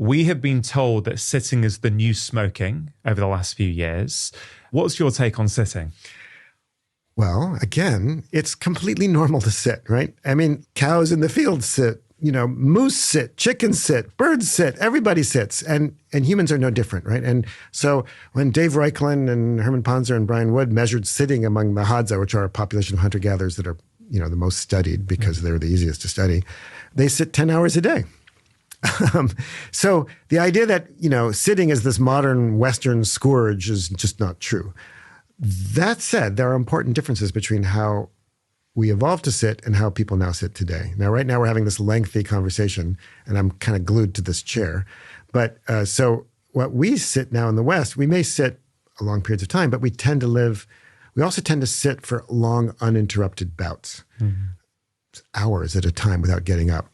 We have been told that sitting is the new smoking over the last few years. What's your take on sitting? Well, again, it's completely normal to sit, right? I mean, cows in the field sit, moose sit, chickens sit, birds sit, everybody sits, and humans are no different, right? And so when Dave Reichland and Herman Ponzer and Brian Wood measured sitting among the Hadza, which are a population of hunter-gatherers that are, the most studied because they're the easiest to study, they sit 10 hours a day. So the idea that, sitting is this modern Western scourge is just not true. That said, there are important differences between how we evolved to sit and how people now sit today. Now, right now we're having this lengthy conversation and I'm kind of glued to this chair. But so what we sit now in the West, we may sit a long periods of time, but we also tend to sit for long uninterrupted bouts, hours at a time without getting up.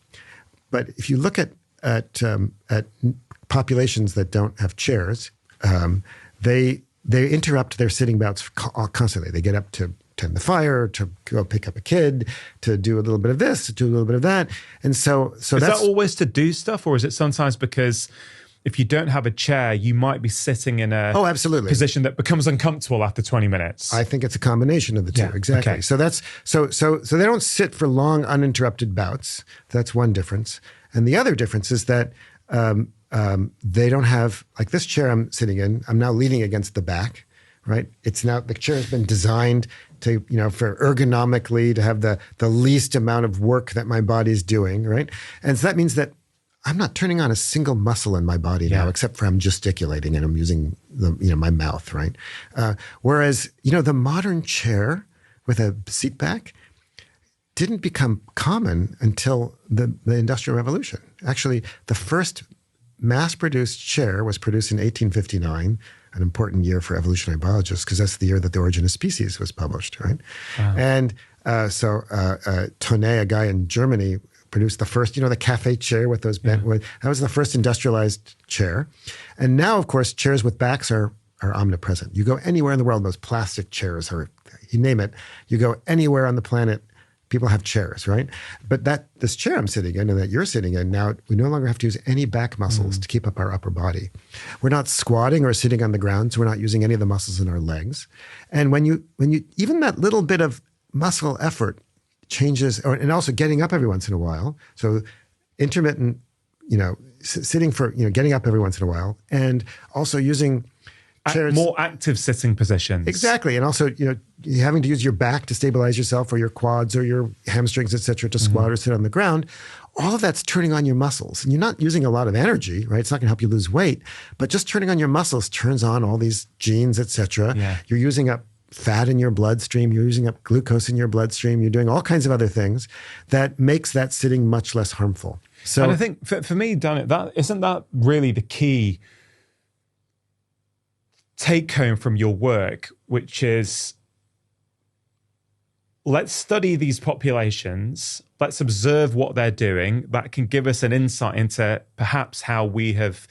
But if you look at populations that don't have chairs, they interrupt their sitting bouts constantly. They get up to tend the fire, to go pick up a kid, to do a little bit of this, to do a little bit of that. And so is that always to do stuff, or is it sometimes because if you don't have a chair, you might be sitting in a absolutely position that becomes uncomfortable after 20 minutes? I think it's a combination of the two. Yeah, exactly. Okay. So that's so they don't sit for long uninterrupted bouts. That's one difference. And the other difference is that they don't have, like this chair I'm sitting in, I'm now leaning against the back, right? It's now, the chair has been designed to, for ergonomically to have the least amount of work that my body's doing, right? And so that means that I'm not turning on a single muscle in my body now, except for I'm gesticulating and I'm using my mouth, right? Whereas, the modern chair with a seat back didn't become common until the Industrial Revolution. Actually, the first mass-produced chair was produced in 1859, an important year for evolutionary biologists because that's the year that The Origin of Species was published, right? Wow. And so Tonnet, a guy in Germany, produced the first, the cafe chair with those bent wood. That was the first industrialized chair. And now, of course, chairs with backs are omnipresent. You go anywhere in the world, those plastic chairs, or you name it, you go anywhere on the planet, people have chairs, right? But this chair I'm sitting in and that you're sitting in, now we no longer have to use any back muscles to keep up our upper body. We're not squatting or sitting on the ground, so we're not using any of the muscles in our legs. And when you even that little bit of muscle effort changes, and also getting up every once in a while, so intermittent, sitting for, getting up every once in a while, and also using chairs, more active sitting positions. Exactly. And also, having to use your back to stabilize yourself, or your quads or your hamstrings, et cetera, to squat or sit on the ground. All of that's turning on your muscles. And you're not using a lot of energy, right? It's not going to help you lose weight, but just turning on your muscles turns on all these genes, et cetera. Yeah. You're using up fat in your bloodstream. You're using up glucose in your bloodstream. You're doing all kinds of other things that makes that sitting much less harmful. So, and I think for me, Daniel, isn't that really the key take home from your work, which is, let's study these populations, let's observe what they're doing. That can give us an insight into perhaps how we have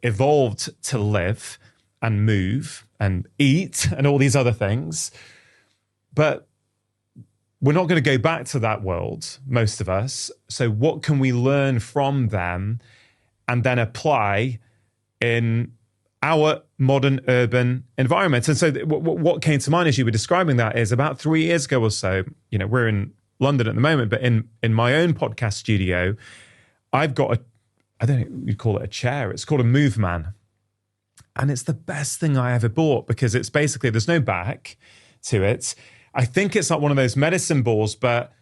evolved to live and move and eat and all these other things. But we're not going to go back to that world, most of us. So what can we learn from them and then apply in our modern urban environment? And so what came to mind as you were describing that is about 3 years ago or so, we're in London at the moment, but in my own podcast studio, I've got I don't know, you'd call it a chair. It's called a Move Man. And it's the best thing I ever bought because it's basically, there's no back to it. I think it's like one of those medicine balls, but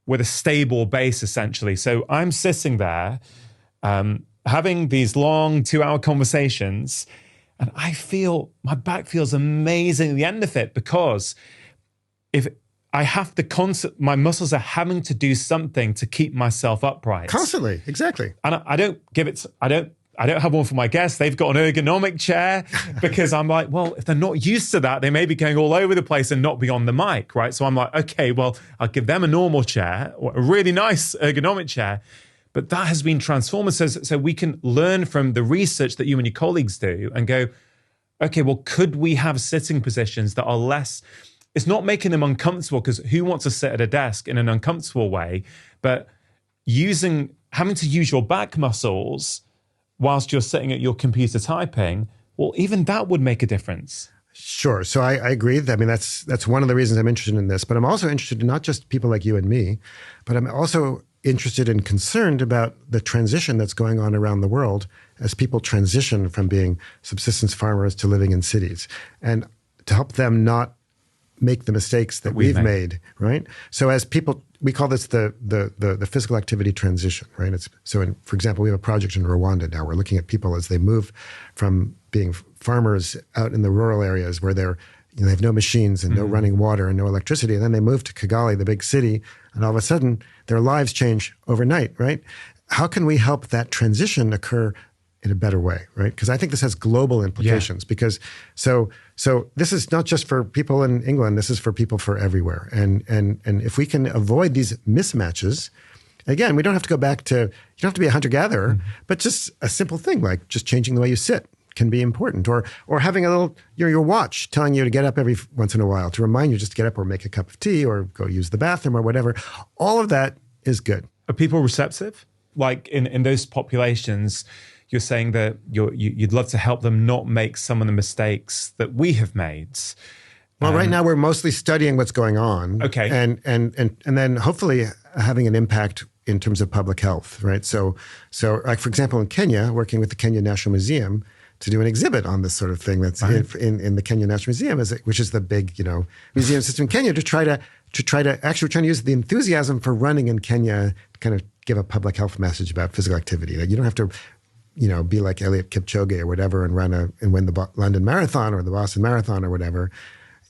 with a stable base essentially. So I'm sitting there having these long 2-hour conversations, and my back feels amazing at the end of it, because if I have to my muscles are having to do something to keep myself upright. Constantly, exactly. And I don't have one for my guests. They've got an ergonomic chair because I'm like, well, if they're not used to that, they may be going all over the place and not be on the mic, right? So I'm like, okay, well, I'll give them a normal chair, a really nice ergonomic chair. But that has been transformative. So we can learn from the research that you and your colleagues do and go, okay, well, could we have sitting positions that are less, it's not making them uncomfortable, because who wants to sit at a desk in an uncomfortable way, but having to use your back muscles whilst you're sitting at your computer typing, well, even that would make a difference. Sure. So I agree. I mean, that's one of the reasons I'm interested in this. But I'm also interested in not just people like you and me, but I'm also interested and concerned about the transition that's going on around the world as people transition from being subsistence farmers to living in cities, and to help them not make the mistakes that we've made, right? So as people, we call this the physical activity transition, right? For example, we have a project in Rwanda now. We're looking at people as they move from being farmers out in the rural areas where they have no machines and no running water and no electricity. And then they move to Kigali, the big city, and all of a sudden their lives change overnight, right? How can we help that transition occur in a better way, right? Because I think this has global implications. Because so this is not just for people in England. This is for people for everywhere. And if we can avoid these mismatches, again, we don't have to go back to, you don't have to be a hunter-gatherer, but just a simple thing like just changing the way you sit can be important, or having a little, your watch telling you to get up every once in a while to remind you just to get up or make a cup of tea or go use the bathroom or whatever. All of that is good. Are people receptive? Like in those populations, you're saying that you'd love to help them not make some of the mistakes that we have made. Well, right now we're mostly studying what's going on. Okay. And then hopefully having an impact in terms of public health, right? So like, for example, in Kenya, working with the Kenya National Museum to do an exhibit on this sort of thing that's in the Kenya National Museum, which is the big, museum system in Kenya, to try to actually, we're trying to use the enthusiasm for running in Kenya to kind of give a public health message about physical activity. That you don't have to, be like Eliud Kipchoge or whatever and win the London Marathon or the Boston Marathon or whatever.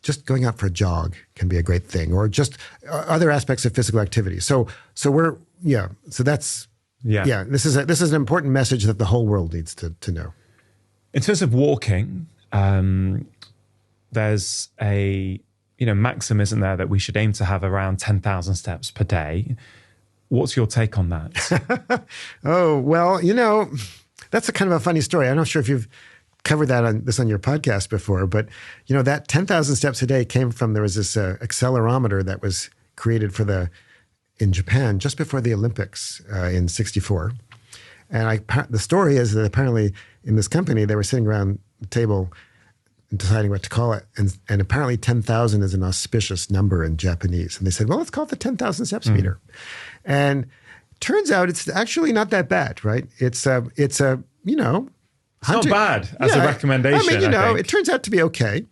Just going out for a jog can be a great thing, or just other aspects of physical activity. So that's this is an important message that the whole world needs to know. In terms of walking, there's a maxim, isn't there, that we should aim to have around 10,000 steps per day. What's your take on that? Oh, well, that's a kind of a funny story. I'm not sure if you've covered that on your podcast before, but that 10,000 steps a day came from, there was this accelerometer that was created in Japan just before the Olympics in '64. And the story is that apparently in this company, they were sitting around the table deciding what to call it. And apparently 10,000 is an auspicious number in Japanese. And they said, well, let's call it the 10,000 steps meter. And turns out it's actually not that bad, right? It's not bad as a recommendation. I mean, it turns out to be okay.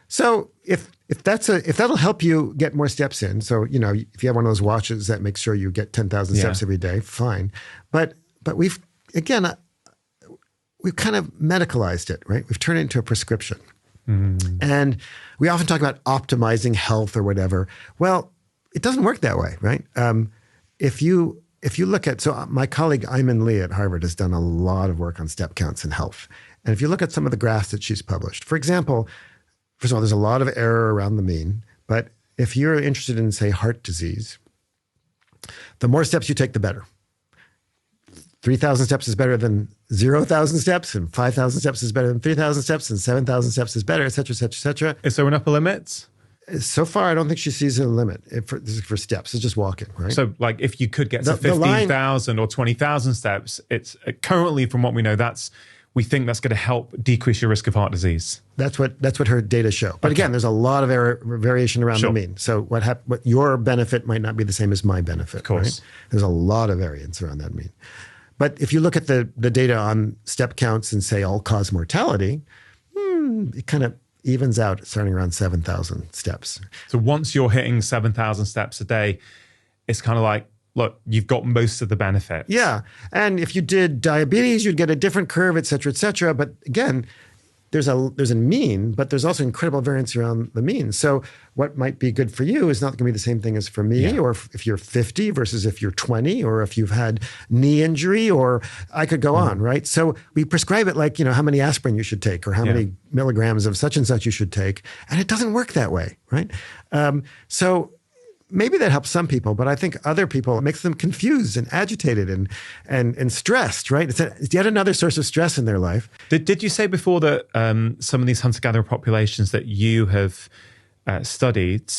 So if that'll help you get more steps in, so if you have one of those watches that makes sure you get 10,000 steps every day, fine. But we've kind of medicalized it, right? We've turned it into a prescription. And we often talk about optimizing health or whatever. Well, it doesn't work that way, right? If you look at, so my colleague Ayman Lee at Harvard has done a lot of work on step counts in health. And if you look at some of the graphs that she's published, for example, first of all, there's a lot of error around the mean. But if you're interested in, say, heart disease, the more steps you take, the better. 3,000 steps is better than 0,000 steps, and 5,000 steps is better than 3,000 steps, and 7,000 steps is better, et cetera, et cetera, et cetera. Is there an upper limit? So far, I don't think she sees a limit this is for steps. It's just walking, right? So, like, if you could get to 15,000 or 20,000 steps, it's currently, from what we know, we think that's going to help decrease your risk of heart disease. That's what her data show. But again, there's a lot of variation around the mean. So what your benefit might not be the same as my benefit. Of course, right? There's a lot of variance around that mean. But if you look at the data on step counts and say all-cause mortality, it kind of evens out starting around 7,000 steps. So once you're hitting 7,000 steps a day, it's kind of like, look, you've got most of the benefit. Yeah. And if you did diabetes, you'd get a different curve, et cetera, et cetera. But again, there's a mean, but there's also incredible variance around the mean. So what might be good for you is not going to be the same thing as for me, or if you're 50 versus if you're 20, or if you've had knee injury, or I could go on, right? So we prescribe it like, how many aspirin you should take, or how many milligrams of such and such you should take. And it doesn't work that way, right? So maybe that helps some people, but I think other people, it makes them confused and agitated and stressed, right? It's yet another source of stress in their life. Did you say before that some of these hunter-gatherer populations that you have studied,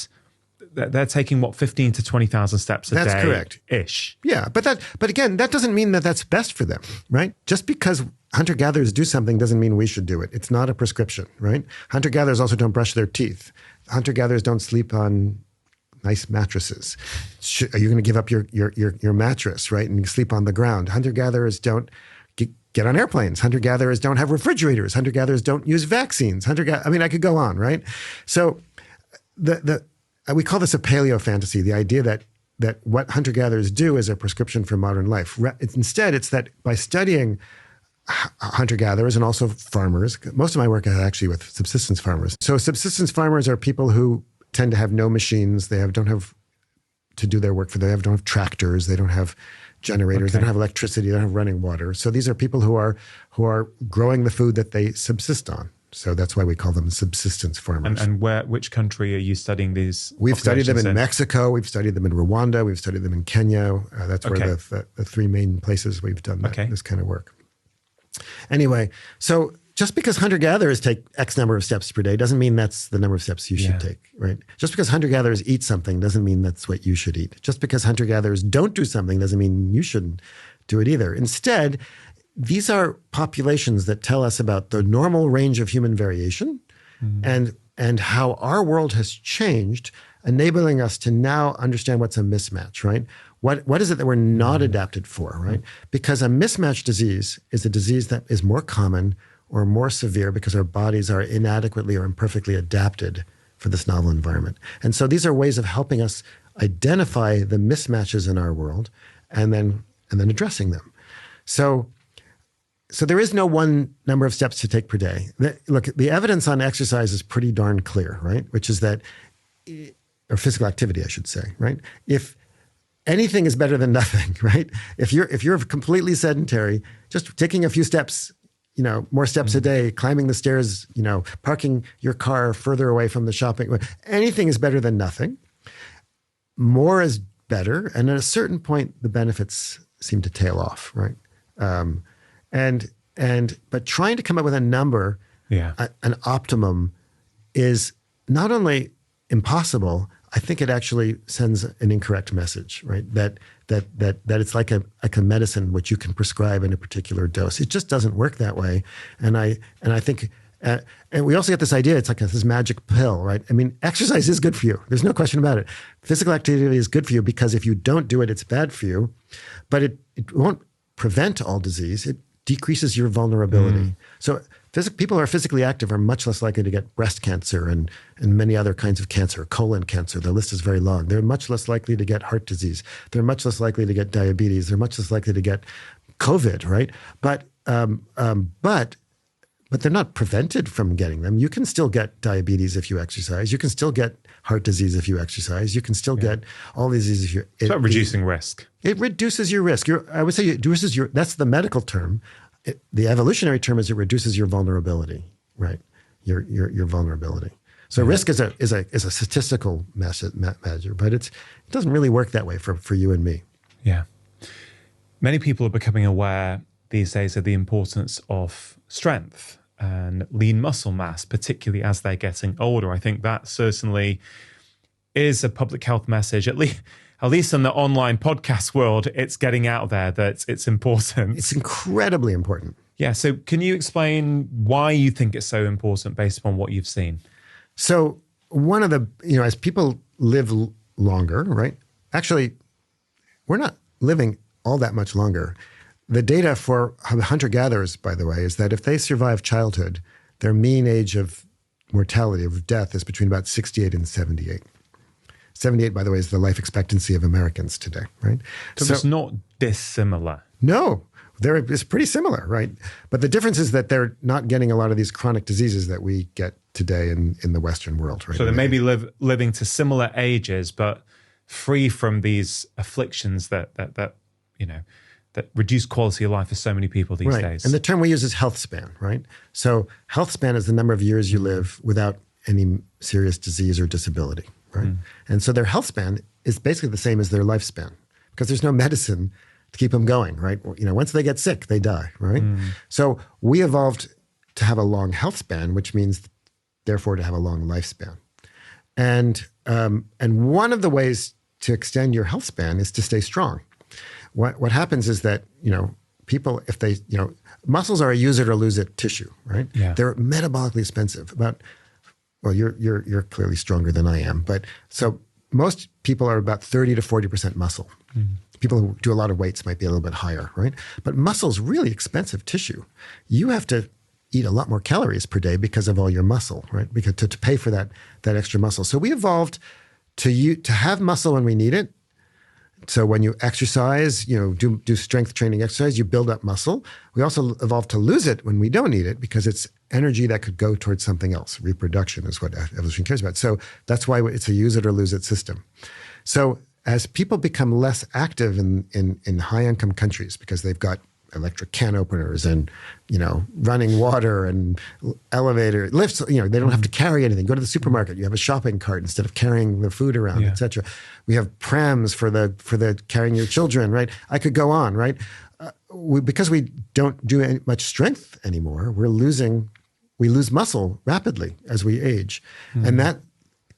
they're taking what 15 to 20,000 steps a day. That's correct. Ish. Yeah, but again, that doesn't mean that that's best for them, right? Just because hunter-gatherers do something doesn't mean we should do it. It's not a prescription, right? Hunter-gatherers also don't brush their teeth. Hunter-gatherers don't sleep on nice mattresses. Are you going to give up your mattress, right, and sleep on the ground? Hunter-gatherers don't get on airplanes. Hunter-gatherers don't have refrigerators. Hunter-gatherers don't use vaccines. I mean, I could go on, right? So we call this a paleo fantasy, the idea that what hunter-gatherers do is a prescription for modern life. Instead, it's that by studying hunter-gatherers and also farmers, most of my work is actually with subsistence farmers. So subsistence farmers are people who tend to have no machines. They don't have to do their work for them. They don't have tractors. They don't have generators. Okay. They don't have electricity. They don't have running water. So these are people who are growing the food that they subsist on. So that's why we call them subsistence farmers. And which country are you studying these? We've studied them in Mexico. We've studied them in Rwanda. We've studied them in Kenya. That's where the three main places we've done this kind of work. Anyway, so just because hunter-gatherers take X number of steps per day doesn't mean that's the number of steps you should take, right? Just because hunter-gatherers eat something doesn't mean that's what you should eat. Just because hunter-gatherers don't do something doesn't mean you shouldn't do it either. Instead, these are populations that tell us about the normal range of human variation and how our world has changed, enabling us to now understand what's a mismatch, right? What is it that we're not adapted for, right? Because a mismatched disease is a disease that is more common or more severe because our bodies are inadequately or imperfectly adapted for this novel environment. And so these are ways of helping us identify the mismatches in our world and then addressing them. So there is no one number of steps to take per day. Look, the evidence on exercise is pretty darn clear, right? Which is that, or physical activity, I should say, right? If anything is better than nothing, right? If you're completely sedentary, just taking a few steps, more steps a day, climbing the stairs, parking your car further away from the shopping, anything is better than nothing. More is better, and at a certain point, the benefits seem to tail off, right? But trying to come up with a number, an optimum, is not only impossible. I think it actually sends an incorrect message, right? That it's like a medicine which you can prescribe in a particular dose. It just doesn't work that way. And I think, and we also get this idea it's like this magic pill, right? I mean, exercise is good for you. There's no question about it. Physical activity is good for you because if you don't do it, it's bad for you. But it won't prevent all disease. It decreases your vulnerability. So people who are physically active are much less likely to get breast cancer and many other kinds of cancer, colon cancer. The list is very long. They're much less likely to get heart disease. They're much less likely to get diabetes. They're much less likely to get COVID, right? But they're not prevented from getting them. You can still get diabetes if you exercise. You can still get heart disease if you exercise. You can still get all these diseases if you. It's about reducing risk. It reduces your risk. I would say it reduces your. That's the medical term. The evolutionary term is it reduces your vulnerability, right? Your vulnerability. So risk is a statistical measure, but it doesn't really work that way for you and me. Yeah. Many people are becoming aware these days of the importance of strength and lean muscle mass, particularly as they're getting older. I think that certainly is a public health message, at least in the online podcast world, it's getting out there that it's important. It's incredibly important. Yeah. So can you explain why you think it's so important based upon what you've seen? So one of the, as people live longer, right? Actually, we're not living all that much longer. The data for hunter-gatherers, by the way, is that if they survive childhood, their mean age of mortality, of death, is between about 68 and 78. 78, by the way, is the life expectancy of Americans today, right? So it's not dissimilar. No, it's pretty similar, right? But the difference is that they're not getting a lot of these chronic diseases that we get today in the Western world, right? So they may be living to similar ages, but free from these afflictions that reduce quality of life for so many people these days. And the term we use is health span, right? So health span is the number of years you live without any serious disease or disability, right? And so their health span is basically the same as their lifespan because there's no medicine to keep them going, right? Once they get sick, they die, right? So we evolved to have a long health span, which means therefore to have a long lifespan. And and one of the ways to extend your health span is to stay strong. What happens is that, people, if they, muscles are a use it or lose it tissue, right? Yeah. They're metabolically expensive. You're clearly stronger than I am, but so most people are about 30 to 40% muscle. People who do a lot of weights might be a little bit higher, right? But muscle's really expensive tissue. You have to eat a lot more calories per day because of all your muscle, right? Because to pay for that extra muscle. So we evolved to have muscle when we need it. So when you exercise, do strength training exercise, you build up muscle. We also evolved to lose it when we don't need it because it's energy that could go towards something else. Reproduction is what evolution cares about. So that's why it's a use it or lose it system. So as people become less active in high income countries because they've got electric can openers and, running water and elevator lifts, they don't have to carry anything. Go to the supermarket. You have a shopping cart instead of carrying the food around, et cetera. We have prams for the carrying your children, right? I could go on, right? Because we don't do much strength anymore, we lose muscle rapidly as we age. And that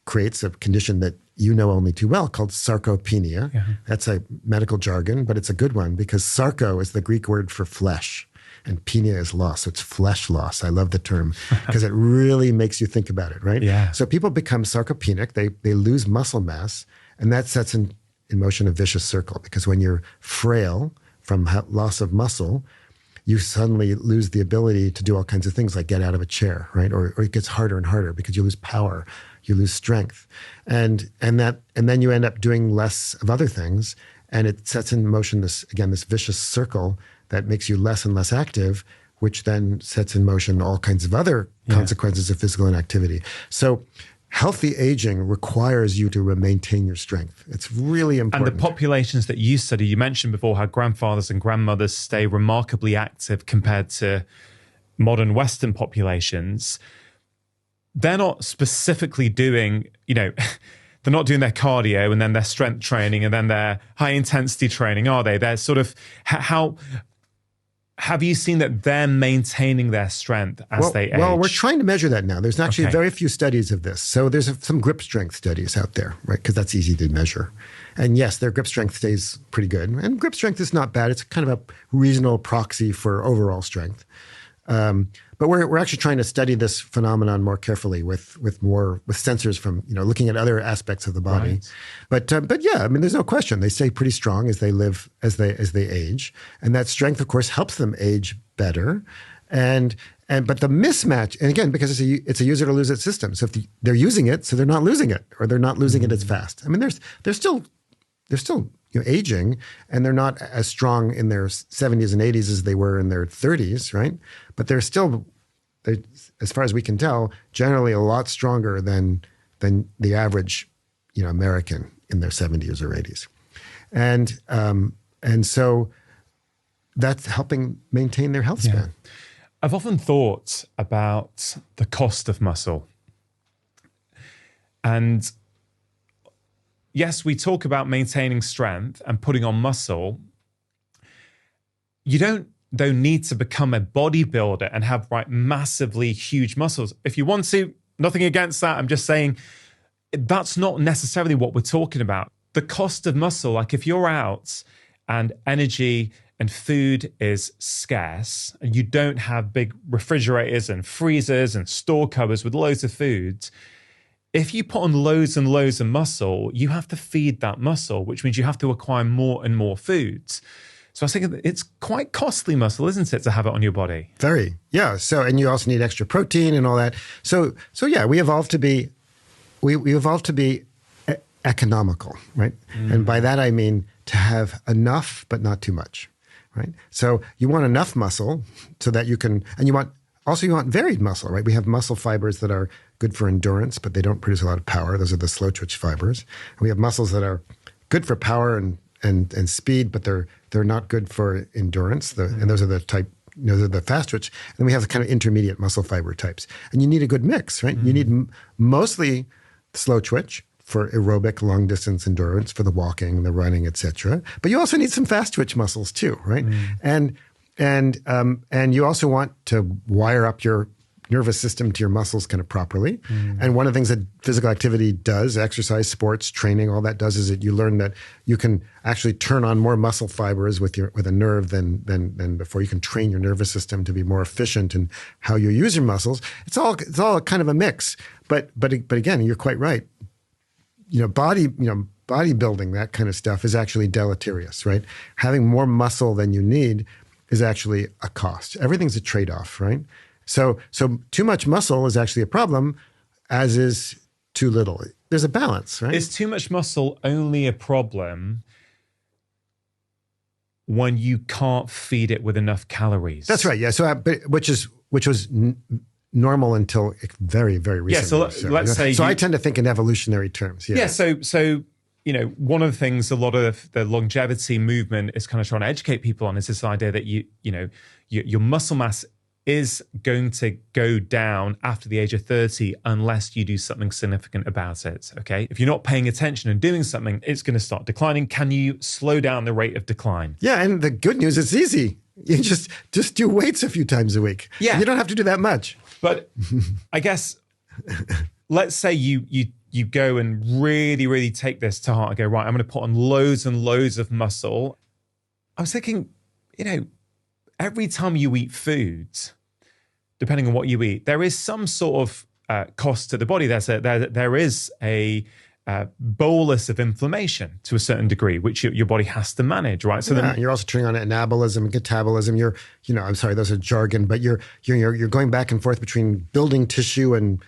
creates a condition that only too well called sarcopenia. Yeah. That's a medical jargon, but it's a good one because sarco is the Greek word for flesh and penia is loss. So it's flesh loss. I love the term because it really makes you think about it, right? Yeah. So people become sarcopenic. They lose muscle mass and that sets in motion a vicious circle because when you're frail from loss of muscle, you suddenly lose the ability to do all kinds of things like get out of a chair, right? Or it gets harder and harder because you lose power. You lose strength, and then you end up doing less of other things, and it sets in motion this vicious circle that makes you less and less active, which then sets in motion all kinds of other consequences of physical inactivity. So, healthy aging requires you to maintain your strength. It's really important. And the populations that you study, you mentioned before how grandfathers and grandmothers stay remarkably active compared to modern Western populations. They're not specifically doing, they're not doing their cardio and then their strength training and then their high intensity training, are they? They're sort of, how have you seen that they're maintaining their strength as they age? Well, we're trying to measure that now. There's actually very few studies of this. So there's some grip strength studies out there, right? Because that's easy to measure. And yes, their grip strength stays pretty good. And grip strength is not bad. It's kind of a reasonable proxy for overall strength. But we're actually trying to study this phenomenon more carefully with sensors from looking at other aspects of the body. Right. But yeah, I mean, there's no question they stay pretty strong as they live as they age, and that strength, of course, helps them age better. But the mismatch, and again, because it's a use it or lose it system. So if they're using it, so they're not losing it, or they're not losing it as fast. I mean, they're still aging, and they're not as strong in their 70s and 80s as they were in their 30s, right? But they're still, as far as we can tell, generally a lot stronger than the average, American in their 70s or 80s, and so that's helping maintain their health span. I've often thought about the cost of muscle, and yes, we talk about maintaining strength and putting on muscle. You don't, though, need to become a bodybuilder and have massively huge muscles. If you want to, nothing against that. I'm just saying that's not necessarily what we're talking about. The cost of muscle, like if you're out and energy and food is scarce and you don't have big refrigerators and freezers and store cupboards with loads of food, if you put on loads and loads of muscle, you have to feed that muscle, which means you have to acquire more and more foods. So I was thinking it's quite costly muscle, isn't it, to have it on your body? Very, yeah. So, and you also need extra protein and all that. So yeah, we evolved to be economical, right? And by that I mean to have enough, but not too much, right? So you want enough muscle so that you can, and you want varied muscle, right? We have muscle fibers that are good for endurance, but they don't produce a lot of power. Those are the slow twitch fibers. And we have muscles that are good for power and speed, but they're not good for endurance. And those are the type, those are the fast twitch. And then we have the kind of intermediate muscle fiber types. And you need a good mix, right? You need mostly slow twitch for aerobic long distance endurance, for the walking, the running, etc. But you also need some fast twitch muscles too, right? And you also want to wire up your nervous system to your muscles kind of properly. And one of the things that physical activity does, exercise, sports, training, all that does is that you learn that you can actually turn on more muscle fibers with a nerve than before. You can train your nervous system to be more efficient in how you use your muscles. It's all kind of a mix. But again, you're quite right. Bodybuilding, that kind of stuff is actually deleterious, right? Having more muscle than you need is actually a cost. Everything's a trade-off, right? So too much muscle is actually a problem, as is too little. There's a balance, right? Is too much muscle only a problem when you can't feed it with enough calories? That's right. Yeah. So, which was normal until very, very recently. Yeah. So let's say. So I tend to think in evolutionary terms. Yeah. Yeah. So one of the things a lot of the longevity movement is kind of trying to educate people on is this idea that your muscle mass is going to go down after the age of 30 unless you do something significant about it, okay? If you're not paying attention and doing something, it's going to start declining. Can you slow down the rate of decline? Yeah, and the good news, it's easy. You just do weights a few times a week. Yeah. You don't have to do that much. But I guess, let's say you go and really, really take this to heart and go, right, I'm going to put on loads and loads of muscle. I was thinking, every time you eat foods, depending on what you eat, there is some sort of cost to the body. There is a bolus of inflammation to a certain degree, which your body has to manage, right? So then you're also turning on anabolism and catabolism. I'm sorry, those are jargon, but you're going back and forth between building tissue and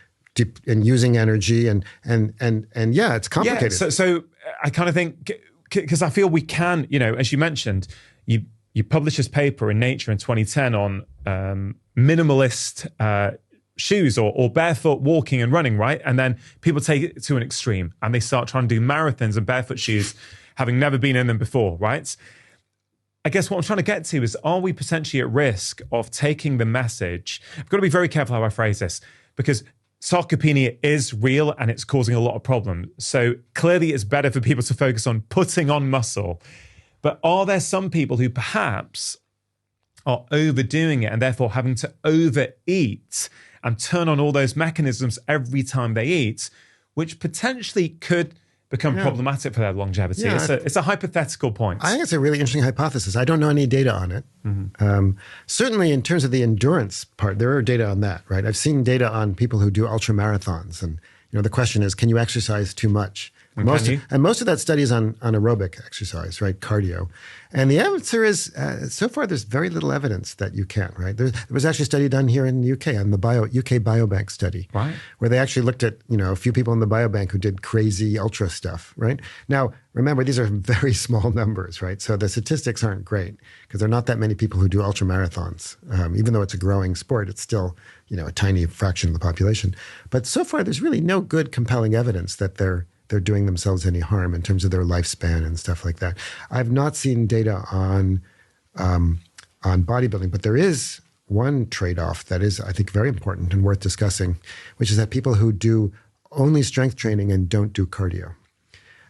using energy and yeah, it's complicated. Yeah, so I kind of think, because I feel we can, as you mentioned, you published this paper in Nature in 2010 on minimalist shoes or barefoot walking and running, right? And then people take it to an extreme and they start trying to do marathons in barefoot shoes, having never been in them before, right? I guess what I'm trying to get to is, are we potentially at risk of taking the message? I've got to be very careful how I phrase this, because sarcopenia is real and it's causing a lot of problems. So clearly it's better for people to focus on putting on muscle. But are there some people who perhaps are overdoing it and therefore having to overeat and turn on all those mechanisms every time they eat, which potentially could become problematic for their longevity? Yeah, it's a hypothetical point. I think it's a really interesting hypothesis. I don't know any data on it. Mm-hmm. Certainly in terms of the endurance part, there are data on that, right? I've seen data on people who do ultra marathons. And the question is, can you exercise too much? Most of that study is on aerobic exercise, right? Cardio. And the answer is, so far, there's very little evidence that you can, right? There was actually a study done here in the UK on the UK Biobank study, right, where they actually looked at, a few people in the biobank who did crazy ultra stuff, right? Now, remember, these are very small numbers, right? So the statistics aren't great because there are not that many people who do ultra marathons. Even though it's a growing sport, it's still, a tiny fraction of the population. But so far, there's really no good, compelling evidence that they're doing themselves any harm in terms of their lifespan and stuff like that. I've not seen data on bodybuilding, but there is one trade-off that is, I think, very important and worth discussing, which is that people who do only strength training and don't do cardio.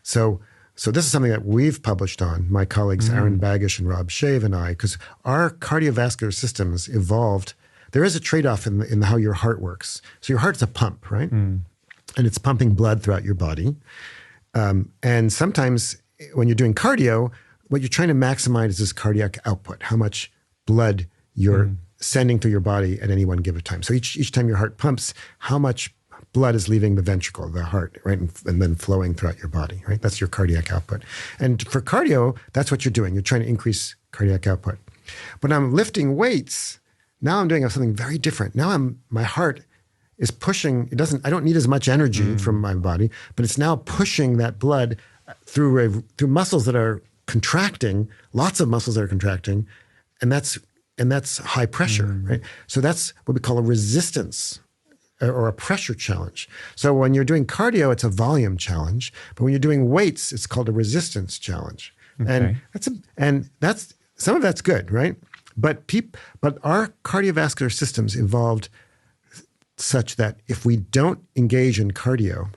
So this is something that we've published on, my colleagues Aaron Bagish and Rob Shave and I, because our cardiovascular systems evolved. There is a trade-off in how your heart works. So your heart's a pump, right? And it's pumping blood throughout your body. And sometimes when you're doing cardio, what you're trying to maximize is cardiac output, how much blood you're sending through your body at any one given time. So each time your heart pumps, how much blood is leaving the ventricle, the heart, right? And then flowing throughout your body, right? That's your cardiac output. And for cardio, that's what you're doing. You're trying to increase cardiac output. When I'm lifting weights, now I'm doing something very different. Now my heart is pushing, I don't need as much energy from my body, but it's now pushing that blood through muscles that are contracting, lots of muscles that are contracting, and that's high pressure, right? So that's what we call a resistance or a pressure challenge. So when you're doing cardio, it's a volume challenge, but when you're doing weights, it's called a resistance challenge. Okay. And that's some of that's good, right? But our cardiovascular systems evolved such that if we don't engage in cardio,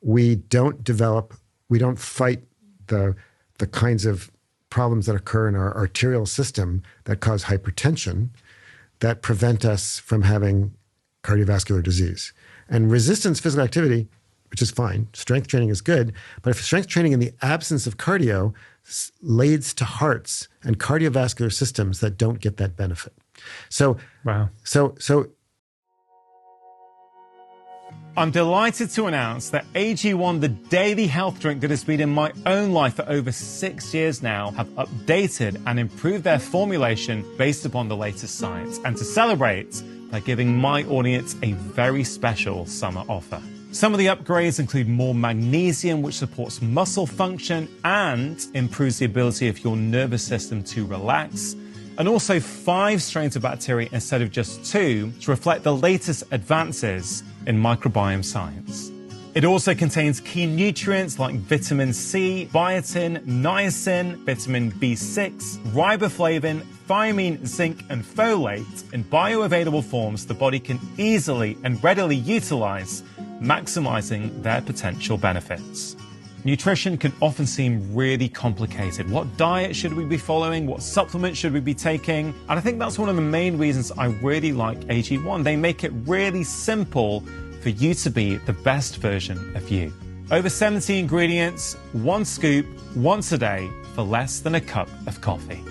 we don't fight the kinds of problems that occur in our arterial system that cause hypertension, that prevent us from having cardiovascular disease. And resistance physical activity, which is fine, strength training is good, but if strength training in the absence of cardio leads to hearts and cardiovascular systems that don't get that benefit. So, wow. So I'm delighted to announce that AG1, the daily health drink that has been in my own life for over 6 years now, have updated and improved their formulation based upon the latest science. And to celebrate, they're giving my audience a very special summer offer. Some of the upgrades include more magnesium, which supports muscle function and improves the ability of your nervous system to relax, and also 5 strains of bacteria instead of just 2 to reflect the latest advances in microbiome science. It also contains key nutrients like vitamin C, biotin, niacin, vitamin B6, riboflavin, thiamine, zinc, and folate in bioavailable forms the body can easily and readily utilize, maximizing their potential benefits. Nutrition can often seem really complicated. What diet should we be following? What supplements should we be taking? And I think that's one of the main reasons I really like AG1. They make it really simple for you to be the best version of you. Over 70 ingredients, 1 scoop, once a day for less than a cup of coffee.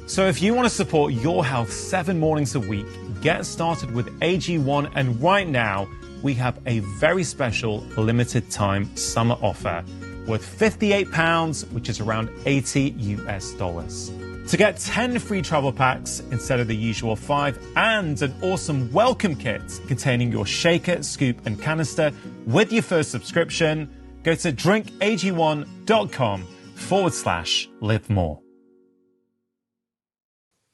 So if you want to support your health 7 mornings a week, get started with AG1, and right now we have a very special limited time summer offer worth £58, which is around $80 US. To get 10 free travel packs instead of the usual 5 and an awesome welcome kit containing your shaker, scoop and canister with your first subscription, go to drinkag1.com/live more.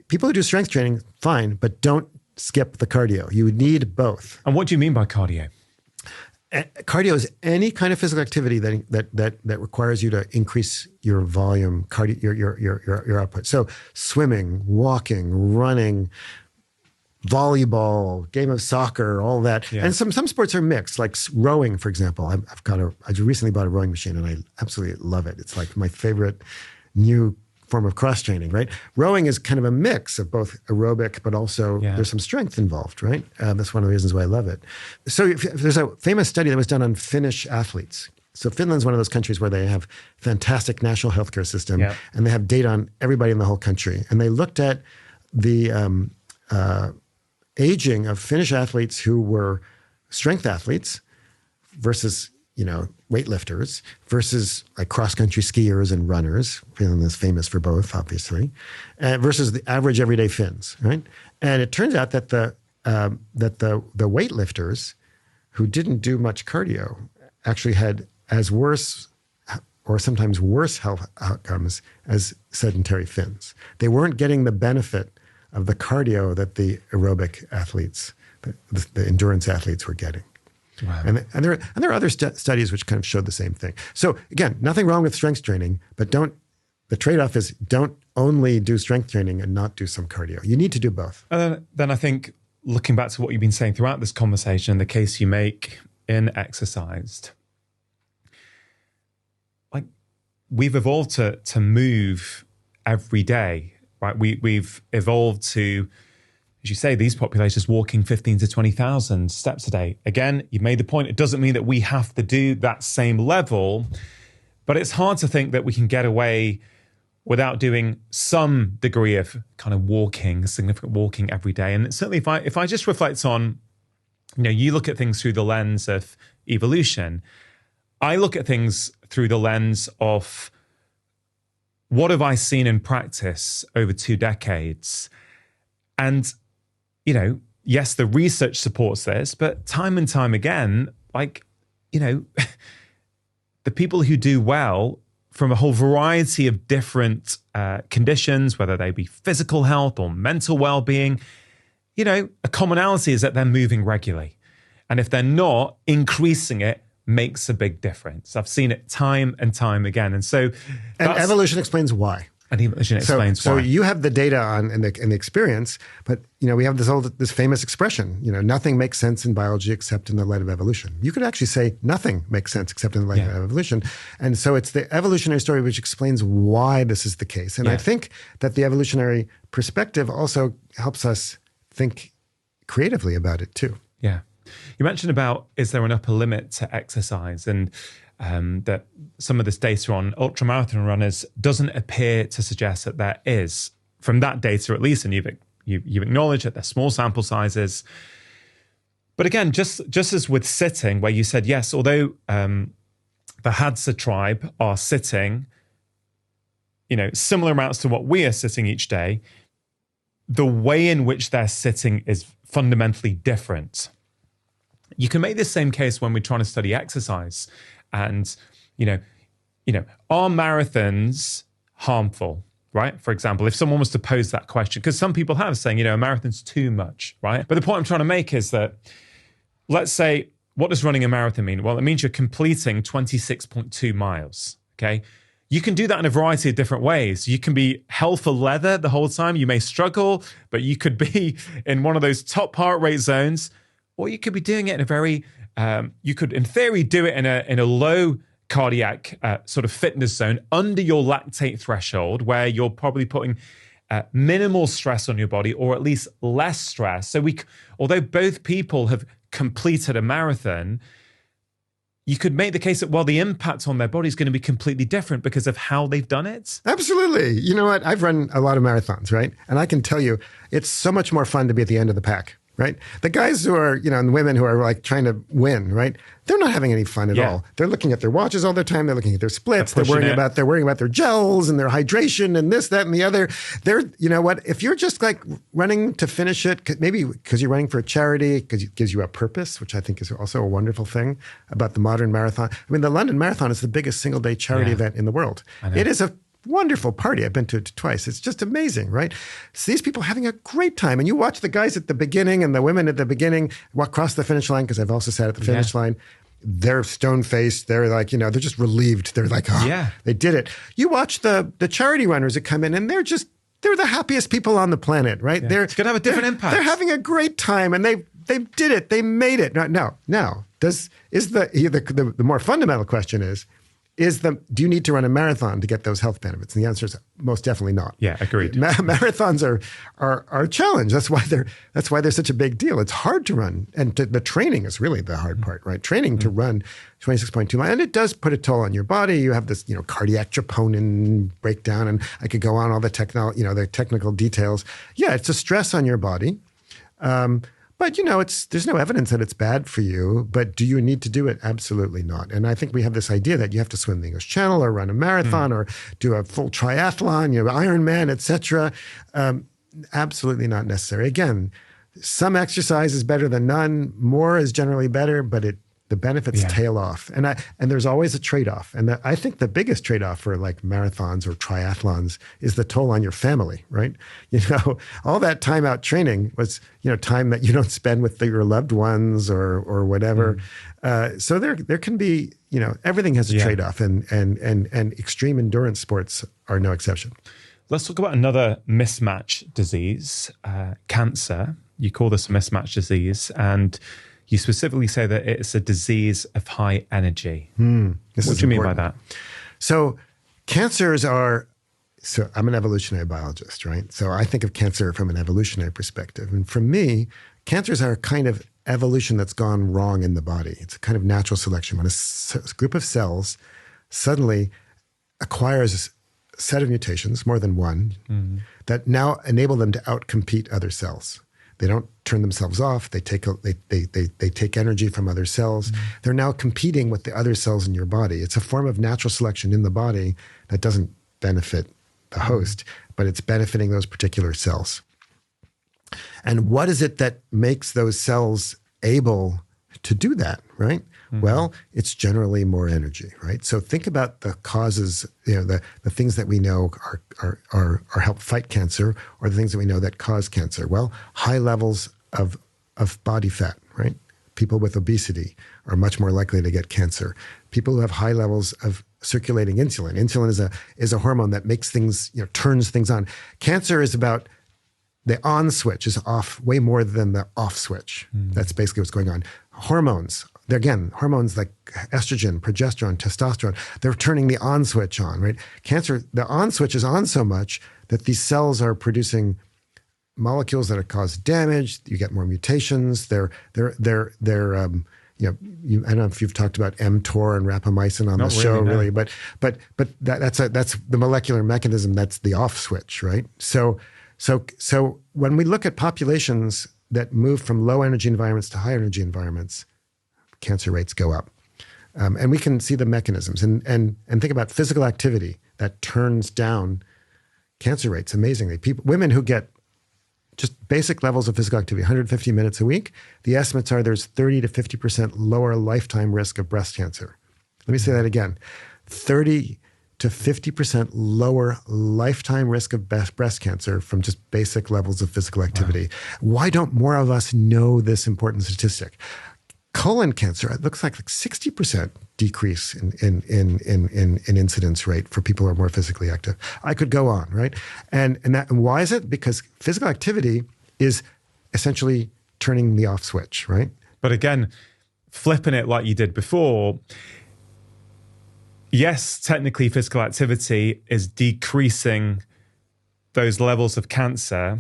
people who do strength training, fine, but don't skip the cardio. You need both. And what do you mean by cardio? Cardio is any kind of physical activity that requires you to increase your volume, your output. So swimming, walking, running, volleyball, game of soccer, all that. Yeah. And some sports are mixed, like rowing, for example. I recently bought a rowing machine and I absolutely love it. It's like my favorite new form of cross training, right? Rowing is kind of a mix of both aerobic, but also there's some strength involved, right? That's one of the reasons why I love it. So if there's a famous study that was done on Finnish athletes. So Finland's one of those countries where they have fantastic national healthcare system, and they have data on everybody in the whole country. And they looked at the aging of Finnish athletes who were strength athletes versus weightlifters versus like cross-country skiers and runners. Finland is famous for both, obviously, versus the average everyday Finns, right? And it turns out that the weightlifters who didn't do much cardio actually had as worse or sometimes worse health outcomes as sedentary Finns. They weren't getting the benefit of the cardio that the aerobic athletes, the endurance athletes were getting. Wow. And there are other studies which kind of showed the same thing. So again, nothing wrong with strength training, but the trade-off is don't only do strength training and not do some cardio. You need to do both. Then I think looking back to what you've been saying throughout this conversation, the case you make in exercised, like we've evolved to move every day, right? We've evolved to, as you say, these populations walking 15 to 20,000 steps a day. Again, you made the point, it doesn't mean that we have to do that same level, but it's hard to think that we can get away without doing some degree of kind of walking, significant walking every day. And certainly if I just reflect on, you look at things through the lens of evolution, I look at things through the lens of what have I seen in practice over 2 decades? And yes, the research supports this, but time and time again, the people who do well from a whole variety of different conditions, whether they be physical health or mental well-being, a commonality is that they're moving regularly. And if they're not, increasing it makes a big difference. I've seen it time and time again. And evolution explains why. And evolution explains why. So you have the data on and the experience, but we have this famous expression, nothing makes sense in biology except in the light of evolution. You could actually say nothing makes sense except in the light of evolution. And so it's the evolutionary story which explains why this is the case. And I think that the evolutionary perspective also helps us think creatively about it too. Yeah. You mentioned about, is there an upper limit to exercise? And that some of this data on ultramarathon runners doesn't appear to suggest that there is. From that data, at least, and you've acknowledged that they're small sample sizes. But again, just as with sitting, where you said, yes, although the Hadza tribe are sitting, similar amounts to what we are sitting each day, the way in which they're sitting is fundamentally different. You can make this same case when we're trying to study exercise. And, are marathons harmful? Right? For example, if someone was to pose that question, because some people have saying, a marathon's too much, right? But the point I'm trying to make is that, let's say, what does running a marathon mean? Well, it means you're completing 26.2 miles, okay? You can do that in a variety of different ways. You can be hell for leather the whole time. You may struggle, but you could be in one of those top heart rate zones, or you could be doing it in a very, you could, in theory, do it in a low cardiac sort of fitness zone under your lactate threshold, where you're probably putting minimal stress on your body, or at least less stress. So although both people have completed a marathon, you could make the case that, well, the impact on their body is going to be completely different because of how they've done it. Absolutely. You know what? I've run a lot of marathons, right? And I can tell you, it's so much more fun to be at the end of the pack. Right? The guys who are, and women who are like trying to win, right? They're not having any fun at all. They're looking at their watches all the time. They're looking at their splits. They're worrying about their gels and their hydration and this, that, and the other. You know what? If you're just like running to finish it, maybe because you're running for a charity, because it gives you a purpose, which I think is also a wonderful thing about the modern marathon. I mean, the London Marathon is the biggest single day charity event in the world. It is a wonderful party. I've been to it twice. It's just amazing, right? So these people are having a great time. And you watch the guys at the beginning and the women at the beginning walk across the finish line, because I've also sat at the finish line. They're stone-faced. They're like, they're just relieved. They're like, they did it. You watch the charity runners that come in, and they're the happiest people on the planet, right? It's going to have a different impact. They're having a great time, and they did it. They made it. Now, the more fundamental question is do you need to run a marathon to get those health benefits? And the answer is most definitely not. Yeah, agreed. Marathons are a challenge. That's why they're such a big deal. It's hard to run, and the training is really the hard part, right? Training to run 26.2 miles, and it does put a toll on your body. You have this, cardiac troponin breakdown, and I could go on all the technical details. Yeah, it's a stress on your body. But, there's no evidence that it's bad for you. But do you need to do it? Absolutely not. And I think we have this idea that you have to swim the English Channel or run a marathon or do a full triathlon, Ironman, et cetera. Absolutely not necessary. Again, some exercise is better than none. More is generally better, but the benefits tail off. And there's always a trade-off. And I think the biggest trade-off for like marathons or triathlons is the toll on your family, right? All that time out training was, time that you don't spend with your loved ones or whatever. So there can be, everything has a trade-off, and extreme endurance sports are no exception. Let's talk about another mismatch disease, cancer. You call this a mismatch disease, and you specifically say that it's a disease of high energy. What do you mean by that? So cancers so I'm an evolutionary biologist, right? So I think of cancer from an evolutionary perspective. And for me, cancers are a kind of evolution that's gone wrong in the body. It's a kind of natural selection. When a group of cells suddenly acquires a set of mutations, more than one, that now enable them to outcompete other cells. They don't turn themselves off. They take energy from other cells. They're now competing with the other cells in your body. It's a form of natural selection in the body that doesn't benefit the host, but it's benefiting those particular cells. And what is it that makes those cells able to do that, right? Well, it's generally more energy, right? So think about the causes, the things that we know are help fight cancer, or the things that we know that cause cancer. Well, high levels of body fat, right? People with obesity are much more likely to get cancer. People who have high levels of circulating insulin. Insulin is a hormone that makes things, turns things on. Cancer is about the on switch is off way more than the off switch. That's basically what's going on. Hormones. Hormones like estrogen, progesterone, testosterone, they're turning the on switch on, right? Cancer, the on switch is on so much that these cells are producing molecules that cause damage. You get more mutations. I don't know if you've talked about mTOR and rapamycin on the show, really, but that's the molecular mechanism. That's the off switch, right? So when we look at populations that move from low energy environments to high energy environments, cancer rates go up, and we can see the mechanisms and think about physical activity that turns down cancer rates amazingly. Women who get just basic levels of physical activity, 150 minutes a week, the estimates are there's 30 to 50% lower lifetime risk of breast cancer. Let me say that again. 30 to 50% lower lifetime risk of breast cancer from just basic levels of physical activity. Wow. Why don't more of us know this important statistic? Colon cancer, it looks like 60% decrease in incidence rate for people who are more physically active. I could go on, right? And why is it? Because physical activity is essentially turning the off switch, right? But again, flipping it like you did before, yes, technically physical activity is decreasing those levels of cancer,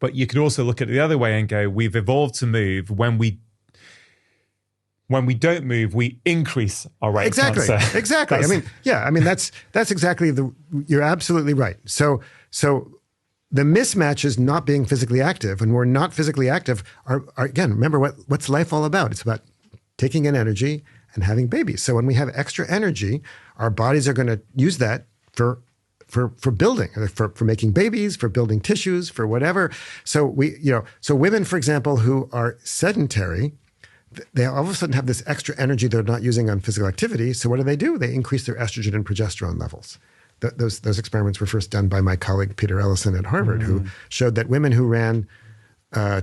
but you could also look at it the other way and go, we've evolved to move. When we don't move, we increase our rate of cancer. Exactly. That's exactly you're absolutely right. So the mismatch is not being physically active. When we're not physically active, are again, remember what's life all about? It's about taking in energy and having babies. So when we have extra energy, our bodies are going to use that for building, for making babies, for building tissues, for whatever. So so women, for example, who are sedentary, they all of a sudden have this extra energy they're not using on physical activity. So what do? They increase their estrogen and progesterone levels. Those experiments were first done by my colleague Peter Ellison at Harvard, who showed that women who ran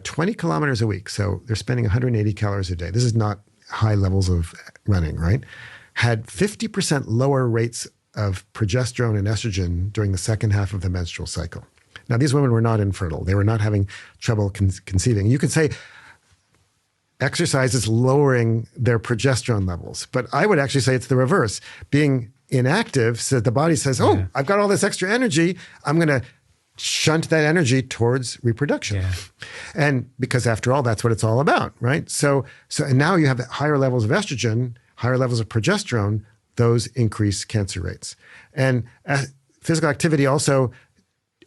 20 kilometers a week, so they're spending 180 calories a day. This is not high levels of running, right? Had 50% lower rates of progesterone and estrogen during the second half of the menstrual cycle. Now, these women were not infertile. They were not having trouble conceiving. You could say exercise is lowering their progesterone levels, but I would actually say it's the reverse. Being inactive, so the body says, I've got all this extra energy. I'm going to shunt that energy towards reproduction. Yeah. And because after all, that's what it's all about, right? So and now you have higher levels of estrogen, higher levels of progesterone, those increase cancer rates. And physical activity also,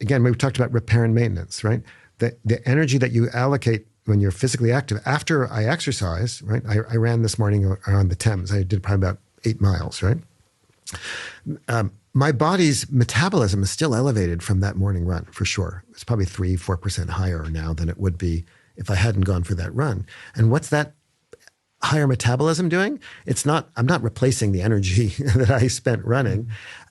again, we've talked about repair and maintenance, right? The energy that you allocate when you're physically active, after I exercise, right? I ran this morning around the Thames. I did probably about 8 miles, right? My body's metabolism is still elevated from that morning run, for sure. It's probably 3-4% higher now than it would be if I hadn't gone for that run. And what's that higher metabolism doing? I'm not replacing the energy that I spent running.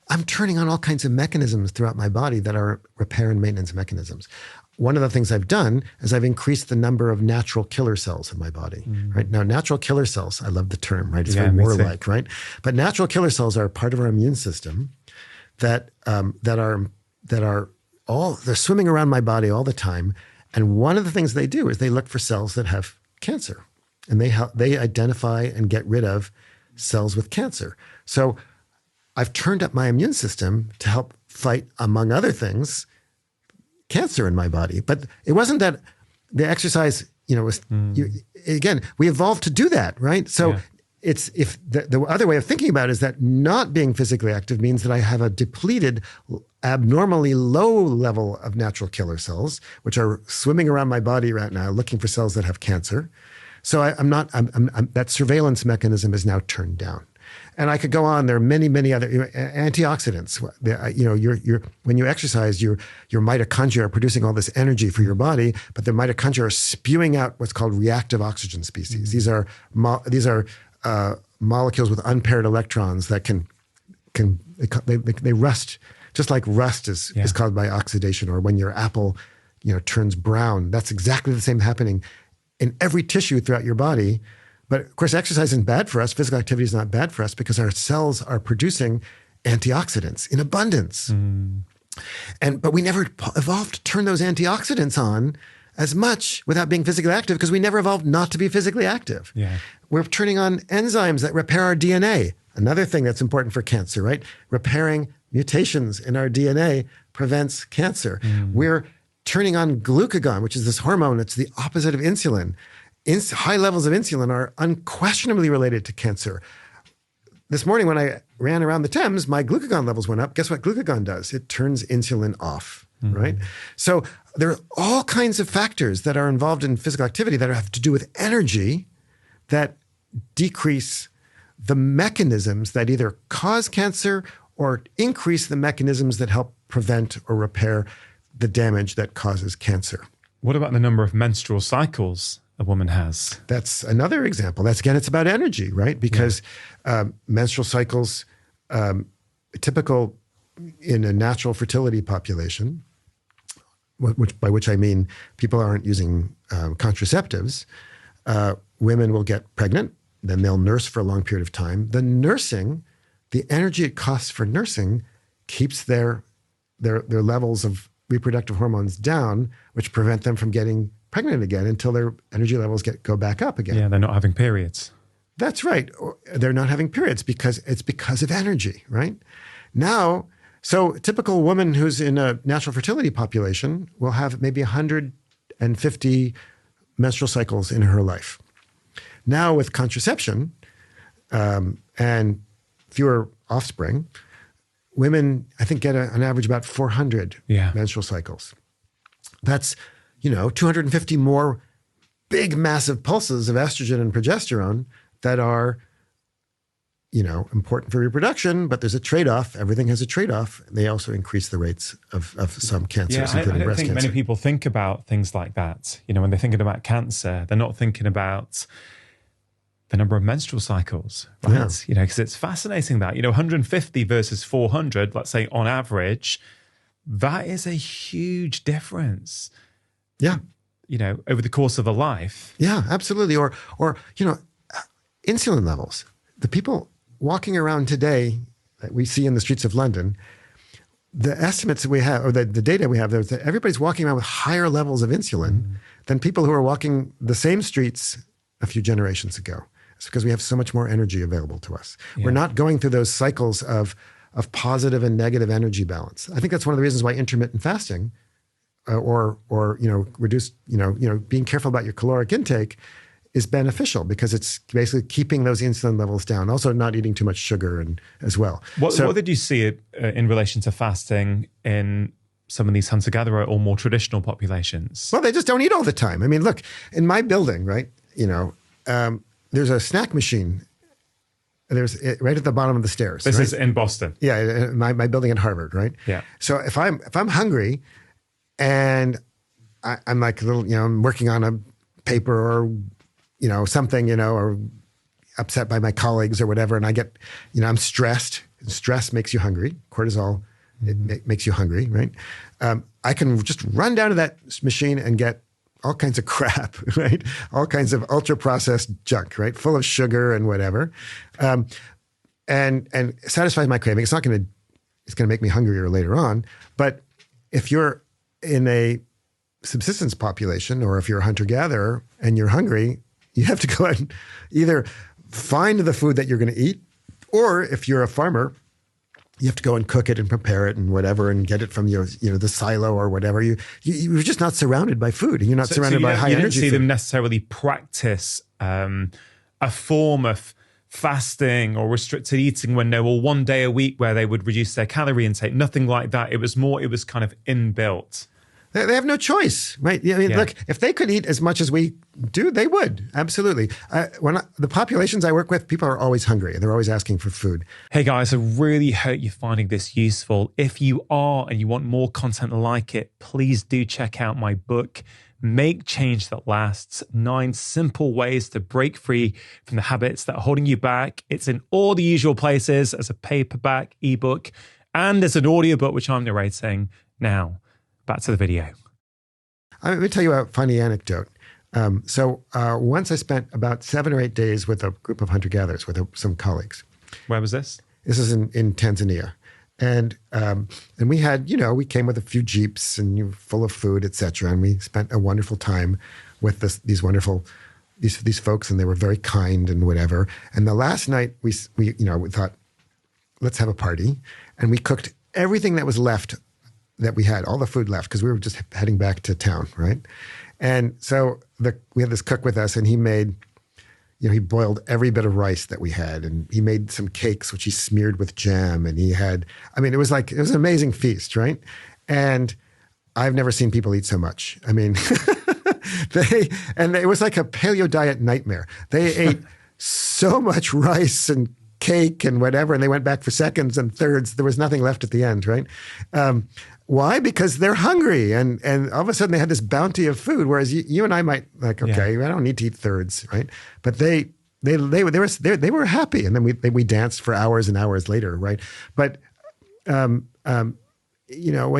I'm turning on all kinds of mechanisms throughout my body that are repair and maintenance mechanisms. One of the things I've done is I've increased the number of natural killer cells in my body, right? Now, natural killer cells, I love the term, right? It's very war-like, right? But natural killer cells are part of our immune system that are they're swimming around my body all the time. And one of the things they do is they look for cells that have cancer, and they identify and get rid of cells with cancer. So I've turned up my immune system to help fight, among other things, cancer in my body. But it wasn't that the exercise, again, we evolved to do that, right? So it's the other way of thinking about it is that not being physically active means that I have a depleted, abnormally low level of natural killer cells, which are swimming around my body right now, looking for cells that have cancer. So that surveillance mechanism is now turned down. And I could go on. There are many, many other antioxidants. When you exercise, your mitochondria are producing all this energy for your body, but the mitochondria are spewing out what's called reactive oxygen species. These are molecules with unpaired electrons that they rust, just like rust is caused by oxidation, or when your apple turns brown. That's exactly the same happening in every tissue throughout your body. But of course, exercise isn't bad for us. Physical activity is not bad for us because our cells are producing antioxidants in abundance. But we never evolved to turn those antioxidants on as much without being physically active because we never evolved not to be physically active. Yeah. We're turning on enzymes that repair our DNA. Another thing that's important for cancer, right? Repairing mutations in our DNA prevents cancer. We're turning on glucagon, which is this hormone. It's the opposite of insulin. High levels of insulin are unquestionably related to cancer. This morning when I ran around the Thames, my glucagon levels went up. Guess what glucagon does? It turns insulin off, right? So there are all kinds of factors that are involved in physical activity that have to do with energy that decrease the mechanisms that either cause cancer or increase the mechanisms that help prevent or repair the damage that causes cancer. What about the number of menstrual cycles a woman has? That's another example. Again, it's about energy, right? Because menstrual cycles, typical in a natural fertility population, by which I mean people aren't using contraceptives, women will get pregnant, then they'll nurse for a long period of time. The nursing, the energy it costs for nursing keeps their levels of reproductive hormones down, which prevent them from getting pregnant again until their energy levels go back up again. Yeah, they're not having periods. That's right. They're not having periods because of energy, right? Now, so a typical woman who's in a natural fertility population will have maybe 150 menstrual cycles in her life. Now with contraception and fewer offspring, women, I think, get on average about 400 menstrual cycles. That's, 250 more big, massive pulses of estrogen and progesterone that are, important for reproduction, but there's a trade-off. Everything has a trade-off. They also increase the rates of some cancers, including breast cancer. I don't think many people think about things like that. When they're thinking about cancer, they're not thinking about the number of menstrual cycles, right? Yeah. Because it's fascinating that, 150 versus 400, let's say on average, that is a huge difference. Yeah. Over the course of a life. Yeah, absolutely. Or insulin levels. The people walking around today that we see in the streets of London, the estimates that we have, or the data we have there is that everybody's walking around with higher levels of insulin than people who are walking the same streets a few generations ago. It's because we have so much more energy available to us. Yeah. We're not going through those cycles of positive and negative energy balance. I think that's one of the reasons why intermittent fasting or reduced, being careful about your caloric intake is beneficial because it's basically keeping those insulin levels down. Also not eating too much sugar as well. What did you see in relation to fasting in some of these hunter-gatherer or more traditional populations? Well, they just don't eat all the time. I mean, look, in my building, right, there's a snack machine. There's right at the bottom of the stairs. This is in Boston. Yeah, my building at Harvard, right? Yeah. So if I'm hungry and I'm like a little, I'm working on a paper or something, or upset by my colleagues or whatever, and I get, I'm stressed. Stress makes you hungry. Cortisol, it makes you hungry, right? I can just run down to that machine and get all kinds of crap, right? All kinds of ultra-processed junk, right? Full of sugar and whatever, and satisfies my craving. It's going to make me hungrier later on. But if you're in a subsistence population, or if you're a hunter-gatherer and you're hungry, you have to go out and either find the food that you're going to eat, or if you're a farmer, you have to go and cook it and prepare it and whatever and get it from your, the silo or whatever. You're just not surrounded by food, and you're not surrounded by high energy food. You didn't see them necessarily practice a form of fasting or restricted eating when there were one day a week where they would reduce their calorie intake. Nothing like that. It was kind of inbuilt. They have no choice, right? Look, if they could eat as much as we do, they would. Absolutely. The populations I work with, people are always hungry. They're always asking for food. Hey guys, I really hope you're finding this useful. If you are and you want more content like it, please do check out my book, Make Change That Lasts, 9 Simple Ways to Break Free from the Habits That Are Holding You Back. It's in all the usual places as a paperback, ebook, and as an audiobook, which I'm narrating now. Back to the video. Let me tell you a funny anecdote. Once I spent about 7 or 8 days with a group of hunter-gatherers with some colleagues. Where was this? This is in Tanzania. And we had, we came with a few Jeeps and full of food, et cetera. And we spent a wonderful time with these folks, and they were very kind and whatever. And the last night we thought, let's have a party. And we cooked everything that was left that we had, all the food left, because we were just heading back to town, right? And so we had this cook with us, and he made, he boiled every bit of rice that we had, and he made some cakes, which he smeared with jam. And it was an amazing feast, right? And I've never seen people eat so much. I mean, it was like a paleo diet nightmare. They ate so much rice and cake and whatever, and they went back for seconds and thirds. There was nothing left at the end, right? Why? Because they're hungry, and all of a sudden they had this bounty of food. Whereas you and I might I don't need to eat thirds, right? But they were happy, and then we danced for hours and hours later, right? But when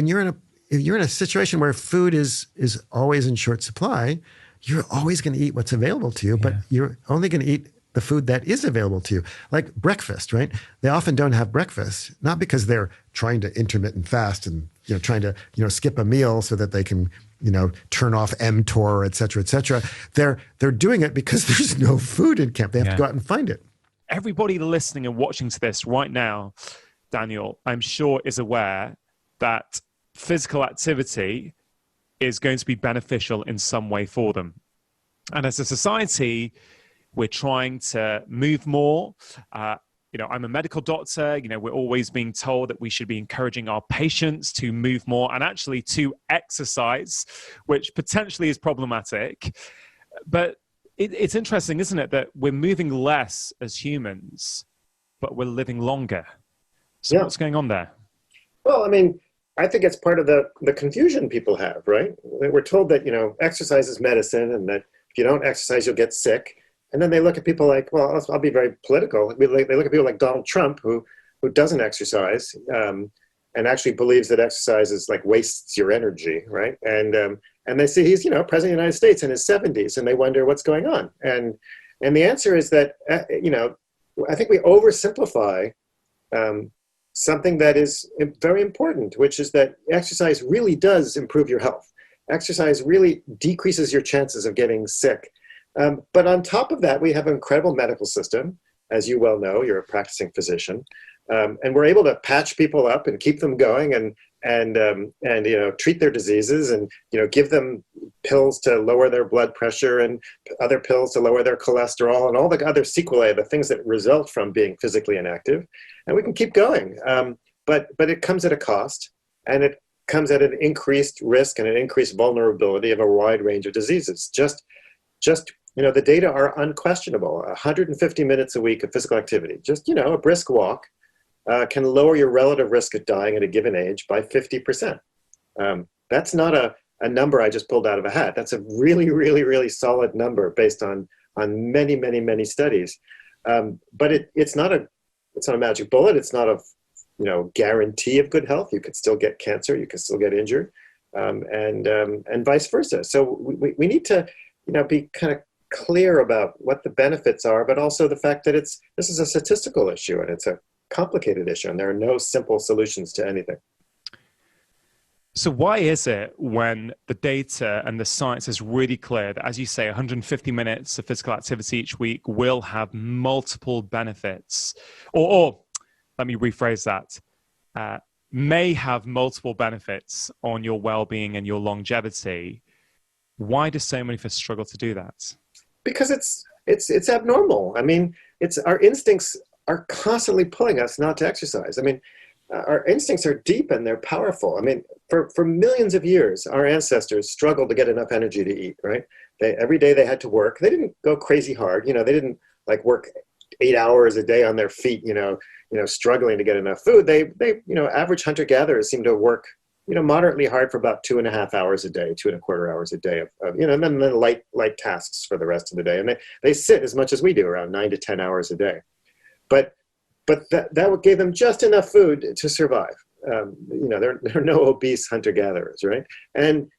you're in a situation where food is always in short supply, you're always going to eat what's available to you, but you're only going to eat the food that is available to you. Like breakfast, right? They often don't have breakfast, not because they're trying to intermittent fast and trying to skip a meal so that they can turn off mTOR, et cetera, et cetera. They're doing it because there's no food in camp. They have to go out and find it. Everybody listening and watching to this right now, Daniel, I'm sure is aware that physical activity is going to be beneficial in some way for them. And as a society, we're trying to move more. I'm a medical doctor. We're always being told that we should be encouraging our patients to move more and actually to exercise, which potentially is problematic. But it's interesting, isn't it, that we're moving less as humans, but we're living longer. So what's going on there? Well, I mean, I think it's part of the confusion people have, right? We're told that, exercise is medicine, and that if you don't exercise, you'll get sick. And then they look at people like, well, I'll be very political. They look at people like Donald Trump, who doesn't exercise, and actually believes that exercise is like wastes your energy, right? And they see he's, president of the United States in his 70s, and they wonder what's going on. And the answer is that, I think we oversimplify something that is very important, which is that exercise really does improve your health. Exercise really decreases your chances of getting sick. But on top of that, we have an incredible medical system. As you well know, you're a practicing physician, and we're able to patch people up and keep them going, and treat their diseases, and give them pills to lower their blood pressure and other pills to lower their cholesterol and all the other sequelae, the things that result from being physically inactive, and we can keep going. But it comes at a cost, and it comes at an increased risk and an increased vulnerability of a wide range of diseases. Just the data are unquestionable. 150 minutes a week of physical activity, just, a brisk walk, can lower your relative risk of dying at a given age by 50%. That's not a number I just pulled out of a hat. That's a really, really, really solid number based on many, many, many studies. But it's not a magic bullet. It's not a guarantee of good health. You could still get cancer. You can still get injured, and vice versa. So we need to be kind of clear about what the benefits are, but also the fact that this is a statistical issue, and it's a complicated issue, and there are no simple solutions to anything. So why is it, when the data and the science is really clear that, as you say, 150 minutes of physical activity each week will have multiple benefits, or let me rephrase that, may have multiple benefits on your well-being and your longevity, why do so many of us struggle to do that? Because it's abnormal. I mean, our instincts are constantly pulling us not to exercise. I mean, our instincts are deep and they're powerful. I mean, for millions of years, our ancestors struggled to get enough energy to eat, right? Every day they had to work. They didn't go crazy hard. They didn't work 8 hours a day on their feet, struggling to get enough food. They average hunter-gatherers seem to work moderately hard for about 2.5 hours a day, 2.25 hours a day and then light tasks for the rest of the day. And they sit as much as we do, around 9 to 10 hours a day. But that gave them just enough food to survive. There are no obese hunter-gatherers, right? And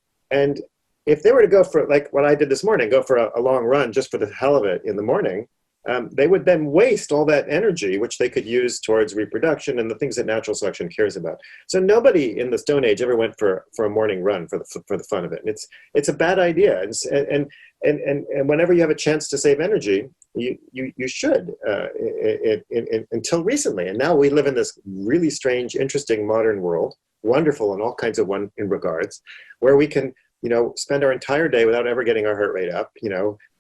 if they were to go for, like what I did this morning, go for a long run just for the hell of it in the morning, they would then waste all that energy, which they could use towards reproduction and the things that natural selection cares about. So nobody in the Stone Age ever went for a morning run for the fun of it. And it's a bad idea. And whenever you have a chance to save energy, you should, until recently. And now we live in this really strange, interesting modern world wonderful in all kinds of in regards, where we can, spend our entire day without ever getting our heart rate up,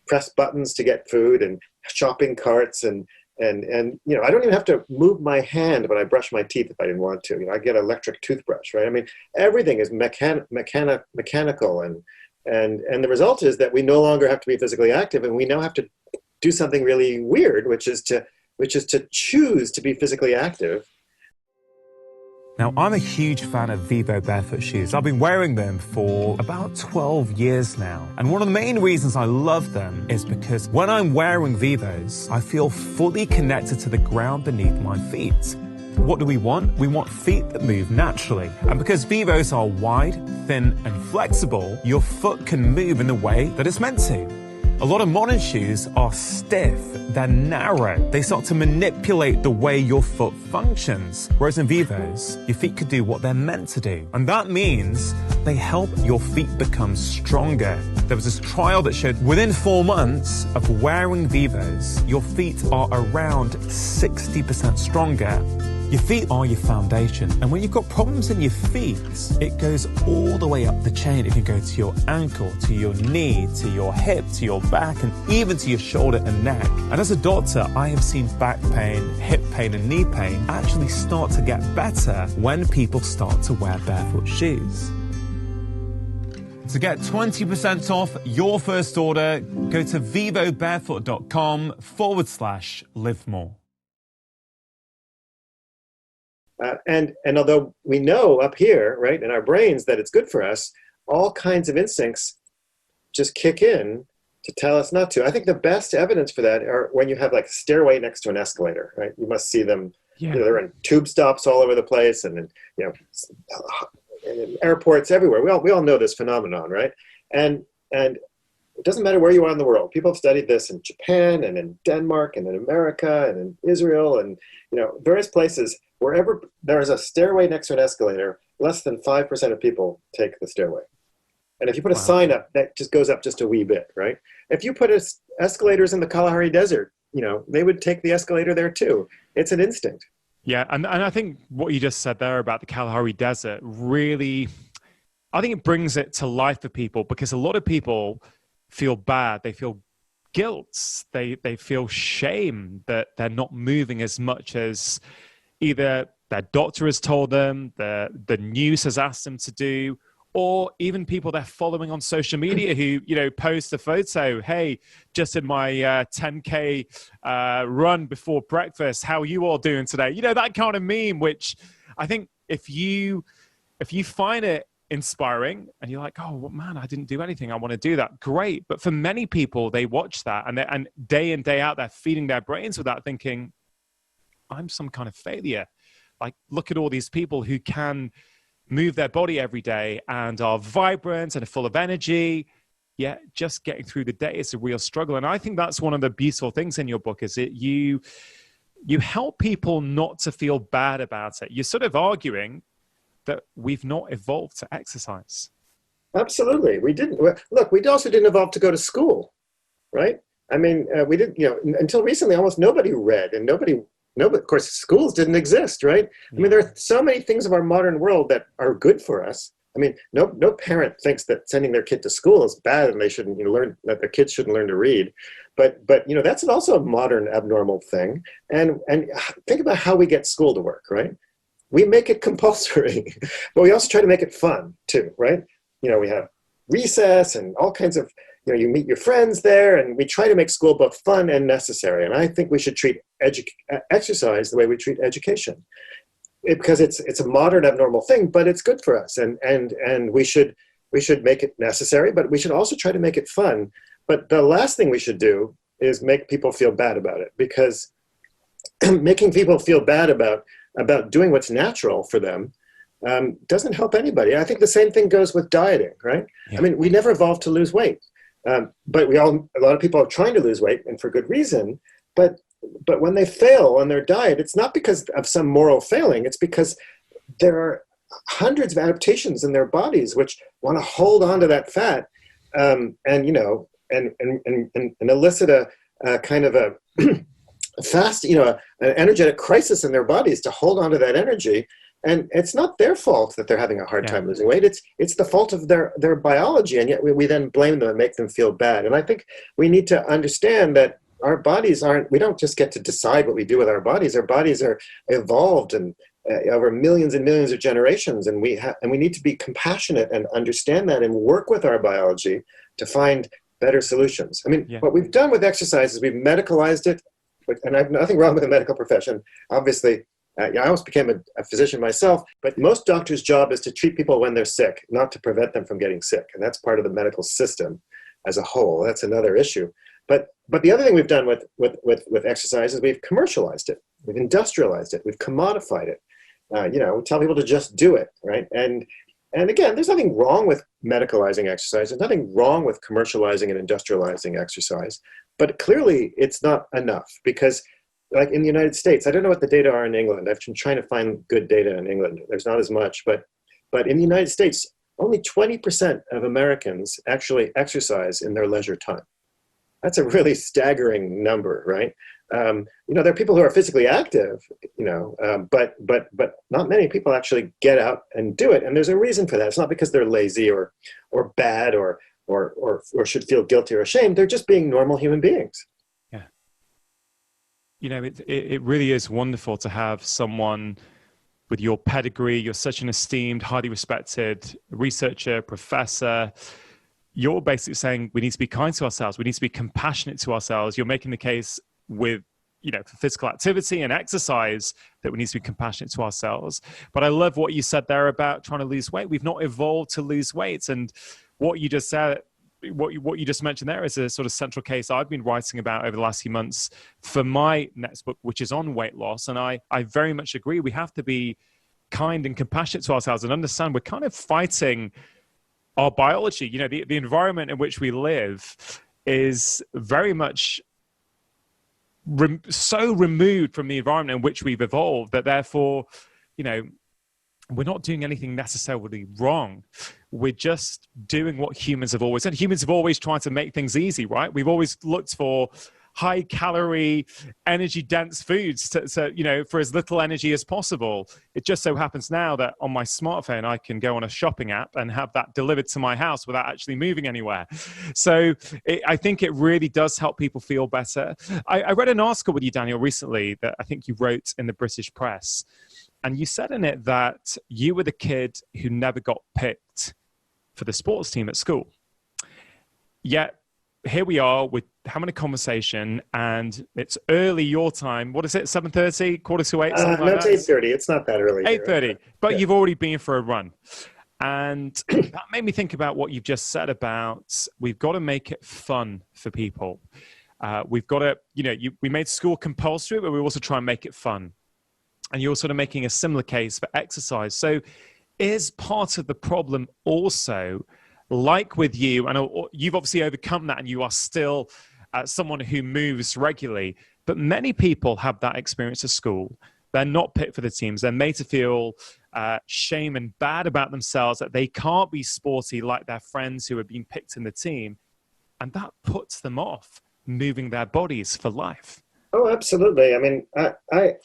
press buttons to get food and shopping carts and I don't even have to move my hand when I brush my teeth if I didn't want to. I get an electric toothbrush, right? I mean, everything is mechanical, and the result is that we no longer have to be physically active, and we now have to do something really weird, which is to choose to be physically active. Now, I'm a huge fan of Vivo barefoot shoes. I've been wearing them for about 12 years now. And one of the main reasons I love them is because when I'm wearing Vivos, I feel fully connected to the ground beneath my feet. What do we want? We want feet that move naturally. And because Vivos are wide, thin, and flexible, your foot can move in the way that it's meant to. A lot of modern shoes are stiff, they're narrow. They start to manipulate the way your foot functions. Whereas in Vivos, your feet could do what they're meant to do. And that means they help your feet become stronger. There was this trial that showed within 4 months of wearing Vivos, your feet are around 60% stronger. Your feet are your foundation, and when you've got problems in your feet, it goes all the way up the chain. It can go to your ankle, to your knee, to your hip, to your back, and even to your shoulder and neck. And as a doctor, I have seen back pain, hip pain, and knee pain actually start to get better when people start to wear barefoot shoes. To get 20% off your first order, go to vivobarefoot.com/live more. And although we know up here, right, in our brains that it's good for us, all kinds of instincts just kick in to tell us not to. I think the best evidence for that are when you have like a stairway next to an escalator, right? You must see them. Yeah. They're in tube stops all over the place, and in airports everywhere. We all know this phenomenon, right? And it doesn't matter where you are in the world. People have studied this in Japan and in Denmark and in America and in Israel and various places. Wherever there is a stairway next to an escalator, less than 5% of people take the stairway. And if you put a sign up, that just goes up just a wee bit, right? If you put escalators in the Kalahari Desert, they would take the escalator there too. It's an instinct. Yeah, and I think what you just said there about the Kalahari Desert really, I think it brings it to life for people, because a lot of people feel bad. They feel guilt. They feel shame that they're not moving as much as either their doctor has told them, the news has asked them to do, or even people they're following on social media who, post a photo, hey, just in my 10K run before breakfast, how are you all doing today? That kind of meme, which I think if you find it inspiring and you're like, oh, well, man, I didn't do anything, I want to do that, great. But for many people, they watch that and day in, day out, they're feeding their brains with that, thinking, I'm some kind of failure. Like, look at all these people who can move their body every day and are vibrant and are full of energy, yet just getting through the day is a real struggle. And I think that's one of the beautiful things in your book, is that you help people not to feel bad about it. You're sort of arguing that we've not evolved to exercise. Absolutely. We didn't. Look, we also didn't evolve to go to school, right? I mean, we didn't, until recently, almost nobody read, and nobody, of course, schools didn't exist, right? Yeah. I mean, there are so many things of our modern world that are good for us. I mean, no parent thinks that sending their kid to school is bad and they shouldn't learn, that their kids shouldn't learn to read. But that's also a modern abnormal thing. And think about how we get school to work, right? We make it compulsory, but we also try to make it fun too, right? We have recess and all kinds of, you meet your friends there, and we try to make school both fun and necessary. And I think we should treat exercise the way we treat education, because it's a modern abnormal thing, but it's good for us. And we should make it necessary, but we should also try to make it fun. But the last thing we should do is make people feel bad about it, because making people feel bad about doing what's natural for them doesn't help anybody. I think the same thing goes with dieting, right? Yeah. I mean, we never evolved to lose weight. But a lot of people are trying to lose weight, and for good reason. But when they fail on their diet, it's not because of some moral failing. It's because there are hundreds of adaptations in their bodies which want to hold on to that fat, and elicit a kind of a fast, an energetic crisis in their bodies to hold on to that energy. And it's not their fault that they're having a hard time losing weight. It's the fault of their biology, and yet we then blame them and make them feel bad. And I think we need to understand that our bodies we don't just get to decide what we do with our bodies. Our bodies are evolved and over millions and millions of generations, and we need to be compassionate and understand that and work with our biology to find better solutions. I mean, what we've done with exercise is we've medicalized it, and I have nothing wrong with the medical profession. Obviously, I almost became a physician myself, but most doctors' job is to treat people when they're sick, not to prevent them from getting sick. And that's part of the medical system as a whole. That's another issue. But the other thing we've done with exercise is we've commercialized it, we've industrialized it, we've commodified it. We tell people to just do it, right? And again, there's nothing wrong with medicalizing exercise. There's nothing wrong with commercializing and industrializing exercise. But clearly, it's not enough because, like in the United States, I don't know what the data are in England. I've been trying to find good data in England. There's not as much, but in the United States, only 20% of Americans actually exercise in their leisure time. That's a really staggering number, right? There are people who are physically active, but not many people actually get out and do it. And there's a reason for that. It's not because they're lazy or bad or should feel guilty or ashamed. They're just being normal human beings. Yeah. It really is wonderful to have someone with your pedigree. You're such an esteemed, highly respected researcher, professor. You're basically saying we need to be kind to ourselves. We need to be compassionate to ourselves. You're making the case with, for physical activity and exercise that we need to be compassionate to ourselves. But I love what you said there about trying to lose weight. We've not evolved to lose weight. And what you just said, what you just mentioned there is a sort of central case I've been writing about over the last few months for my next book, which is on weight loss. And I very much agree. We have to be kind and compassionate to ourselves and understand we're kind of fighting our biology. The environment in which we live is very much so removed from the environment in which we've evolved that therefore, we're not doing anything necessarily wrong. We're just doing what humans have always done. Humans have always tried to make things easy, right? We've always looked for high calorie, energy dense foods to for as little energy as possible. It just so happens now that on my smartphone, I can go on a shopping app and have that delivered to my house without actually moving anywhere. So I think it really does help people feel better. I read an article with you, Daniel, recently that I think you wrote in the British press. And you said in it that you were the kid who never got picked for the sports team at school. Yet here we are with having a conversation, and it's early your time. What is it, 7:30, 7:45? No, it's 8:30. It's not that early. 8:30, but you've already been for a run. And that made me think about what you've just said about we've got to make it fun for people. We've got to, we made school compulsory, but we also try and make it fun. And you're sort of making a similar case for exercise. So is part of the problem also, like with you, and you've obviously overcome that and you are still someone who moves regularly, but many people have that experience at school. They're not picked for the teams. They're made to feel shame and bad about themselves, that they can't be sporty like their friends who are being picked in the team. And that puts them off moving their bodies for life. Oh, absolutely. I mean, I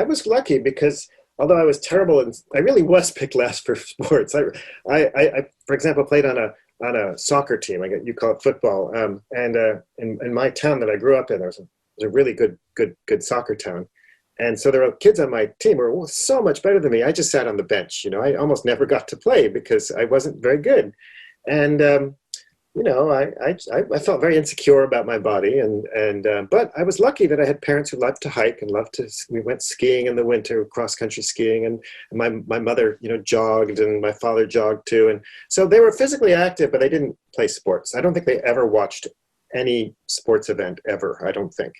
was lucky because although I was terrible, and I really was picked last for sports. I for example, played on a soccer team. You call it football. And in my town that I grew up in, there was a really good soccer town. And so there were kids on my team who were so much better than me. I just sat on the bench. I almost never got to play because I wasn't very good. And I felt very insecure about my body, but I was lucky that I had parents who loved to hike and we went skiing in the winter, cross country skiing, and my mother, jogged, and my father jogged too. And so they were physically active, but they didn't play sports. I don't think they ever watched any sports event ever. I don't think.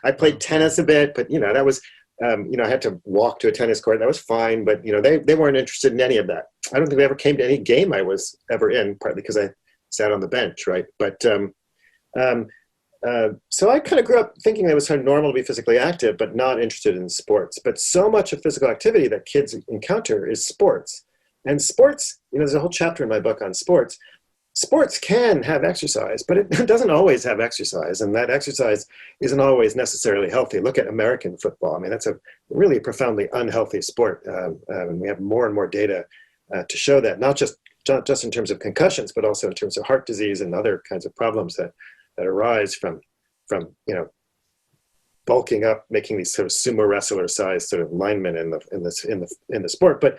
I played tennis a bit, but that was, I had to walk to a tennis court. That was fine, but they weren't interested in any of that. I don't think they ever came to any game I was ever in, partly because I sat on the bench, right? But so I kind of grew up thinking it was sort of normal to be physically active, but not interested in sports. But so much of physical activity that kids encounter is sports. And sports, there's a whole chapter in my book on sports. sports can have exercise, but it doesn't always have exercise, and that exercise isn't always necessarily healthy. Look at American football. I mean, that's a really profoundly unhealthy sport, and we have more and more data to show that, not just in terms of concussions, but also in terms of heart disease and other kinds of problems that arise from bulking up, making these sort of sumo wrestler sized sort of linemen in the sport. But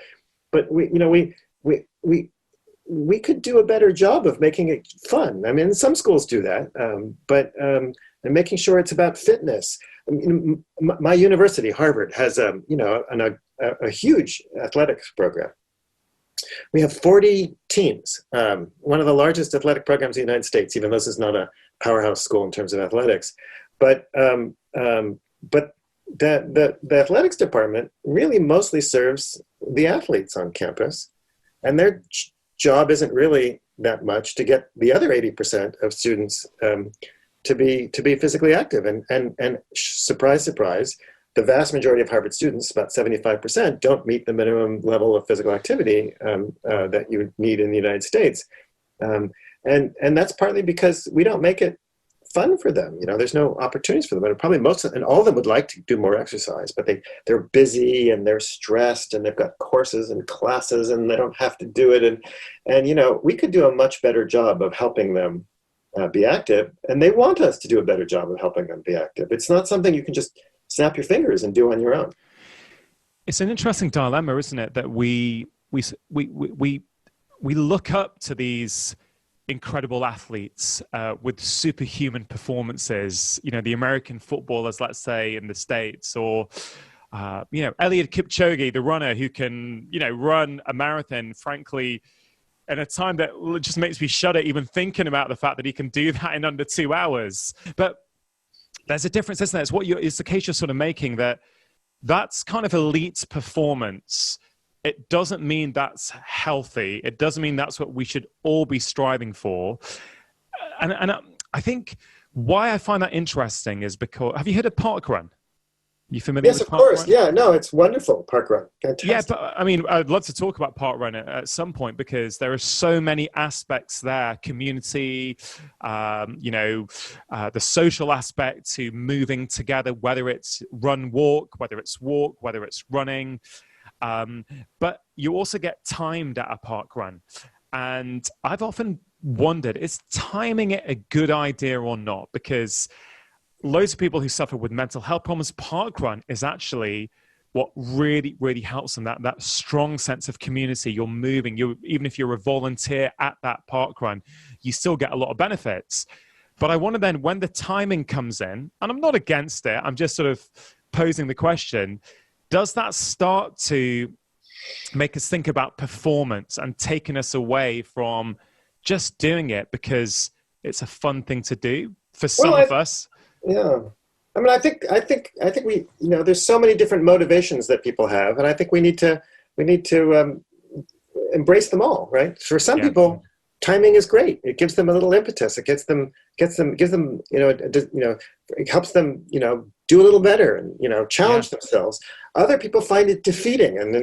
we could do a better job of making it fun. I mean, some schools do that, and making sure it's about fitness. I mean, my university, Harvard, has a huge athletics program. We have 40 teams, one of the largest athletic programs in the United States, even though this is not a powerhouse school in terms of athletics. But the athletics department really mostly serves the athletes on campus, and their job isn't really that much to get the other 80% of students to be physically active. And surprise, surprise, the vast majority of Harvard students, about 75%, don't meet the minimum level of physical activity that you need in the United States. And that's partly because we don't make it fun for them. There's no opportunities for them. And probably and all of them would like to do more exercise, but they're busy and they're stressed and they've got courses and classes and they don't have to do it. And we could do a much better job of helping them be active. And they want us to do a better job of helping them be active. It's not something you can just snap your fingers and do on your own. It's an interesting dilemma, isn't it? That we look up to these incredible athletes with superhuman performances, the American footballers, let's say, in the States, or Eliud Kipchoge, the runner who can run a marathon, frankly, in a time that just makes me shudder even thinking about the fact that he can do that in under 2 hours. But there's a difference, isn't there? It's the case you're sort of making, that's kind of elite performance. It doesn't mean that's healthy. It doesn't mean that's what we should all be striving for. And I think why I find that interesting is because, have you heard of park run? You familiar with park run? Yes, of course. Yeah, no, it's wonderful, park run. Fantastic. Yeah, but I mean, I'd love to talk about park run at some point because there are so many aspects there, community, the social aspect to moving together, whether it's walk, whether it's running. But you also get timed at a park run. And I've often wondered, is timing it a good idea or not? Because loads of people who suffer with mental health problems, park run is actually what really, really helps them. That strong sense of community. You're moving. Even if you're a volunteer at that park run, you still get a lot of benefits. But I wonder then, when the timing comes in, and I'm not against it, I'm just sort of posing the question, does that start to make us think about performance and taking us away from just doing it because it's a fun thing to do for some of us? Yeah. I mean, I think we, there's so many different motivations that people have, and I think we need to embrace them all, right? For some people, timing is great. It gives them a little impetus. It gives them, it helps them, do a little better and, challenge themselves. Other people find it defeating and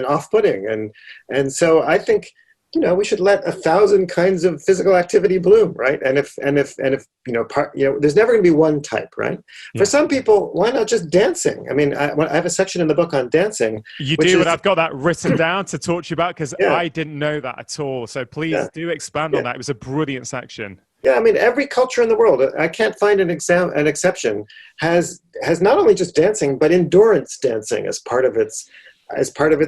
off-putting. And so I think, we should let 1,000 kinds of physical activity bloom, right? And if there's never going to be one type, right? Yeah. For some people, why not just dancing? I mean, I have a section in the book on dancing. You do, and I've got that written down to talk to you about because I didn't know that at all. So please do expand on that. It was a brilliant section. Yeah, I mean, every culture in the world, I can't find an exception, has not only just dancing, but endurance dancing as part of its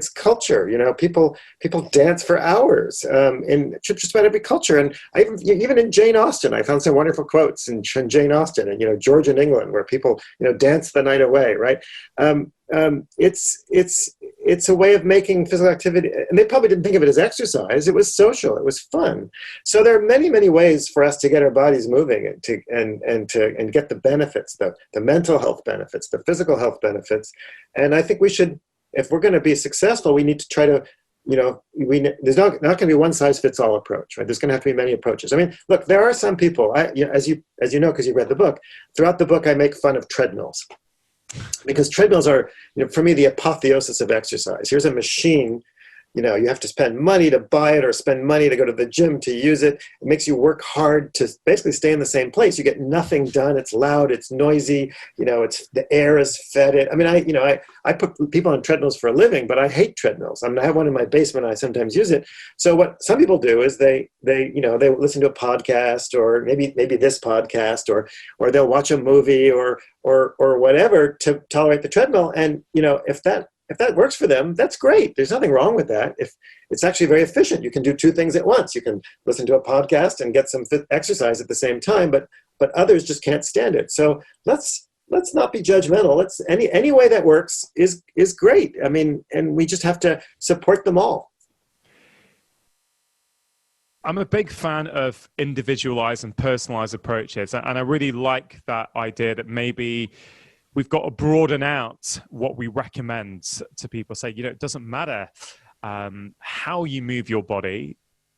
culture. People dance for hours in just about every culture. And even in Jane Austen, I found some wonderful quotes in Jane Austen and, George in England, where people, dance the night away, right? It's a way of making physical activity, and they probably didn't think of it as exercise. It was social. It was fun. So there are many, many ways for us to get our bodies moving and get the benefits, the mental health benefits, the physical health benefits. And I think we should, if we're going to be successful, we need to try to, there's not going to be one size fits all approach, right? There's going to have to be many approaches. I mean, look, there are some people, as you know, because you read the book, throughout the book, I make fun of treadmills. Because treadmills are, for me, the apotheosis of exercise. Here's a machine you have to spend money to buy it or spend money to go to the gym to use it. It makes you work hard to basically stay in the same place. You get nothing done. It's loud. It's noisy. It's the air is fetid. I mean, I put people on treadmills for a living, but I hate treadmills. I mean, I have one in my basement. I sometimes use it. So what some people do is they listen to a podcast, or maybe this podcast, or they'll watch a movie or whatever to tolerate the treadmill. And if that works for them, that's great. There's nothing wrong with that. If it's actually very efficient, you can do two things at once. You can listen to a podcast and get some exercise at the same time, but others just can't stand it. So let's not be judgmental. Any way that works is great. I mean, and we just have to support them all. I'm a big fan of individualized and personalized approaches, and I really like that idea that maybe we've got to broaden out what we recommend to people. Say, it doesn't matter how you move your body,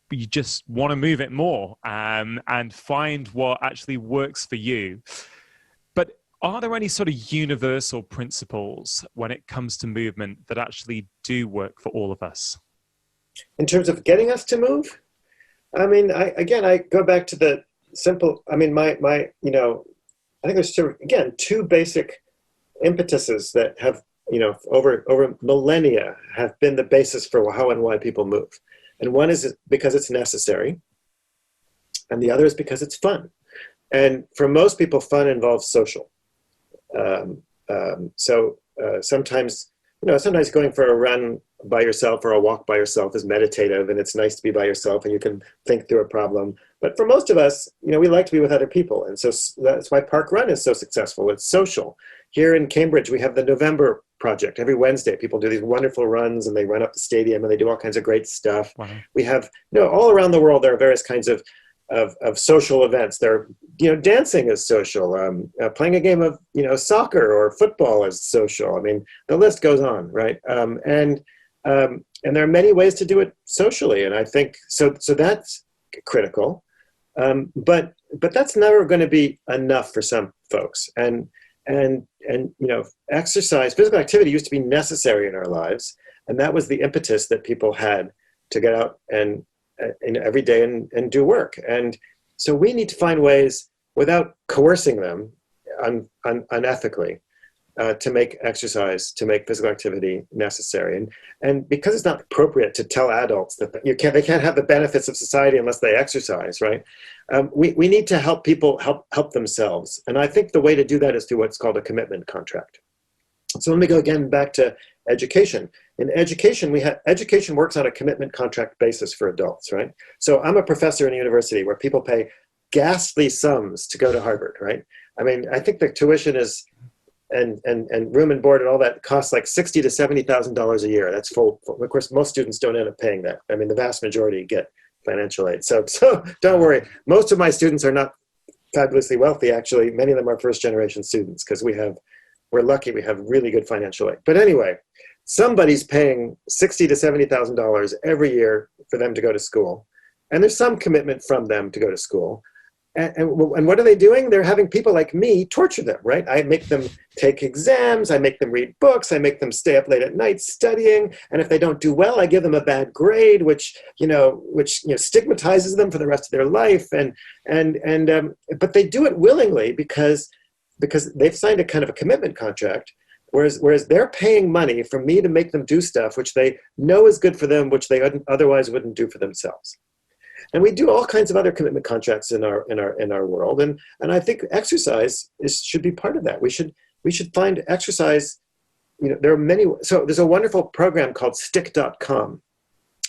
but you just want to move it more and find what actually works for you. But are there any sort of universal principles when it comes to movement that actually do work for all of us? In terms of getting us to move? I mean, I go back to the simple, I mean, I think there's two basic impetuses that have, over millennia have been the basis for how and why people move. And one is because it's necessary, and the other is because it's fun. And for most people, fun involves social. Sometimes going for a run by yourself or a walk by yourself is meditative, and it's nice to be by yourself and you can think through a problem. But for most of us, we like to be with other people. And so that's why Park Run is so successful. It's social. Here in Cambridge, we have the November Project. Every Wednesday, people do these wonderful runs and they run up the stadium and they do all kinds of great stuff. Wow. We have, all around the world, there are various kinds of social events. There, dancing is social. Playing a game of, soccer or football is social. I mean, the list goes on, right? And there are many ways to do it socially. And I think, so that's critical. But that's never going to be enough for some folks. And exercise, physical activity used to be necessary in our lives. And that was the impetus that people had to get out and every day and do work. And so we need to find ways, without coercing them unethically, to make exercise, to make physical activity necessary. And because it's not appropriate to tell adults that they can't have the benefits of society unless they exercise, right? We need to help people help themselves. And I think the way to do that is through what's called a commitment contract. So let me go again back to education. In education, education works on a commitment contract basis for adults, right? So I'm a professor in a university where people pay ghastly sums to go to Harvard, right? I mean, I think the tuition is, and room and board and all that costs like $60,000 to $70,000 a year. That's full. Of course, most students don't end up paying that. I mean, the vast majority get financial aid. So don't worry. Most of my students are not fabulously wealthy. Actually, many of them are first generation students because we're lucky we have really good financial aid. But anyway, somebody's paying $60,000 to $70,000 every year for them to go to school. And there's some commitment from them to go to school. And what are they doing? They're having people like me torture them, right? I make them take exams. I make them read books. I make them stay up late at night studying. And if they don't do well, I give them a bad grade, which stigmatizes them for the rest of their life. But they do it willingly because they've signed a kind of a commitment contract. Whereas they're paying money for me to make them do stuff which they know is good for them, which they otherwise wouldn't do for themselves. And we do all kinds of other commitment contracts in our world, and I think exercise should be part of that. We should find exercise. There are many. So there's a wonderful program called Stick.com.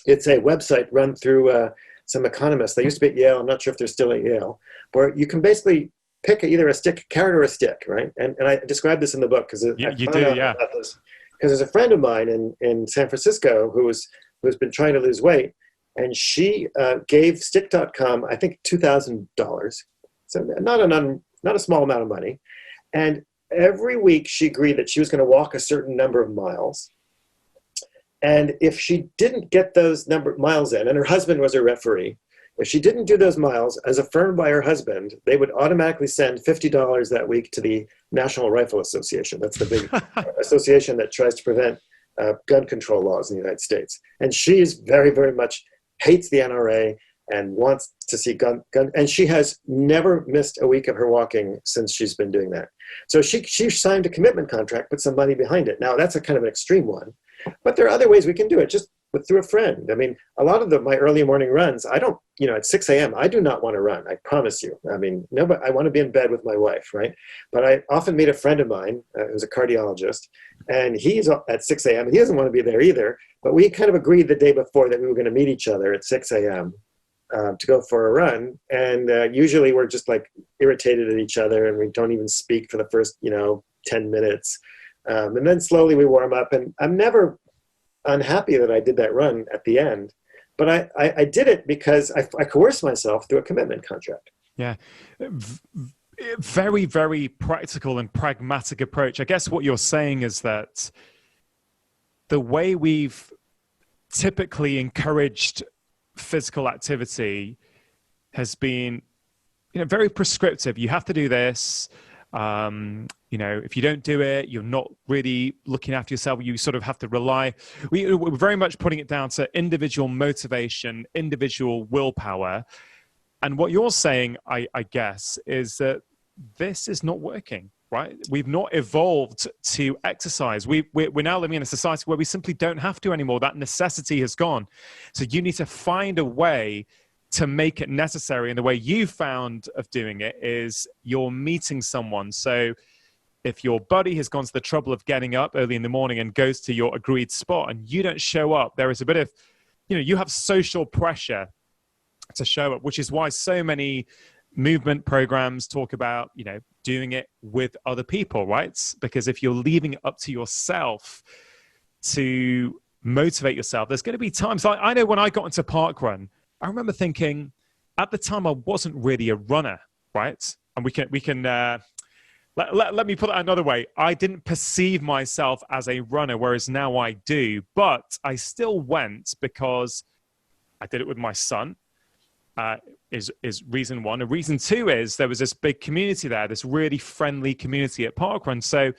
It's a website run through some economists. They used to be at Yale. I'm not sure if they're still at Yale, where you can basically pick either a carrot or a stick, right? And I describe this in the book because because there's a friend of mine in San Francisco who's been trying to lose weight. And she gave Stick.com, I think, $2,000. So not a small amount of money. And every week she agreed that she was going to walk a certain number of miles. And if she didn't get those miles in, and her husband was her referee, if she didn't do those miles, as affirmed by her husband, they would automatically send $50 that week to the National Rifle Association. That's the big association that tries to prevent gun control laws in the United States. And she is very, very much hates the NRA and wants to see gun, and she has never missed a week of her walking since she's been doing that. So she signed a commitment contract, put some money behind it. Now that's a kind of an extreme one, but there are other ways we can do it, just through a friend. I mean, a lot of my early morning runs, I don't, at 6 a.m., I do not want to run, I promise you. I mean, no, but I want to be in bed with my wife, right? But I often meet a friend of mine who's a cardiologist, and he's at 6 a.m., and he doesn't want to be there either, but we kind of agreed the day before that we were going to meet each other at 6 a.m. To go for a run. And usually we're just like irritated at each other and we don't even speak for the first, 10 minutes. And then slowly we warm up, and I'm never unhappy that I did that run at the end, but I did it because I coerced myself through a commitment contract. Yeah. Very, very practical and pragmatic approach. I guess what you're saying is that the way we've typically encouraged physical activity has been, very prescriptive. You have to do this. If you don't do it, you're not really looking after yourself. You sort of have to rely. We're very much putting it down to individual motivation, individual willpower. And what you're saying, I guess, is that this is not working, right? We've not evolved to exercise. We're now living in a society where we simply don't have to anymore. That necessity has gone. So you need to find a way to make it necessary. And the way you found of doing it is you're meeting someone. So if your buddy has gone to the trouble of getting up early in the morning and goes to your agreed spot and you don't show up, there is a bit of, you have social pressure to show up, which is why so many movement programs talk about, doing it with other people, right? Because if you're leaving it up to yourself to motivate yourself, there's going to be times, I know when I got into parkrun, I remember thinking at the time I wasn't really a runner, right? And let me put it another way. I didn't perceive myself as a runner, whereas now I do, but I still went because I did it with my son. Is reason one. And reason two is there was this big community there, this really friendly community at parkrun. So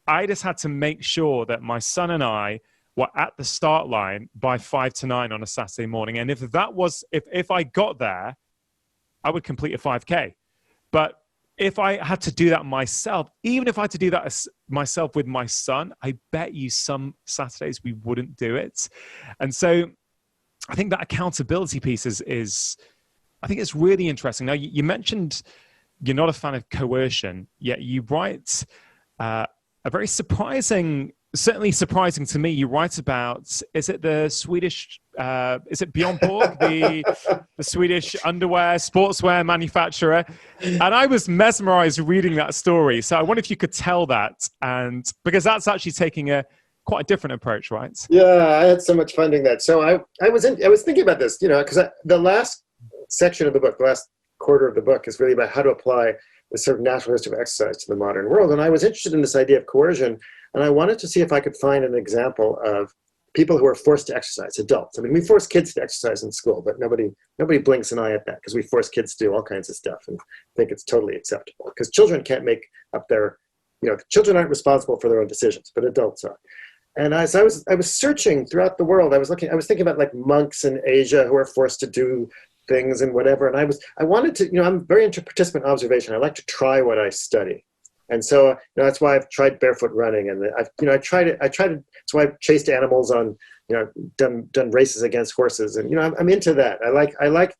I just had to make sure that my son and I were at the start line by 5 to 9 on a Saturday morning. And if I got there, I would complete a 5K. But if I had to do that myself, even if I had to do that myself with my son, I bet you some Saturdays we wouldn't do it. And so I think that accountability piece is I think it's really interesting. Now, you mentioned you're not a fan of coercion, yet you write a very surprising, certainly surprising to me, you write about, is it the Swedish, is it Bjorn Borg, the Swedish underwear, sportswear manufacturer? And I was mesmerized reading that story. So I wonder if you could tell that, and because that's actually taking quite a different approach, right? Yeah, I had so much fun doing that. So I was thinking about this, because the last section of the book, the last quarter of the book, is really about how to apply the sort of natural history of exercise to the modern world. And I was interested in this idea of coercion, and I wanted to see if I could find an example of people who are forced to exercise, adults. I mean, we force kids to exercise in school, but nobody blinks an eye at that because we force kids to do all kinds of stuff and think it's totally acceptable. Because children can't make up children aren't responsible for their own decisions, but adults are. And I was searching throughout the world. I was thinking about like monks in Asia who are forced to do things and whatever. And I wanted to, I'm very into participant observation. I like to try what I study. And so, that's why I've tried barefoot running, and I tried it. That's why I've chased animals on, done races against horses, and I'm into that. I like.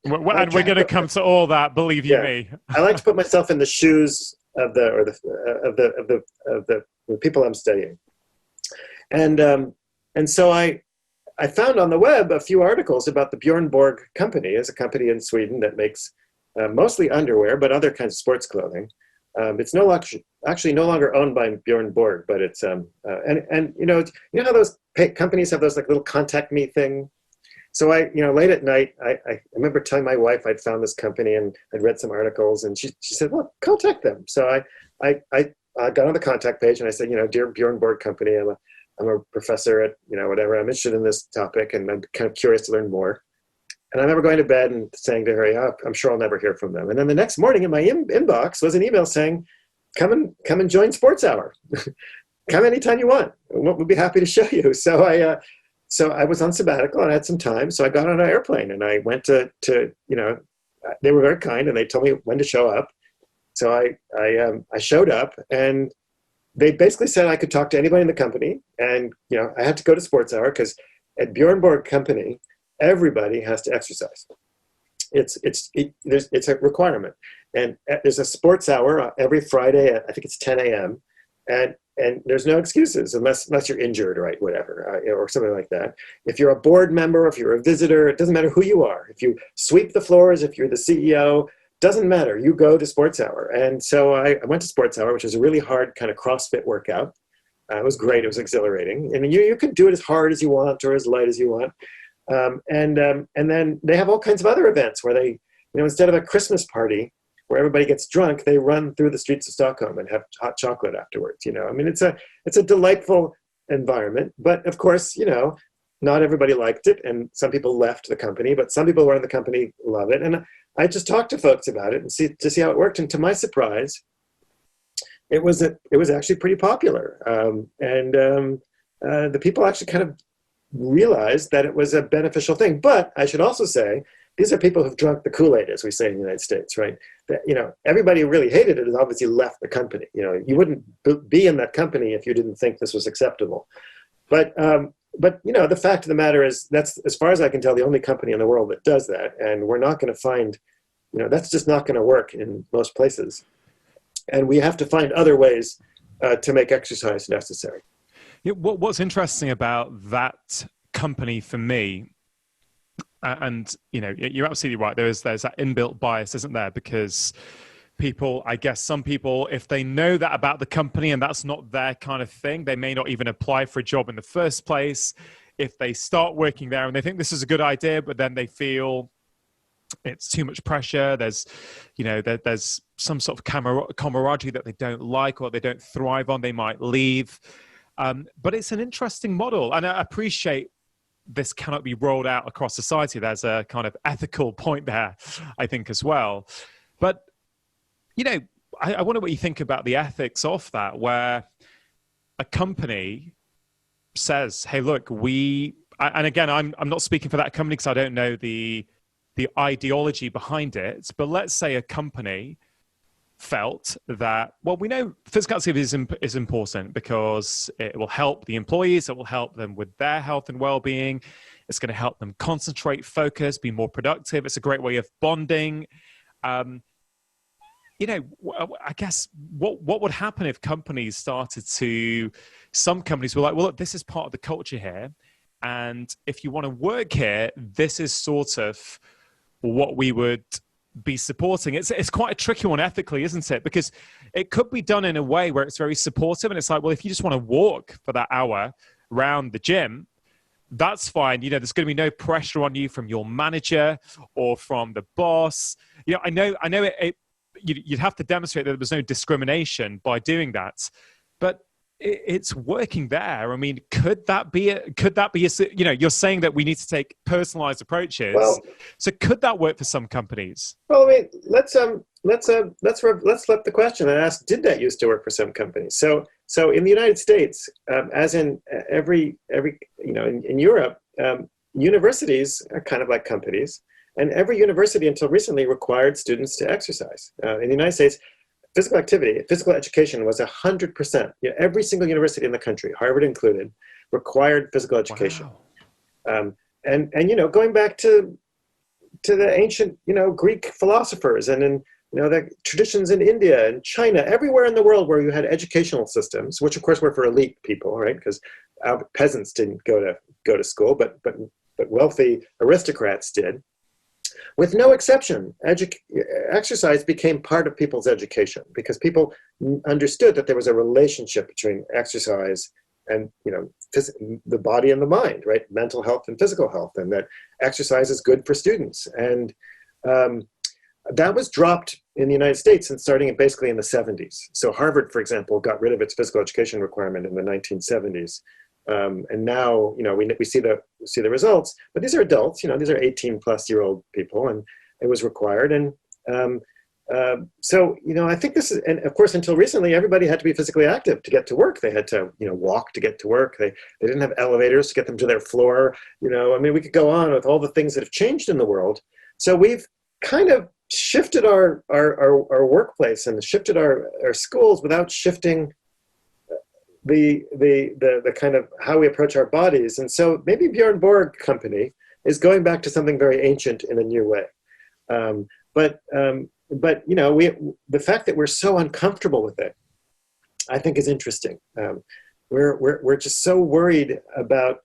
And we're going to come to all that. Believe you me. I like to put myself in the shoes of the people I'm studying, and so I found on the web a few articles about the Bjorn Borg company. It's a company in Sweden that makes mostly underwear, but other kinds of sports clothing. It's actually no longer owned by Bjorn Borg, but it's and how those companies have those like little contact me thing. So late at night, I remember telling my wife I'd found this company and I'd read some articles, and she said, "Well, contact them." So I got on the contact page and I said, "Dear Bjorn Borg company, I'm a professor at whatever. I'm interested in this topic and I'm kind of curious to learn more." And I remember going to bed and saying to her, "Yeah, I'm sure I'll never hear from them." And then the next morning in my inbox was an email saying, come and join Sports Hour. come anytime you want. We'll be happy to show you. So I was on sabbatical and I had some time. So I got on an airplane and I went to they were very kind and they told me when to show up. So I showed up and they basically said I could talk to anybody in the company. And, I had to go to sports hour because at Bjorn Borg Company, everybody has to exercise. It's a requirement. And there's a sports hour every Friday at, I think it's 10 a.m. And there's no excuses unless you're injured, right? Whatever, or something like that. If you're a board member, if you're a visitor, it doesn't matter who you are. If you sweep the floors, if you're the CEO, doesn't matter. You go to sports hour. And so I went to sports hour, which is a really hard kind of CrossFit workout. It was great. It was exhilarating. And you can do it as hard as you want or as light as you want. And then they have all kinds of other events where they, instead of a Christmas party where everybody gets drunk, they run through the streets of Stockholm and have hot chocolate afterwards. It's a delightful environment. But of course, not everybody liked it, and some people left the company, but some people who are in the company love it. And I just talked to folks about it and see how it worked. And to my surprise, it was actually pretty popular. The people actually kind of realized that it was a beneficial thing. But I should also say, these are people who've drunk the Kool-Aid, as we say in the United States, right? That, everybody who really hated it has obviously left the company. You wouldn't be in that company if you didn't think this was acceptable. But the fact of the matter is that's, as far as I can tell, the only company in the world that does that. And we're not going to find, that's just not going to work in most places. And we have to find other ways to make exercise necessary. Yeah, what's interesting about that company for me, and you're absolutely right. There's that inbuilt bias, isn't there? Because some people, if they know that about the company and that's not their kind of thing, they may not even apply for a job in the first place. If they start working there and they think this is a good idea, but then they feel it's too much pressure, there's some sort of camaraderie that they don't like or they don't thrive on, they might leave. But it's an interesting model, and I appreciate this cannot be rolled out across society. There's a kind of ethical point there, I think, as well. But, I wonder what you think about the ethics of that, where a company says, hey, look, and again, I'm not speaking for that company because I don't know the ideology behind it, but let's say a company felt that, well, we know physical activity is important because it will help the employees, it will help them with their health and well-being, it's going to help them concentrate, focus, be more productive, it's a great way of bonding. I guess what would happen if companies some companies were like, well, look, this is part of the culture here, and if you want to work here, this is sort of what we would be supporting. It's quite a tricky one ethically, isn't it? Because it could be done in a way where it's very supportive, and it's like, well, if you just want to walk for that hour around the gym, that's fine. There's going to be no pressure on you from your manager or from the boss. I know you'd have to demonstrate that there was no discrimination by doing that, but it's working there. I mean, could that be you're saying that we need to take personalized approaches. Well, so could that work for some companies? Well, I mean, let's flip the question and ask, did that used to work for some companies? So in the United States, as in every in Europe, universities are kind of like companies, and every university until recently required students to exercise. In the United States, physical education was 100%. Every single university in the country, Harvard included, required physical education. Wow. And going back to the ancient Greek philosophers and in the traditions in India and China, everywhere in the world where you had educational systems, which of course were for elite people, right? Because peasants didn't go to school, but wealthy aristocrats did. With no exception, exercise became part of people's education because people understood that there was a relationship between exercise and the body and the mind, right? Mental health and physical health, and that exercise is good for students. And that was dropped in the United States and starting basically in the 70s. So Harvard, for example, got rid of its physical education requirement in the 1970s. And now, we see the results, but these are adults, these are 18-plus-year-old people, and it was required. And So, I think this is, and of course, until recently, everybody had to be physically active to get to work. They had to, walk to get to work. They didn't have elevators to get them to their floor. We could go on with all the things that have changed in the world. So we've kind of shifted our workplace and shifted our schools without shifting the kind of how we approach our bodies. And so maybe Bjorn Borg Company is going back to something very ancient in a new way. But the fact that we're so uncomfortable with it, I think, is interesting. We're just so worried about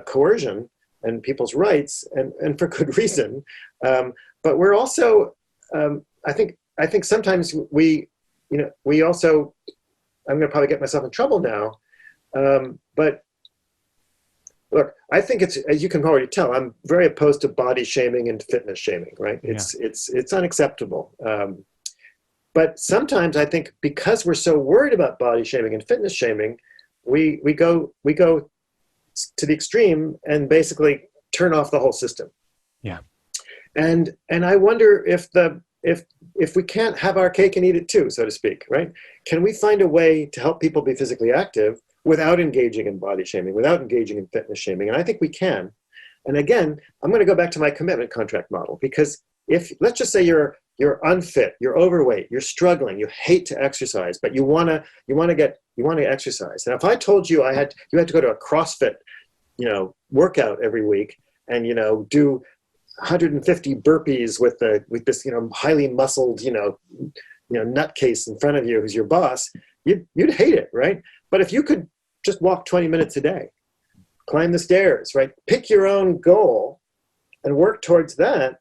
coercion and people's rights, and for good reason. But we're also, I think sometimes we also, I'm going to probably get myself in trouble now, but look, I think it's, as you can already tell, I'm very opposed to body shaming and fitness shaming, right? It's unacceptable. But sometimes I think because we're so worried about body shaming and fitness shaming, we go to the extreme and basically turn off the whole system. Yeah. And I wonder if we can't have our cake and eat it too, so to speak, right? Can we find a way to help people be physically active without engaging in body shaming, without engaging in fitness shaming? And I think we can. And again, I'm going to go back to my commitment contract model, because if, let's just say you're unfit, you're overweight, you're struggling, you hate to exercise, but you want to exercise. And if I told you you had to go to a CrossFit, workout every week and, do 150 burpees with this, highly muscled, nutcase in front of you who's your boss, you'd hate it, right? But if you could just walk 20 minutes a day, climb the stairs, right? Pick your own goal and work towards that,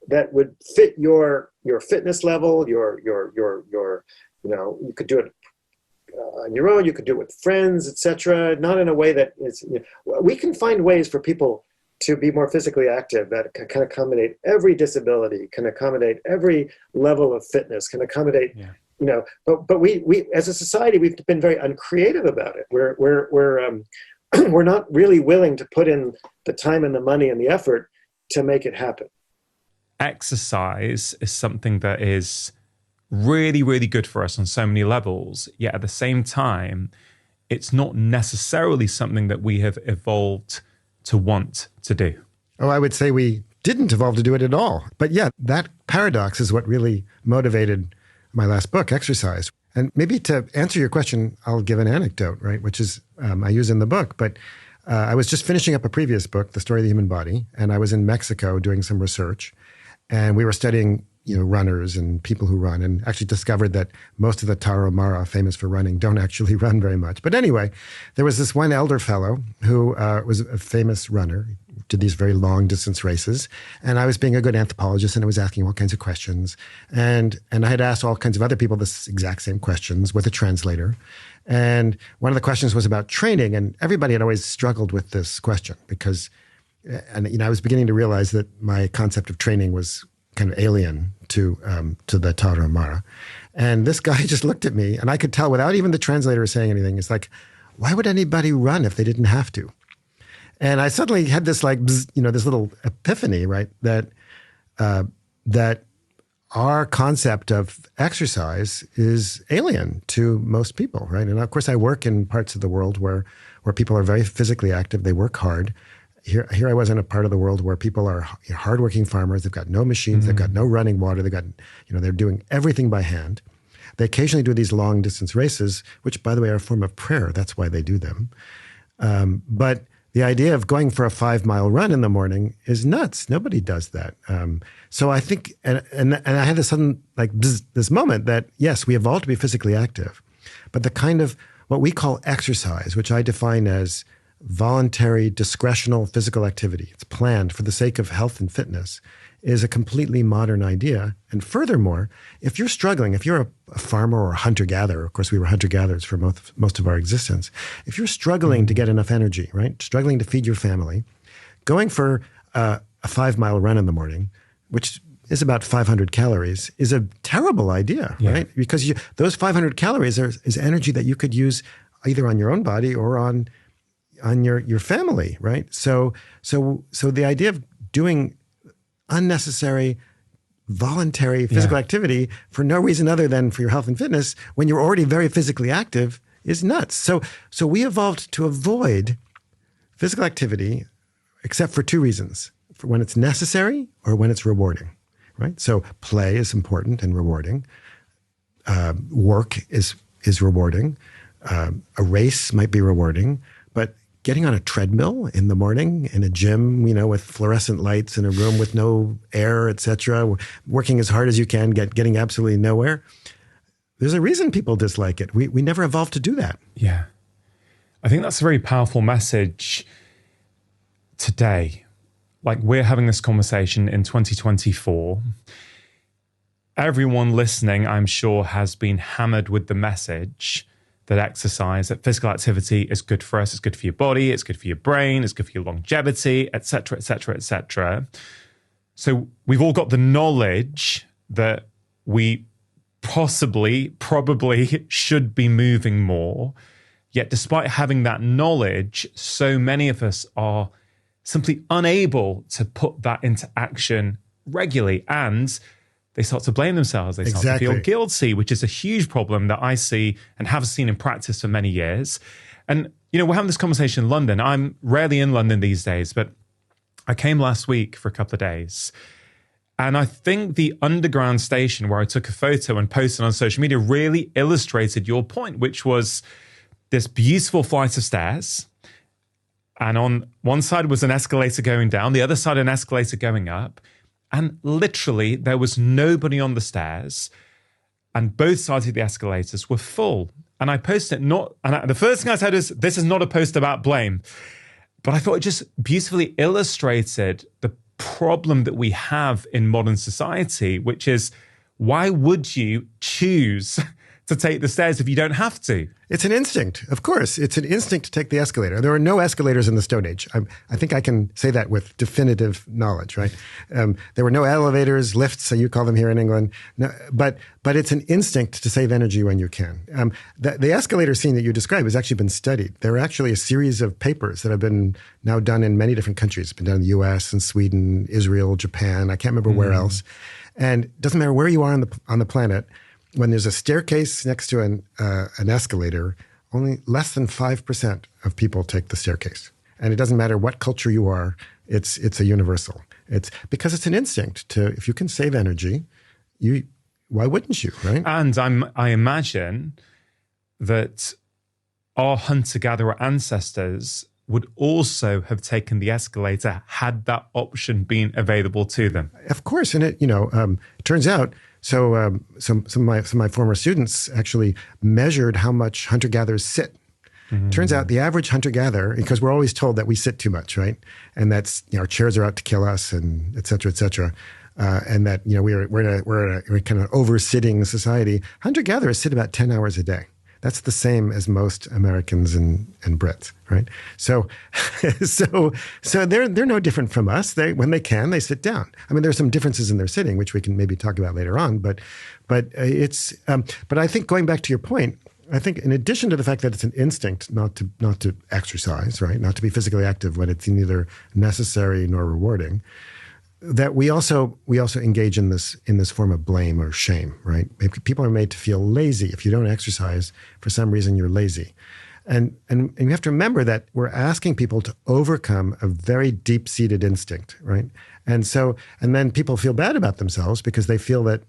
that would fit your fitness level, you could do it on your own, you could do it with friends, etc. Not in a way that is, we can find ways for people to be more physically active that can accommodate every disability, can accommodate every level of fitness, can accommodate, but we as a society, we've been very uncreative about it. We're not really willing to put in the time and the money and the effort to make it happen. Exercise is something that is really, really good for us on so many levels. Yet at the same time, it's not necessarily something that we have evolved to want to do. Oh, I would say we didn't evolve to do it at all. But yeah, that paradox is what really motivated my last book, Exercise. And maybe to answer your question, I'll give an anecdote, right, which is I use in the book. But I was just finishing up a previous book, The Story of the Human Body, and I was in Mexico doing some research. And we were studying, runners and people who run, and actually discovered that most of the Tarahumara, famous for running, don't actually run very much. But anyway, there was this one elder fellow who was a famous runner, did these very long distance races. And I was being a good anthropologist, and I was asking all kinds of questions. And I had asked all kinds of other people this exact same questions with a translator. And one of the questions was about training, and everybody had always struggled with this question because, I was beginning to realize that my concept of training was kind of alien to the Tarahumara. And this guy just looked at me, and I could tell without even the translator saying anything, it's like, why would anybody run if they didn't have to? And I suddenly had this this little epiphany, right? That our concept of exercise is alien to most people, right? And of course, I work in parts of the world where people are very physically active. They work hard. Here I was in a part of the world where people are hardworking farmers. They've got no machines. They've got no running water. They've got, they're doing everything by hand. They occasionally do these long distance races, which, by the way, are a form of prayer. That's why they do them. But the idea of going for a 5-mile run in the morning is nuts. Nobody does that. So I think, and I had this sudden this moment that yes, we evolved to be physically active, but the kind of what we call exercise, which I define as voluntary, discretional physical activity, it's planned for the sake of health and fitness, is a completely modern idea. And furthermore, if you're struggling, if you're a farmer or a hunter-gatherer, of course we were hunter-gatherers for most of our existence, if you're struggling to get enough energy, right, struggling to feed your family, going for a 5-mile run in the morning, which is about 500 calories, is a terrible idea, right? Because those 500 calories is energy that you could use either on your own body or on your family, right? So the idea of doing unnecessary voluntary physical activity for no reason other than for your health and fitness when you're already very physically active is nuts. So we evolved to avoid physical activity except for two reasons: for when it's necessary or when it's rewarding, right? So play is important and rewarding. Work is rewarding. A race might be rewarding, but getting on a treadmill in the morning in a gym, with fluorescent lights in a room with no air, etc., working as hard as you can, getting absolutely nowhere. There's a reason people dislike it. We never evolved to do that. Yeah. I think that's a very powerful message today. Like, we're having this conversation in 2024. Everyone listening, I'm sure, has been hammered with the message that exercise, that physical activity is good for us. It's good for your body. It's good for your brain. It's good for your longevity, et cetera, et cetera, et cetera. So we've all got the knowledge that we probably should be moving more. Yet despite having that knowledge, so many of us are simply unable to put that into action regularly. And they start to blame themselves. They start to feel guilty, which is a huge problem that I see and have seen in practice for many years. And, we're having this conversation in London. I'm rarely in London these days, but I came last week for a couple of days. And I think the Underground station where I took a photo and posted on social media really illustrated your point, which was this beautiful flight of stairs. And on one side was an escalator going down, the other side an escalator going up. And literally, there was nobody on the stairs, and both sides of the escalators were full. And I posted it the first thing I said is, this is not a post about blame. But I thought it just beautifully illustrated the problem that we have in modern society, which is, why would you choose to take the stairs if you don't have to? It's an instinct. Of course, it's an instinct to take the escalator. There were no escalators in the Stone Age. I think I can say that with definitive knowledge, right? There were no elevators, lifts, so you call them here in England. No, but it's an instinct to save energy when you can. The escalator scene that you described has actually been studied. There are actually a series of papers that have been now done in many different countries. It's been done in the US and Sweden, Israel, Japan. I can't remember where else. And it doesn't matter where you are on the planet. When there's a staircase next to an escalator, only less than 5% of people take the staircase. And it doesn't matter what culture you are, it's a universal. It's because it's an instinct to, if you can save energy, why wouldn't you, right? And I imagine that our hunter-gatherer ancestors would also have taken the escalator had that option been available to them. Of course. And it turns out, some of my former students actually measured how much hunter-gatherers sit. Turns out the average hunter-gatherer, because we're always told that we sit too much, right? And that's, our chairs are out to kill us, and et cetera, et cetera. And that, we're in a kind of over-sitting society. Hunter-gatherers sit about 10 hours a day. That's the same as most Americans and Brits, right? So they're no different from us. When they can, they sit down. I mean, there's some differences in their sitting, which we can maybe talk about later on. But I think, going back to your point, I think in addition to the fact that it's an instinct not to exercise, right, not to be physically active when it's neither necessary nor rewarding, that we also engage in this form of blame or shame, right? People are made to feel lazy. If you don't exercise, for some reason you're lazy. And you have to remember that we're asking people to overcome a very deep-seated instinct, right? And then people feel bad about themselves because they feel that,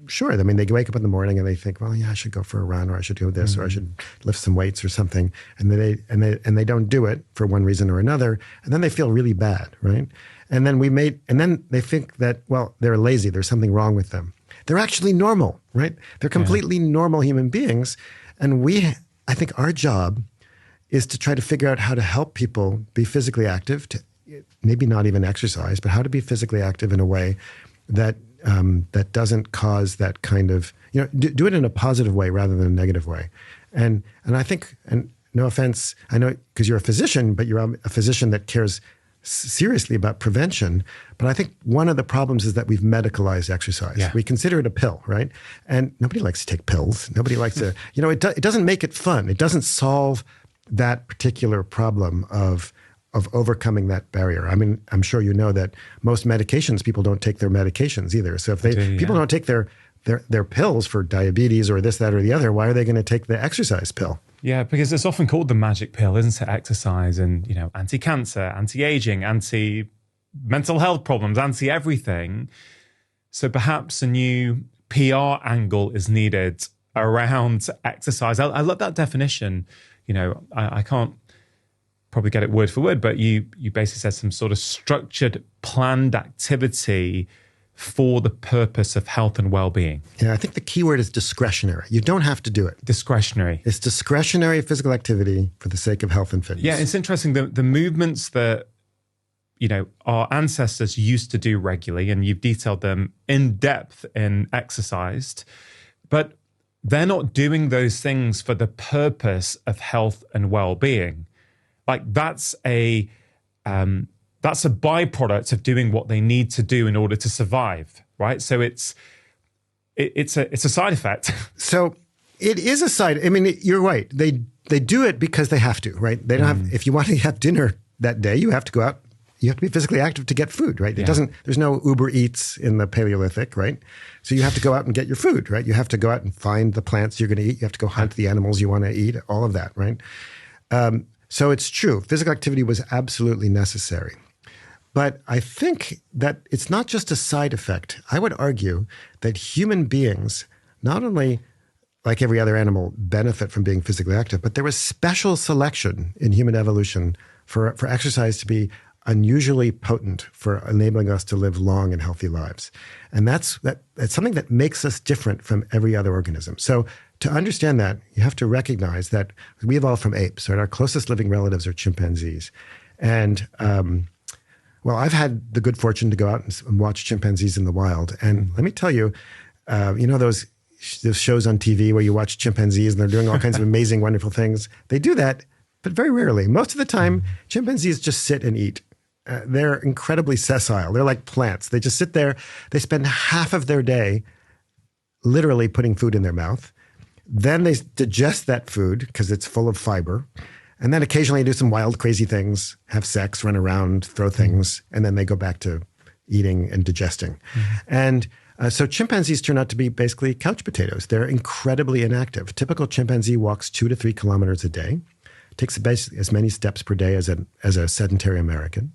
sure, I mean, they wake up in the morning and they think, well, yeah, I should go for a run, or I should do this, or I should lift some weights or something. And they don't do it for one reason or another. And then they feel really bad, right? And then they think that, well, they're lazy. There's something wrong with them. They're actually normal, right? They're completely normal human beings. And I think our job is to try to figure out how to help people be physically active, to maybe not even exercise, but how to be physically active in a way that doesn't cause that kind of, do it in a positive way rather than a negative way. And I think, and no offense, I know because you're a physician, but you're a physician that cares seriously about prevention. But I think one of the problems is that we've medicalized exercise. Yeah. We consider it a pill, right? And nobody likes to take pills. Nobody likes to, it doesn't make it fun. It doesn't solve that particular problem of of overcoming that barrier. I mean, I'm sure you know that most medications, people don't take their medications either. So if people don't take their pills for diabetes or this, that, or the other, why are they going to take the exercise pill? Yeah, because it's often called the magic pill, isn't it? Exercise and, anti-cancer, anti-aging, anti-mental health problems, anti-everything. So perhaps a new PR angle is needed around exercise. I love that definition. I can't probably get it word for word, but you basically said some sort of structured, planned activity for the purpose of health and well-being. Yeah, I think the key word is discretionary. You don't have to do it. Discretionary. It's discretionary physical activity for the sake of health and fitness. Yeah, it's interesting. The movements that, our ancestors used to do regularly, and you've detailed them in depth in Exercised, but they're not doing those things for the purpose of health and well-being. Like that's a byproduct of doing what they need to do in order to survive, right? So it's a side effect. So it is a side. I mean, you're right. They do it because they have to, right? They don't have. If you want to have dinner that day, you have to go out. You have to be physically active to get food, right? There's no Uber Eats in the Paleolithic, right? So you have to go out and get your food, right? You have to go out and find the plants you're going to eat. You have to go hunt the animals you want to eat, all of that, right? So it's true. Physical activity was absolutely necessary. But I think that it's not just a side effect. I would argue that human beings, not only like every other animal, benefit from being physically active, but there was special selection in human evolution for exercise to be unusually potent for enabling us to live long and healthy lives. And that's something that makes us different from every other organism. So to understand that, you have to recognize that we evolved from apes, right? Our closest living relatives are chimpanzees. And well, I've had the good fortune to go out and watch chimpanzees in the wild. And let me tell you, those shows on TV where you watch chimpanzees and they're doing all kinds of amazing, wonderful things. They do that, but very rarely. Most of the time, chimpanzees just sit and eat. They're incredibly sessile. They're like plants. They just sit there. They spend half of their day literally putting food in their mouth. Then they digest that food because it's full of fiber. And then occasionally do some wild, crazy things, have sex, run around, throw things, and then they go back to eating and digesting. And so chimpanzees turn out to be basically couch potatoes. They're incredibly inactive. Typical chimpanzee walks 2 to 3 kilometers a day. Takes basically as many steps per day as a sedentary American,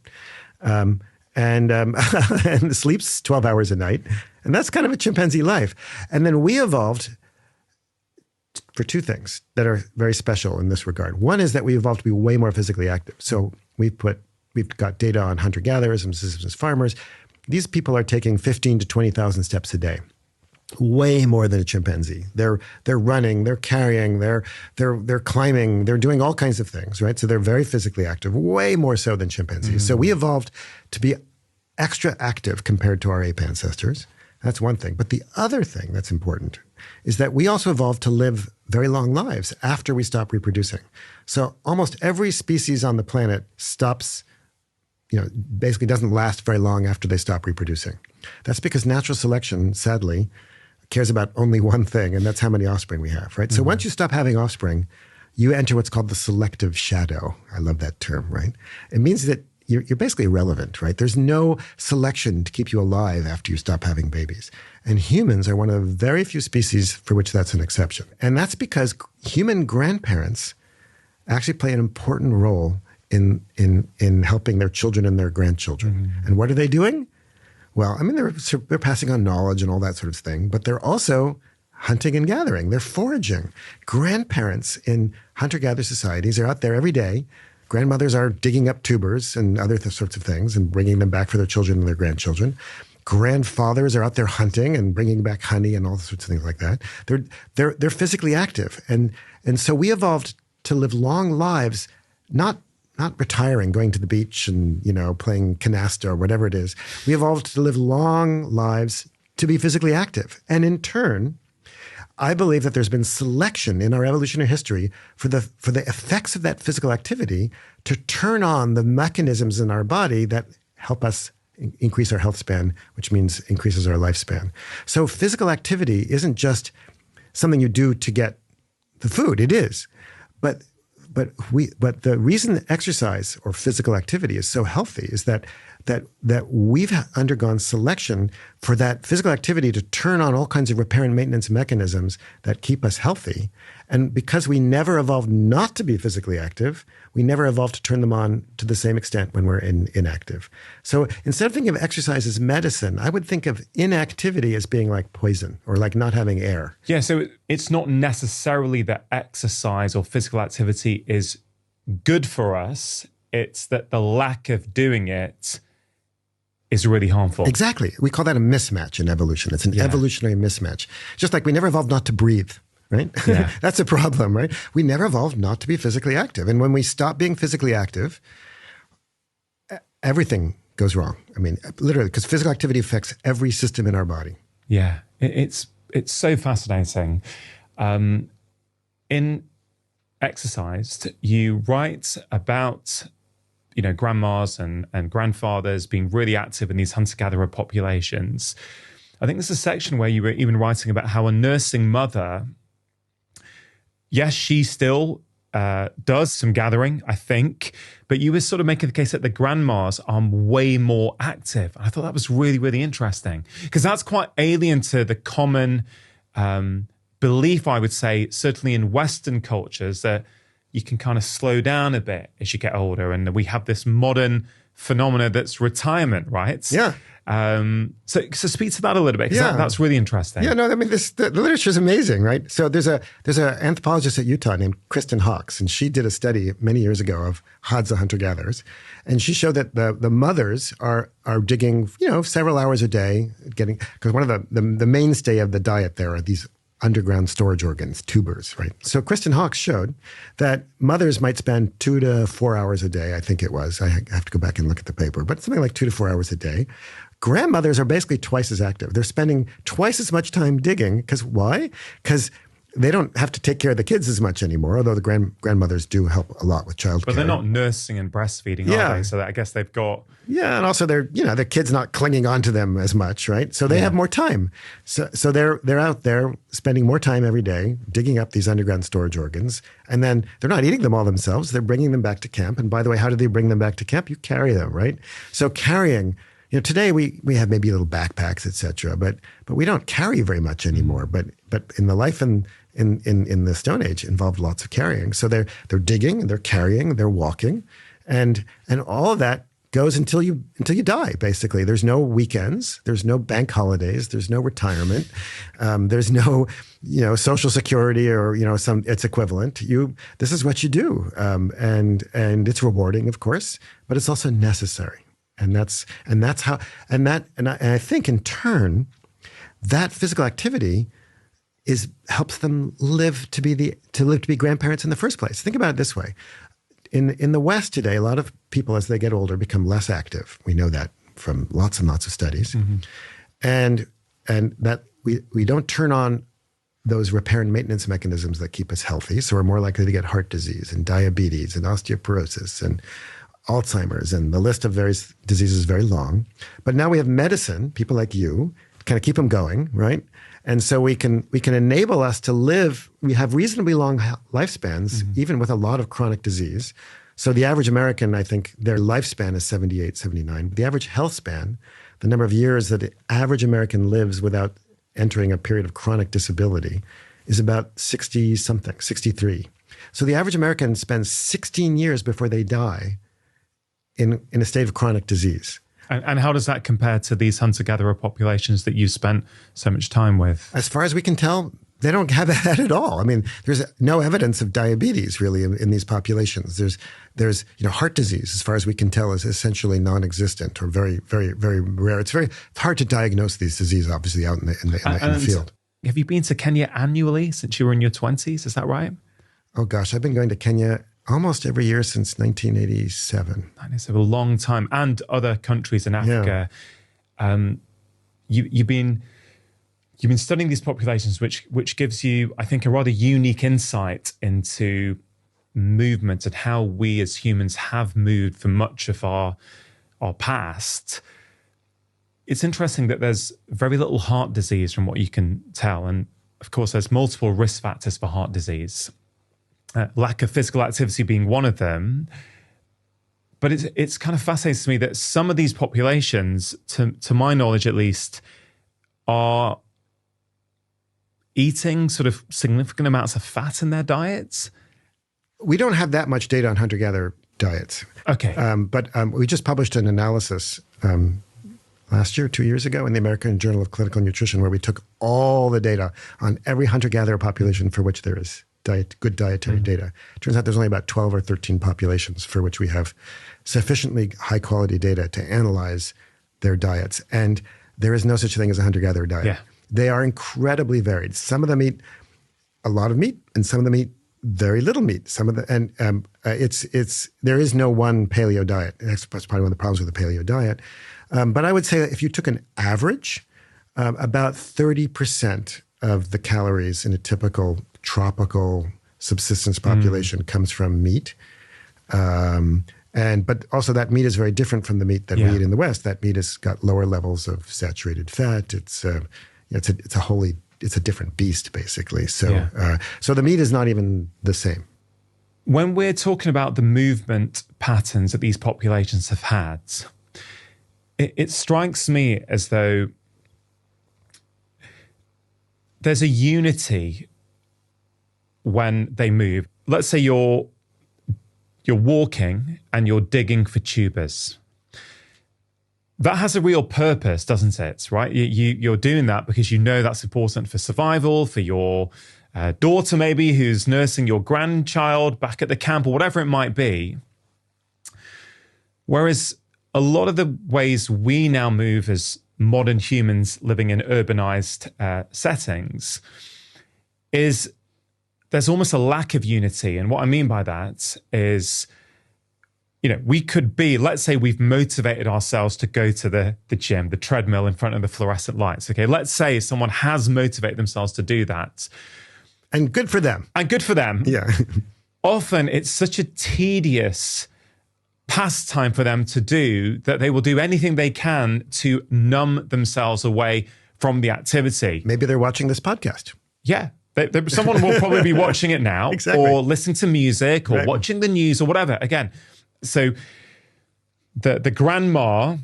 and sleeps 12 hours a night. And that's kind of a chimpanzee life. And then we evolved for 2 things that are very special in this regard. One is that we evolved to be way more physically active. So we've got data on hunter-gatherers and subsistence farmers. These people are taking 15 to 20,000 steps a day. Way more than a chimpanzee. They're running, they're carrying, they're climbing, they're doing all kinds of things, right? So they're very physically active, way more so than chimpanzees. So we evolved to be extra active compared to our ape ancestors. That's one thing. But the other thing that's important is that we also evolved to live very long lives after we stop reproducing. So almost every species on the planet stops, basically doesn't last very long after they stop reproducing. That's because natural selection, sadly, cares about only one thing, and that's how many offspring we have, right? So once you stop having offspring, you enter what's called the selective shadow. I love that term, right? It means that you're basically irrelevant, right? There's no selection to keep you alive after you stop having babies. And humans are one of the very few species for which that's an exception. And that's because human grandparents actually play an important role in helping their children and their grandchildren. And what are they doing? Well, I mean, they're passing on knowledge and all that sort of thing, but they're also hunting and gathering. They're foraging. Grandparents in hunter-gatherer societies are out there every day. Grandmothers are digging up tubers and other sorts of things and bringing them back for their children and their grandchildren. Grandfathers are out there hunting and bringing back honey and all sorts of things like that. They're physically active, and so we evolved to live long lives, not retiring, going to the beach and, playing canasta or whatever it is. We evolved to live long lives to be physically active. And in turn, I believe that there's been selection in our evolutionary history for the effects of that physical activity to turn on the mechanisms in our body that help us increase our health span, which means increases our lifespan. So physical activity isn't just something you do to get the food. It is. But but the reason that exercise or physical activity is so healthy is that we've undergone selection for that physical activity to turn on all kinds of repair and maintenance mechanisms that keep us healthy. And because we never evolved not to be physically active, we never evolved to turn them on to the same extent when we're inactive. So instead of thinking of exercise as medicine, I would think of inactivity as being like poison or like not having air. Yeah, so it's not necessarily that exercise or physical activity is good for us. It's that the lack of doing it is really harmful. Exactly. We call that a mismatch in evolution. It's an evolutionary mismatch. Just like we never evolved not to breathe, right? Yeah. That's a problem, right? We never evolved not to be physically active. And when we stop being physically active, everything goes wrong. I mean, literally, because physical activity affects every system in our body. Yeah, it's so fascinating. In Exercised, you write about grandmas and grandfathers being really active in these hunter-gatherer populations. I think there's a section where you were even writing about how a nursing mother, yes, she still does some gathering, I think, but you were sort of making the case that the grandmas are way more active. I thought that was really, really interesting because that's quite alien to the common belief, I would say, certainly in Western cultures, that you can kind of slow down a bit as you get older. And we have this modern phenomena that's retirement, right? Yeah. So speak to that a little bit, because that's really interesting. Yeah, no, I mean, the literature is amazing, right? So there's an anthropologist at Utah named Kristen Hawkes, and she did a study many years ago of Hadza hunter-gatherers, and she showed that the mothers are digging, several hours a day, because one of the mainstay of the diet there are these underground storage organs, tubers, right? So Kristen Hawkes showed that mothers might spend 2 to 4 hours a day, I think it was. I have to go back and look at the paper, but something like 2 to 4 hours a day. Grandmothers are basically twice as active. They're spending twice as much time digging. Because why? Because they don't have to take care of the kids as much anymore, although the grandmothers do help a lot with childcare. But they're not nursing and breastfeeding, are they? So I guess they've got... Yeah, and also their kids not clinging onto them as much, right? So they have more time. So they're out there spending more time every day digging up these underground storage organs, and then they're not eating them all themselves. They're bringing them back to camp. And by the way, how do they bring them back to camp? You carry them, right? So carrying... today we have maybe little backpacks, et cetera, but we don't carry very much anymore. But in the life in the Stone Age involved lots of carrying. So they're digging, they're carrying, they're walking, and all of that goes until you die. Basically, there's no weekends, there's no bank holidays, there's no retirement, there's no Social Security or its equivalent. This is what you do, and it's rewarding, of course, but it's also necessary. And I think in turn, that physical activity helps them live to be grandparents in the first place. Think about it this way: in the West today, a lot of people as they get older become less active. We know that from lots and lots of studies, and that we don't turn on those repair and maintenance mechanisms that keep us healthy. So we're more likely to get heart disease and diabetes and osteoporosis and Alzheimer's, and the list of various diseases is very long. But now we have medicine, people like you, kind of keep them going, right? And so we can enable us to live. We have reasonably long lifespans, even with a lot of chronic disease. So the average American, I think, their lifespan is 78, 79. The average health span, the number of years that the average American lives without entering a period of chronic disability, is about 60-something, 63. So the average American spends 16 years before they die in a state of chronic disease. And how does that compare to these hunter-gatherer populations that you spent so much time with? As far as we can tell, they don't have that at all. I mean, there's no evidence of diabetes really in these populations. There's heart disease, as far as we can tell, is essentially non-existent or very, very, very rare. It's hard to diagnose these diseases, obviously, out in the field. Have you been to Kenya annually since you were in your 20s? Is that right? Oh gosh, I've been going to Kenya almost every year since 1987. That is a long time. And other countries in Africa. Yeah. You've been studying these populations, which gives you, I think, a rather unique insight into movement and how we as humans have moved for much of our past. It's interesting that there's very little heart disease from what you can tell. And of course, there's multiple risk factors for heart disease. lack of physical activity being one of them. But it's kind of fascinating to me that some of these populations, to my knowledge at least, are eating sort of significant amounts of fat in their diets. We don't have that much data on hunter-gatherer diets. Okay. But we just published an analysis last year, 2 years ago, in the American Journal of Clinical Nutrition, where we took all the data on every hunter-gatherer population for which there is good dietary data. Turns out there's only about 12 or 13 populations for which we have sufficiently high-quality data to analyze their diets. And there is no such thing as a hunter-gatherer diet. Yeah. They are incredibly varied. Some of them eat a lot of meat, and some of them eat very little meat. Some of the there is no one paleo diet. That's probably one of the problems with the paleo diet. But I would say that if you took an average, about 30% of the calories in a typical tropical subsistence population comes from meat. But also that meat is very different from the meat that we eat in the West. That meat has got lower levels of saturated fat. It's a different beast, basically. So so the meat is not even the same. When we're talking about the movement patterns that these populations have had, it strikes me as though there's a unity when they move. Let's say you're walking and you're digging for tubers. That has a real purpose, doesn't it? Right? You're doing that because you know that's important for survival, for your daughter maybe who's nursing your grandchild back at the camp or whatever it might be. Whereas a lot of the ways we now move as modern humans living in urbanized settings is there's almost a lack of unity. And what I mean by that is, we could be, let's say we've motivated ourselves to go to the gym, the treadmill in front of the fluorescent lights. Okay, let's say someone has motivated themselves to do that. And good for them. Yeah. Often it's such a tedious pastime for them to do that they will do anything they can to numb themselves away from the activity. Maybe they're watching this podcast. Yeah. Someone will probably be watching it now or listening to music or watching the news or whatever. Again, so the grandma,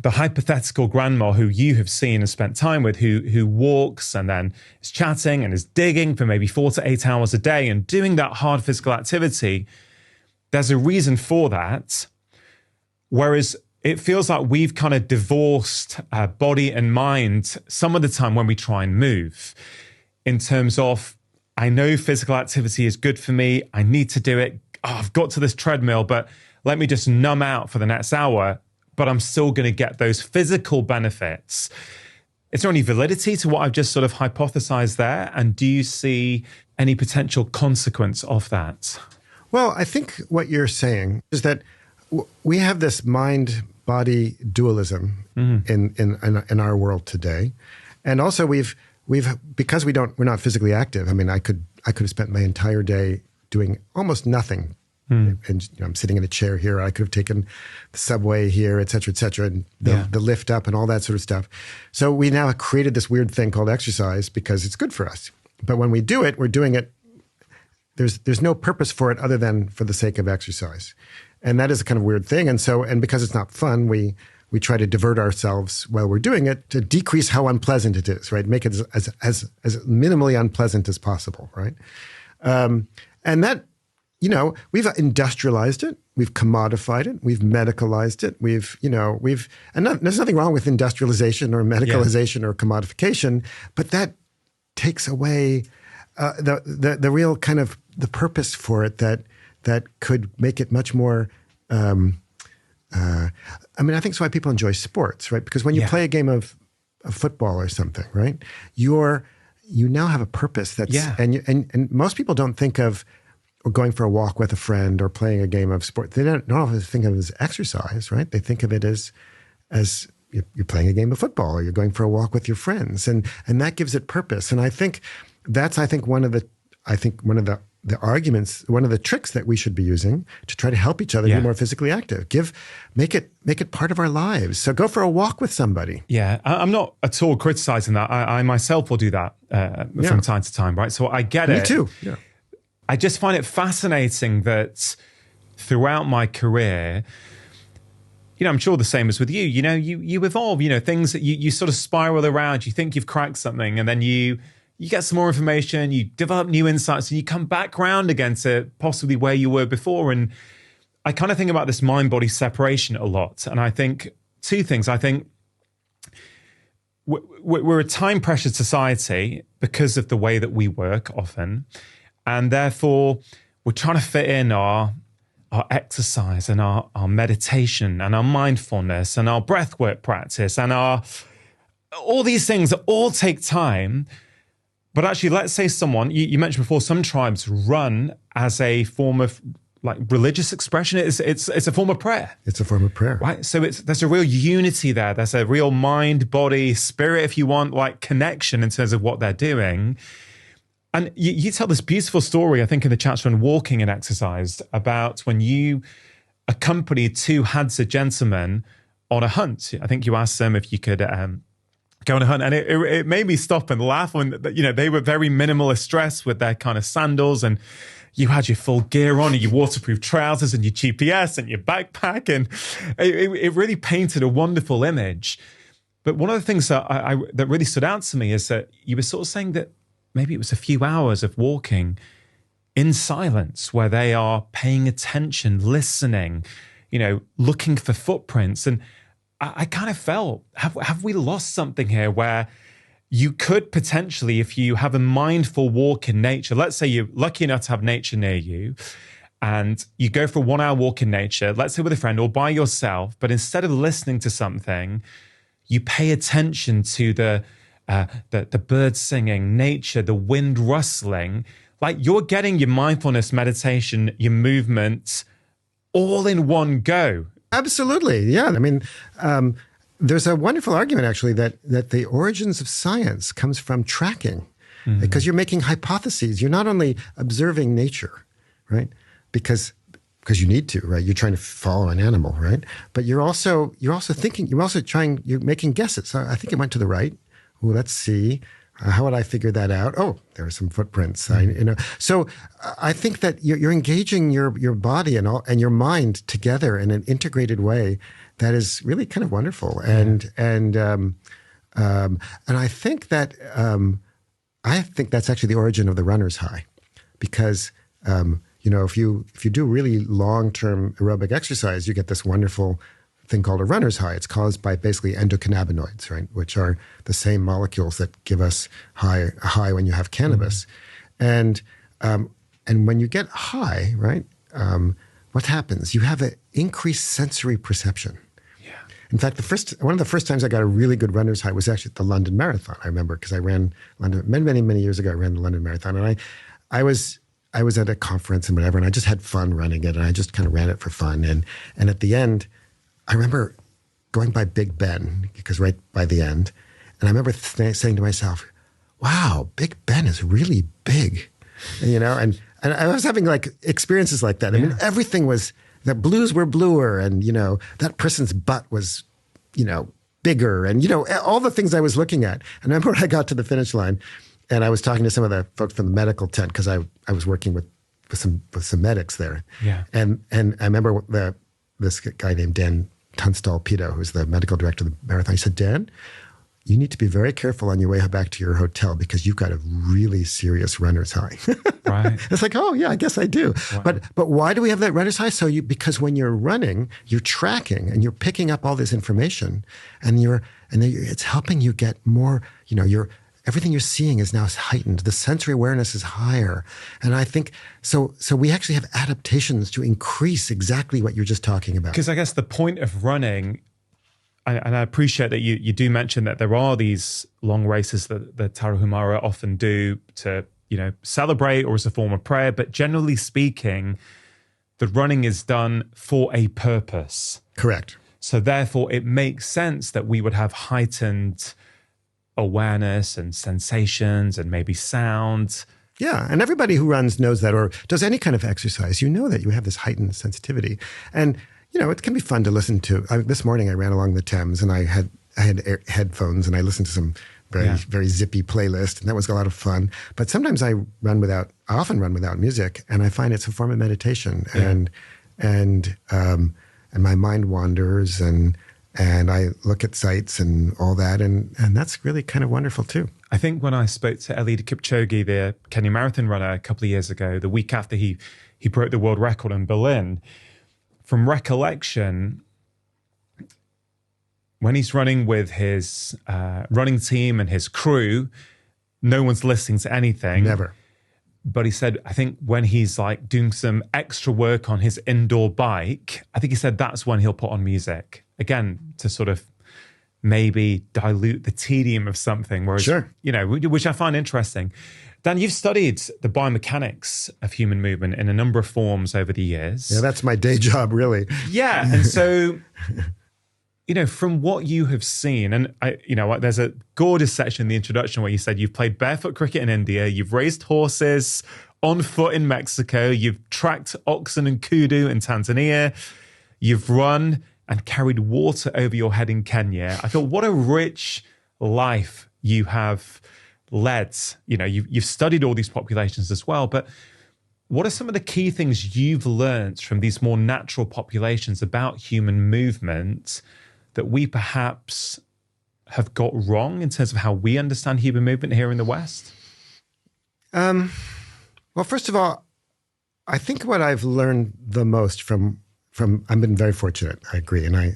the hypothetical grandma who you have seen and spent time with, who walks and then is chatting and is digging for maybe 4 to 8 hours a day and doing that hard physical activity, there's a reason for that. Whereas it feels like we've kind of divorced body and mind some of the time when we try and move, in terms of, I know physical activity is good for me. I need to do it. I've got to this treadmill, but let me just numb out for the next hour, but I'm still going to get those physical benefits. Is there any validity to what I've just sort of hypothesized there? And do you see any potential consequence of that? Well, I think what you're saying is that we have this mind-body dualism in our world today. And also we've because we're not physically active. I mean, I could have spent my entire day doing almost nothing. And I'm sitting in a chair here. I could have taken the subway here, et cetera, and the lift up and all that sort of stuff. So we now have created this weird thing called exercise because it's good for us. But when we do it, we're doing it. There's no purpose for it other than for the sake of exercise, and that is a kind of weird thing. And because it's not fun, we try to divert ourselves while we're doing it to decrease how unpleasant it is, right? Make it as minimally unpleasant as possible, right? And that, we've industrialized it, we've commodified it, we've medicalized it, there's nothing wrong with industrialization or medicalization or commodification, but that takes away the real kind of the purpose for it that could make it much more. I think it's why people enjoy sports, right? Because when you play a game of football or something, right, you now have a purpose and most people don't think of going for a walk with a friend or playing a game of sport. They don't always think of it as exercise, right? They think of it as you're playing a game of football or you're going for a walk with your friends, and that gives it purpose. And I think that's one of the arguments, one of the tricks that we should be using to try to help each other be more physically active. Make it part of our lives. So go for a walk with somebody. Yeah, I'm not at all criticizing that. I myself will do that from time to time, right? So I get it. Me too. Yeah. I just find it fascinating that throughout my career, I'm sure the same as with you, you evolve, things that you sort of spiral around, you think you've cracked something, and then you get some more information, you develop new insights, and you come back around again to possibly where you were before. And I kind of think about this mind-body separation a lot. And I think two things. I think we're a time-pressured society because of the way that we work often. And therefore, we're trying to fit in our exercise and our meditation and our mindfulness and our breathwork practice and all these things that all take time. But actually, let's say someone, you mentioned before, some tribes run as a form of like religious expression. It's a form of prayer. It's a form of prayer. Right? So there's a real unity there. There's a real mind, body, spirit, if you want, like connection in terms of what they're doing. And you tell this beautiful story, I think, in the chapter on walking and exercise about when you accompanied two Hadza gentlemen on a hunt. I think you asked them if you could go on a hunt. And it made me stop and laugh when, they were very minimalist dressed with their kind of sandals, and you had your full gear on and your waterproof trousers and your GPS and your backpack. And it really painted a wonderful image. But one of the things that that really stood out to me is that you were sort of saying that maybe it was a few hours of walking in silence where they are paying attention, listening, looking for footprints. And I kind of felt, have we lost something here where you could potentially, if you have a mindful walk in nature, let's say you're lucky enough to have nature near you, and you go for a 1 hour walk in nature, let's say with a friend or by yourself, but instead of listening to something, you pay attention to the birds singing, nature, the wind rustling, like you're getting your mindfulness, meditation, your movement all in one go. Absolutely. Yeah. I mean, there's a wonderful argument actually that the origins of science comes from tracking, because you're making hypotheses. You're not only observing nature, right? Because you need to, right? You're trying to follow an animal, right? But you're also thinking, you're making guesses. So I think it went to the right. Oh, let's see. How would I figure that out? Oh, there are some footprints. So I think that you're engaging your body and your mind together in an integrated way that is really kind of wonderful. And I think that that's actually the origin of the runner's high, because if you do really long-term aerobic exercise, you get this wonderful thing called a runner's high. It's caused by basically endocannabinoids, right, which are the same molecules that give us a high when you have cannabis. And when you get high, right, what happens? You have an increased sensory perception. Yeah. In fact, one of the first times I got a really good runner's high was actually at the London Marathon. I remember, because I ran London many years ago. I ran the London Marathon, and I was at a conference and whatever, and I just had fun running it, and I just kind of ran it for fun. And at the end, I remember going by Big Ben, because right by the end, and I remember saying to myself, wow, Big Ben is really big, and I was having like experiences like that. I mean, everything was, the blues were bluer, and, that person's butt was, bigger, and, all the things I was looking at. And I remember when I got to the finish line, and I was talking to some of the folks from the medical tent, because I was working with some medics there. Yeah. And I remember this guy named Dan Tunstall-Pito, who's the medical director of the marathon. He said, Dan, you need to be very careful on your way back to your hotel, because you've got a really serious runner's high. Right. It's like, oh yeah, I guess I do. Wow. But why do we have that runner's high? Because when you're running, you're tracking and you're picking up all this information, and it's helping you get more, everything you're seeing is now heightened. The sensory awareness is higher. And I think, so we actually have adaptations to increase exactly what you're just talking about. Because I guess the point of running, and I appreciate that you do mention that there are these long races that the Tarahumara often do to, celebrate or as a form of prayer. But generally speaking, the running is done for a purpose. Correct. So therefore, it makes sense that we would have heightened awareness and sensations and maybe sound. Yeah, and everybody who runs knows that, or does any kind of exercise, that you have this heightened sensitivity. And, it can be fun to listen to. This morning I ran along the Thames, and I had headphones, and I listened to some very zippy playlist, and that was a lot of fun. But sometimes I often run without music, and I find it's a form of meditation, and my mind wanders, and I look at sights and all that, and that's really kind of wonderful too. I think when I spoke to Eliud Kipchoge, the Kenya marathon runner, a couple of years ago, the week after he broke the world record in Berlin, from recollection, when he's running with his running team and his crew, no one's listening to anything. Never. But he said, I think when he's like doing some extra work on his indoor bike, I think he said that's when he'll put on music. Again, to sort of maybe dilute the tedium of something. Whereas, sure. Which I find interesting. Dan, you've studied the biomechanics of human movement in a number of forms over the years. Yeah, that's my day job, really. Yeah. And so, from what you have seen, and there's a gorgeous section in the introduction where you said you've played barefoot cricket in India, you've raised horses on foot in Mexico, you've tracked oxen and kudu in Tanzania, you've run and carried water over your head in Kenya. I thought, what a rich life you have led. You've studied all these populations as well, but what are some of the key things you've learned from these more natural populations about human movement that we perhaps have got wrong in terms of how we understand human movement here in the West? Well, first of all, I think what I've learned the most from I've been very fortunate. I agree, and I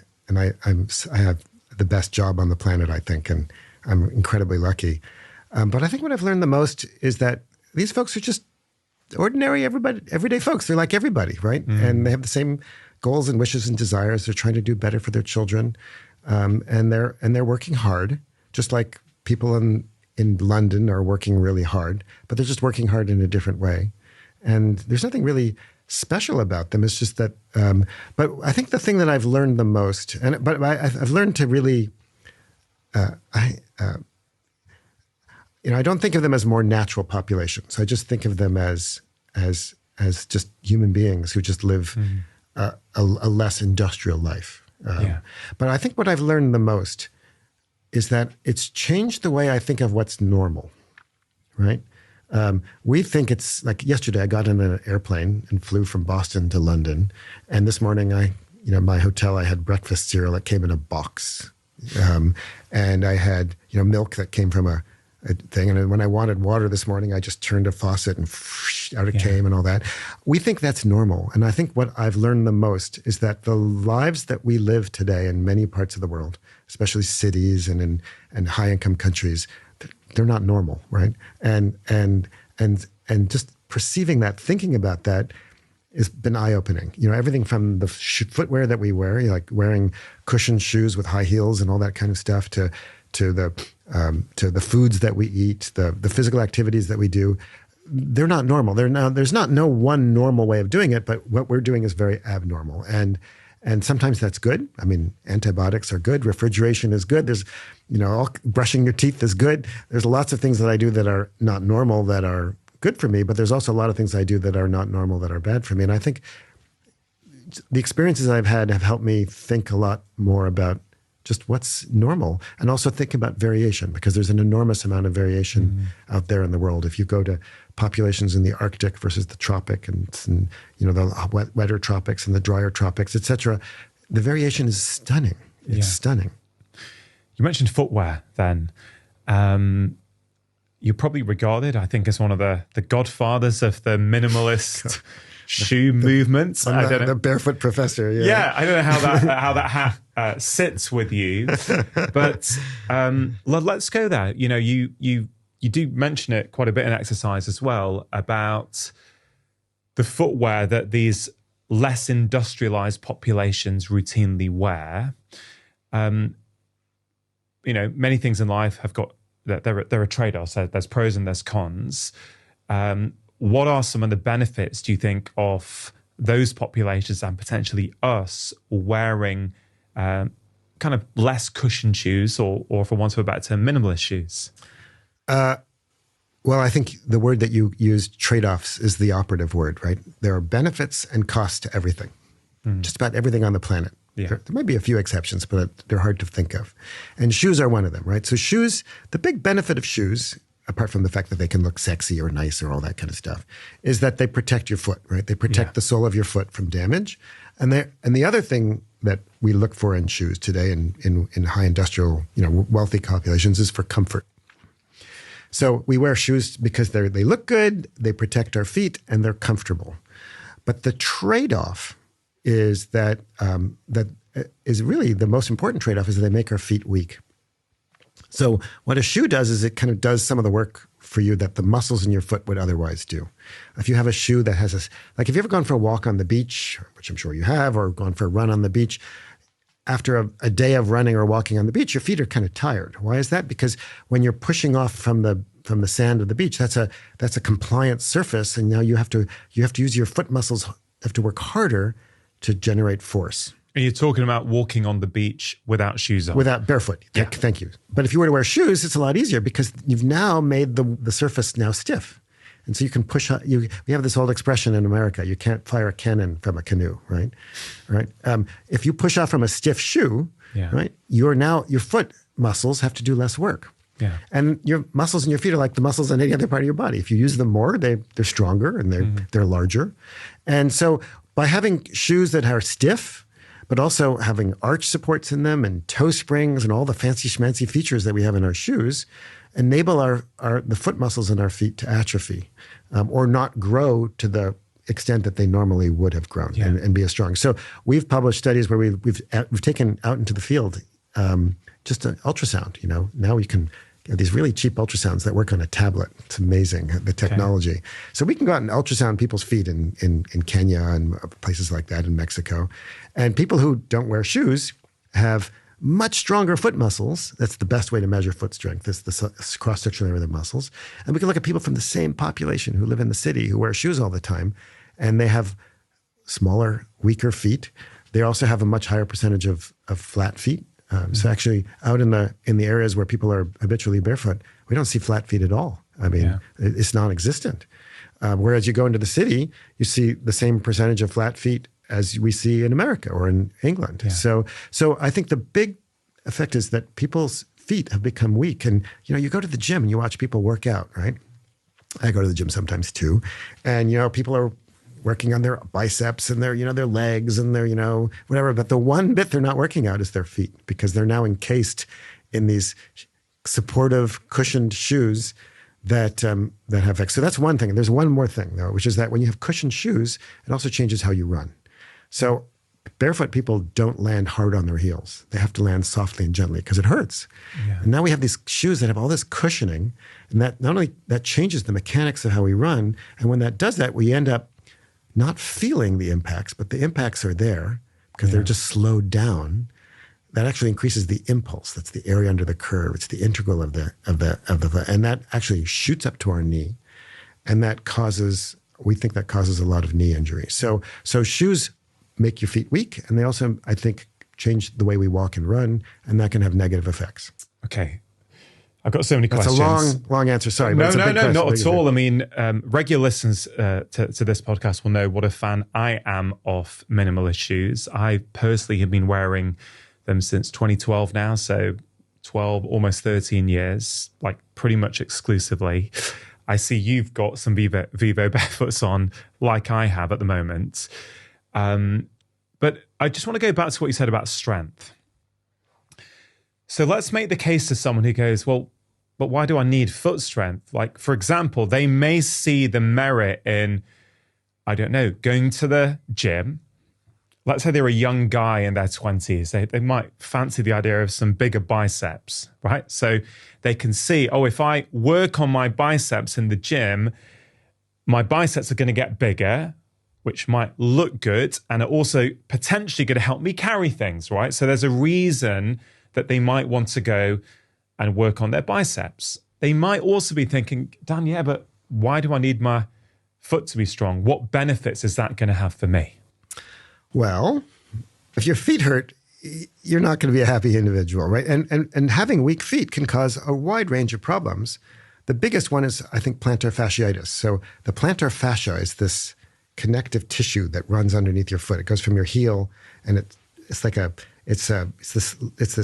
have the best job on the planet, I think, and I'm incredibly lucky. But I think what I've learned the most is that these folks are just ordinary, everyday folks. They're like everybody, right? And they have the same goals and wishes and desires. They're trying to do better for their children, and they're working hard, just like people in London are working really hard. But they're just working hard in a different way, and there's nothing really special about them. It's just that. But I think the thing that I've learned the most, I've learned to really, I don't think of them as more natural populations. I just think of them as just human beings who just live a less industrial life. But I think what I've learned the most is that it's changed the way I think of what's normal, right? We think it's like yesterday I got in an airplane and flew from Boston to London. And this morning my hotel, I had breakfast cereal that came in a box. And I had, milk that came from a thing. And when I wanted water this morning, I just turned a faucet and out it came and all that. We think that's normal. And I think what I've learned the most is that the lives that we live today in many parts of the world, especially cities and high income countries, they're not normal, right? And just perceiving that, thinking about that, has been eye-opening. Everything from the footwear that we wear, like wearing cushioned shoes with high heels and all that kind of stuff, to the foods that we eat, the physical activities that we do. They're not normal. There's not no one normal way of doing it, but what we're doing is very abnormal. And sometimes that's good. I mean, antibiotics are good. Refrigeration is good. There's, brushing your teeth is good. There's lots of things that I do that are not normal that are good for me, but there's also a lot of things I do that are not normal that are bad for me. And I think the experiences I've had have helped me think a lot more about just what's normal, and also think about variation, because there's an enormous amount of variation out there in the world. If you go to populations in the Arctic versus the tropic and the wetter tropics and the drier tropics, et cetera, the variation is stunning. It's stunning. You mentioned footwear then. You're probably regarded, I think, as one of the godfathers of the minimalist shoe movement. The barefoot professor. Yeah, I don't know how that sits with you, but let's go there. You do mention it quite a bit in exercise as well, about the footwear that these less industrialized populations routinely wear. Many things in life have got that there are trade-offs. There's pros and there's cons. What are some of the benefits, do you think, of those populations and potentially us wearing kind of less cushioned shoes, or for want of a better term, minimalist shoes? Well, I think the word that you used, trade-offs, is the operative word, right? There are benefits and costs to everything, just about everything on the planet. Yeah. There might be a few exceptions, but they're hard to think of. And shoes are one of them, right? So shoes, the big benefit of shoes, apart from the fact that they can look sexy or nice or all that kind of stuff, is that they protect your foot, right? They protect the sole of your foot from damage. And the other thing that we look for in shoes today in high industrial, wealthy populations is for comfort. So we wear shoes because they look good, they protect our feet, and they're comfortable. But the trade-off is that is really the most important trade-off is that they make our feet weak. So what a shoe does is it kind of does some of the work for you that the muscles in your foot would otherwise do. If you have a shoe that has like if you've ever gone for a walk on the beach, which I'm sure you have, or gone for a run on the beach, after a day of running or walking on the beach, your feet are kind of tired. Why is that? Because when you're pushing off from the sand of the beach, that's a compliant surface, and now you have to use your foot muscles, have to work harder to generate force. And you're talking about walking on the beach without shoes on. Without barefoot. Yeah. Thank you. But if you were to wear shoes, it's a lot easier because you've now made the surface now stiff. And so you can push, we have this old expression in America, you can't fire a cannon from a canoe, right? If you push off from a stiff shoe, right, your foot muscles have to do less work. Yeah. And your muscles in your feet are like the muscles on any other part of your body. If you use them more, they're stronger and they're larger. And so by having shoes that are stiff, but also having arch supports in them and toe springs and all the fancy schmancy features that we have in our shoes, enable the foot muscles in our feet to atrophy or not grow to the extent that they normally would have grown and be as strong. So we've published studies where we've taken out into the field just an ultrasound. Now we can have these really cheap ultrasounds that work on a tablet. It's amazing, the technology. Okay. So we can go out and ultrasound people's feet in Kenya and places like that in Mexico. And people who don't wear shoes have much stronger foot muscles. That's the best way to measure foot strength, is the cross-sectional area of the muscles. And we can look at people from the same population who live in the city who wear shoes all the time, and they have smaller, weaker feet. They also have a much higher percentage of flat feet. So actually, out in the areas where people are habitually barefoot, we don't see flat feet at all. I mean, it's non-existent. Whereas you go into the city, you see the same percentage of flat feet as we see in America or in England. Yeah. So I think the big effect is that people's feet have become weak. And you go to the gym and you watch people work out, right? I go to the gym sometimes too, and people are working on their biceps and their legs and their whatever. But the one bit they're not working out is their feet, because they're now encased in these supportive, cushioned shoes that have. So that's one thing. And there's one more thing though, which is that when you have cushioned shoes, it also changes how you run. So barefoot people don't land hard on their heels. They have to land softly and gently because it hurts. Yeah. And now we have these shoes that have all this cushioning, and that not only that changes the mechanics of how we run, and when that does that, we end up not feeling the impacts, but the impacts are there because they're just slowed down. That actually increases the impulse. That's the area under the curve. It's the integral of the and that actually shoots up to our knee, and we think that causes a lot of knee injury. So shoes make your feet weak, and they also, I think, change the way we walk and run, and that can have negative effects. Okay. I've got so many questions. That's a long answer. Sorry. No, not at all. I mean, regular listeners to this podcast will know what a fan I am of minimalist shoes. I personally have been wearing them since 2012 now, so 12, almost 13 years, like pretty much exclusively. I see you've got some Vivo Barefoots on, like I have at the moment. But I just want to go back to what you said about strength. So let's make the case to someone who goes, well, but why do I need foot strength? Like, for example, they may see the merit in, I don't know, going to the gym. Let's say they're a young guy in their 20s. They might fancy the idea of some bigger biceps, right? So they can see, if I work on my biceps in the gym, my biceps are going to get bigger, which might look good, and are also potentially going to help me carry things, right? So there's a reason that they might want to go and work on their biceps. They might also be thinking, Dan, but why do I need my foot to be strong? What benefits is that going to have for me? Well, if your feet hurt, you're not going to be a happy individual, right? And having weak feet can cause a wide range of problems. The biggest one is, I think, plantar fasciitis. So the plantar fascia is this connective tissue that runs underneath your foot. It goes from your heel and this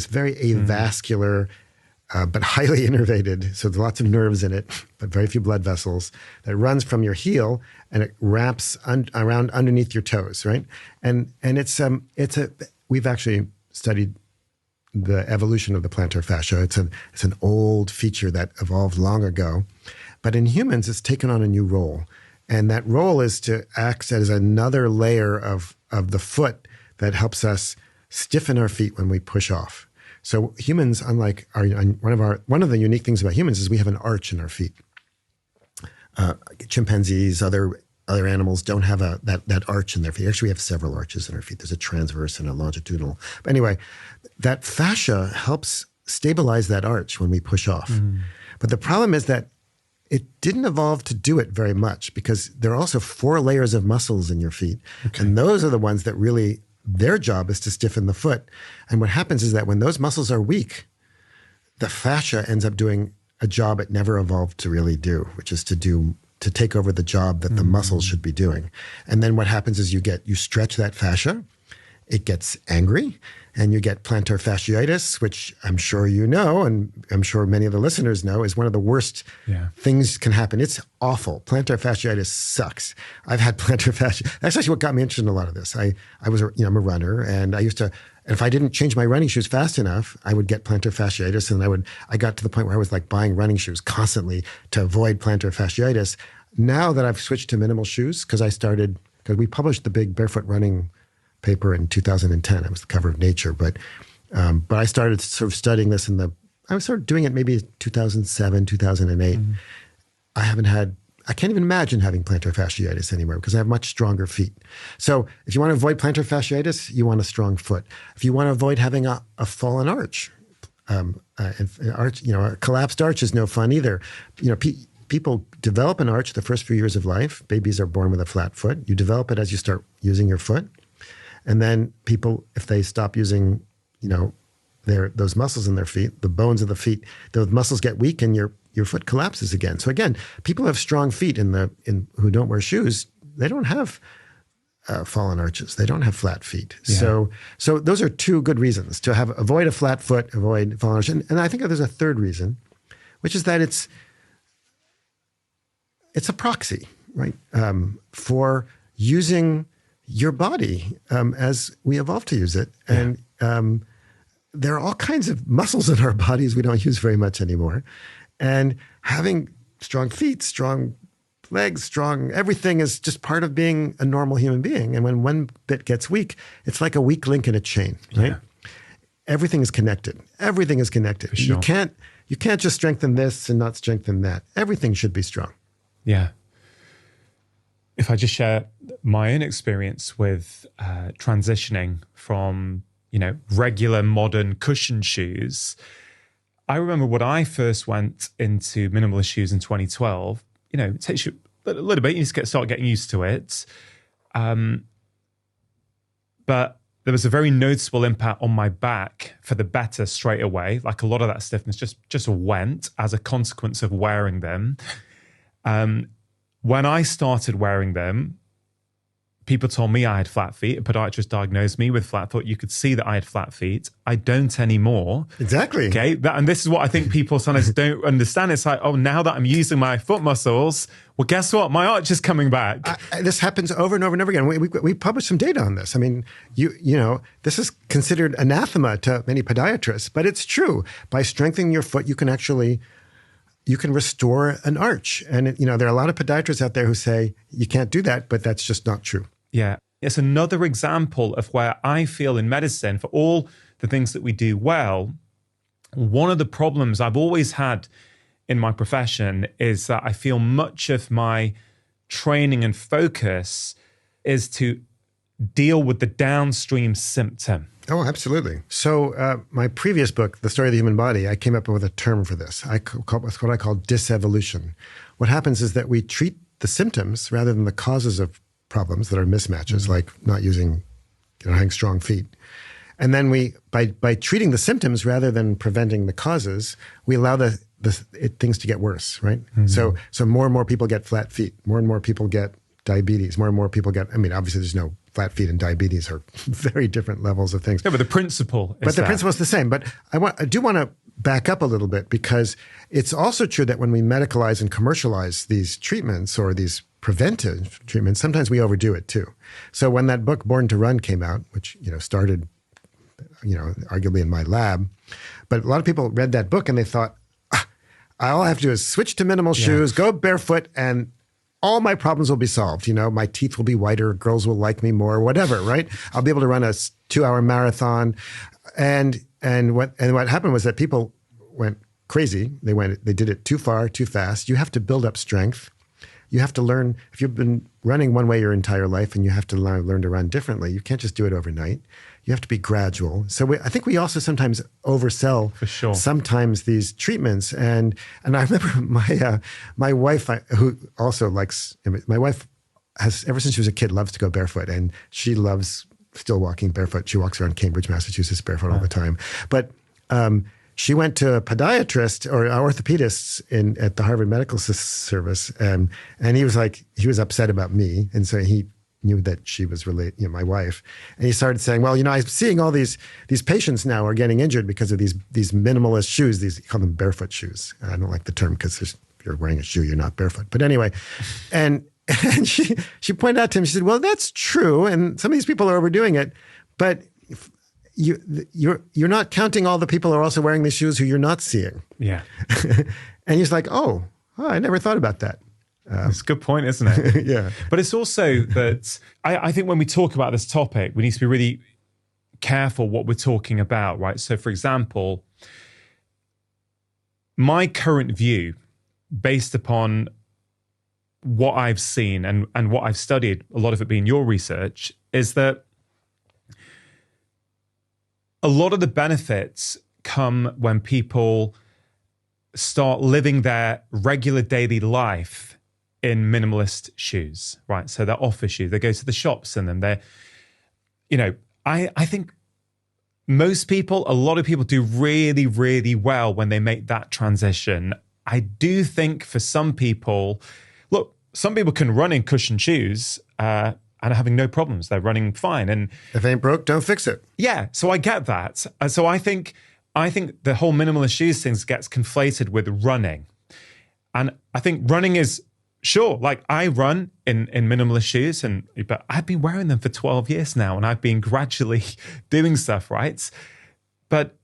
very avascular, but highly innervated. So there's lots of nerves in it, but very few blood vessels, that runs from your heel and it wraps around underneath your toes, right? And we've actually studied the evolution of the plantar fascia. It's an old feature that evolved long ago, but in humans, it's taken on a new role. And that role is to act as another layer of the foot that helps us stiffen our feet when we push off. So humans, unlike one of the unique things about humans is we have an arch in our feet. Chimpanzees, other animals don't have that arch in their feet. Actually, we have several arches in our feet. There's a transverse and a longitudinal. But anyway, that fascia helps stabilize that arch when we push off. But the problem is that it didn't evolve to do it very much, because there are also 4 layers of muscles in your feet. Okay. And those are the ones that really, their job is to stiffen the foot. And what happens is that when those muscles are weak, the fascia ends up doing a job it never evolved to really do, which is to take over the job that the muscles should be doing. And then what happens is you stretch that fascia, it gets angry, and you get plantar fasciitis, which I'm sure you know, and I'm sure many of the listeners know, is one of the worst things can happen. It's awful. Plantar fasciitis sucks. I've had plantar fasciitis. That's actually what got me interested in a lot of this. I'm a runner, and and if I didn't change my running shoes fast enough, I would get plantar fasciitis, and I got to the point where I was like buying running shoes constantly to avoid plantar fasciitis. Now that I've switched to minimal shoes, because we published the big barefoot running paper in 2010. It was the cover of Nature, but I started sort of studying this I was sort of doing it maybe 2007, 2008. I can't even imagine having plantar fasciitis anymore, because I have much stronger feet. So if you want to avoid plantar fasciitis, you want a strong foot. If you want to avoid having a fallen arch, a collapsed arch is no fun either. People develop an arch the first few years of life. Babies are born with a flat foot. You develop it as you start using your foot. And then people, if they stop using, those muscles in their feet, the bones of the feet, those muscles get weak and your foot collapses again. So again, people have strong feet who don't wear shoes. They don't have fallen arches. They don't have flat feet. Yeah. So those are 2 good reasons to avoid a flat foot, avoid fallen arch. And I think there's a third reason, which is that it's a proxy, right, for using your body as we evolved to use it. And there are all kinds of muscles in our bodies we don't use very much anymore. And having strong feet, strong legs, strong everything is just part of being a normal human being. And when one bit gets weak, it's like a weak link in a chain, right? Yeah. Everything is connected. Everything is connected. For sure. You can't just strengthen this and not strengthen that. Everything should be strong. Yeah. If I just share my own experience with transitioning from, regular modern cushion shoes, I remember when I first went into minimalist shoes in 2012, it takes you a little bit, you just start getting used to it. But there was a very noticeable impact on my back for the better straight away. Like a lot of that stiffness just went as a consequence of wearing them. When I started wearing them, people told me I had flat feet. A podiatrist diagnosed me with flat foot. You could see that I had flat feet. I don't anymore. Exactly. Okay. And this is what I think people sometimes don't understand. It's like, oh, now that I'm using my foot muscles, well, guess what? My arch is coming back. This happens over and over and over again. We published some data on this. I mean, this is considered anathema to many podiatrists, but it's true. By strengthening your foot, you can restore an arch. And, there are a lot of podiatrists out there who say you can't do that, but that's just not true. Yeah. It's another example of where I feel in medicine, for all the things that we do well, one of the problems I've always had in my profession is that I feel much of my training and focus is to deal with the downstream symptom. Oh, absolutely. So my previous book, The Story of the Human Body, I came up with a term for this. It's what I call disevolution. What happens is that we treat the symptoms rather than the causes of problems that are mismatches, like not using, having strong feet. And then by treating the symptoms rather than preventing the causes, we allow things to get worse, right? Mm-hmm. So more and more people get flat feet. More and more people get diabetes. More and more people get, I mean, obviously there's no flat feet and diabetes are very different levels of things. Yeah, but the principle is principle is the same. But I do want to back up a little bit, because it's also true that when we medicalize and commercialize these treatments or these preventive treatments, sometimes we overdo it too. So when that book Born to Run came out, which started arguably in my lab, but a lot of people read that book and they thought, all I have to do is switch to minimal shoes, go barefoot, and all my problems will be solved. My teeth will be whiter, girls will like me more, whatever, right? I'll be able to run a 2-hour marathon. And what happened was that people went crazy. They did it too far, too fast. You have to build up strength. You have to learn, if you've been running one way your entire life and you have to learn to run differently, you can't just do it overnight. You have to be gradual. So I think we also sometimes oversell sometimes these treatments. And I remember my wife, who also likes, my wife has, ever since she was a kid, loves to go barefoot, and she loves still walking barefoot. She walks around Cambridge, Massachusetts barefoot all the time. But she went to a podiatrist or orthopedist at the Harvard Medical Service, and he was upset about me, and so he knew that she was related, my wife, and he started saying, "Well, I'm seeing all these patients now are getting injured because of these minimalist shoes. He call them barefoot shoes. I don't like the term because if you're wearing a shoe, you're not barefoot. But anyway, and she pointed out to him, she said, "Well, that's true, and some of these people are overdoing it, but you're not counting all the people who are also wearing these shoes who you're not seeing." Yeah. And he's like, oh, I never thought about that. It's a good point, isn't it? Yeah. But it's also that I think when we talk about this topic, we need to be really careful what we're talking about, right? So, for example, my current view, based upon what I've seen and what I've studied, a lot of it being your research, is that a lot of the benefits come when people start living their regular daily life in minimalist shoes, right? So they're office shoes. They go to the shops in them. They're, I think most people, a lot of people do really, really well when they make that transition. I do think for some people, look, some people can run in cushioned shoes and are having no problems. They're running fine. And if it ain't broke, don't fix it. Yeah, so I get that. So I think the whole minimalist shoes thing gets conflated with running. And I think running is, sure, like I run in minimalist shoes, but I've been wearing them for 12 years now, and I've been gradually doing stuff, right? But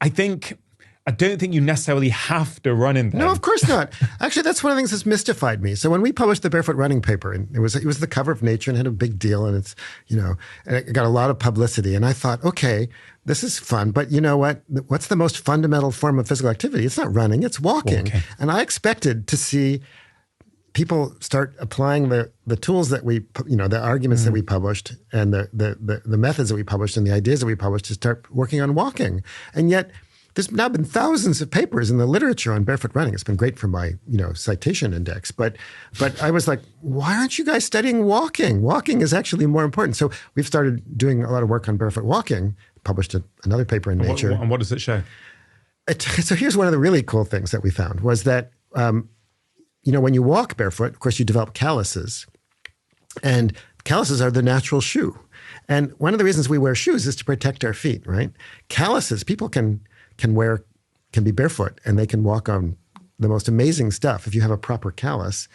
I don't think you necessarily have to run in them. No, of course not. Actually, that's one of the things that's mystified me. So when we published the Barefoot Running paper, and it was the cover of Nature and had a big deal, and it's, and it got a lot of publicity. And I thought, okay, this is fun, but you know what? What's the most fundamental form of physical activity? It's not running, it's walking. And I expected to see people start applying the tools that we, the arguments that we published and the methods that we published and the ideas that we published to start working on walking. And yet there's now been thousands of papers in the literature on barefoot running. It's been great for my, citation index. But I was like, why aren't you guys studying walking? Walking is actually more important. So we've started doing a lot of work on barefoot walking, published another paper in Nature. And what does it show? So here's one of the really cool things that we found was that, when you walk barefoot, of course, you develop calluses. And calluses are the natural shoe. And one of the reasons we wear shoes is to protect our feet, right? Calluses, people can be barefoot and they can walk on the most amazing stuff if you have a proper callus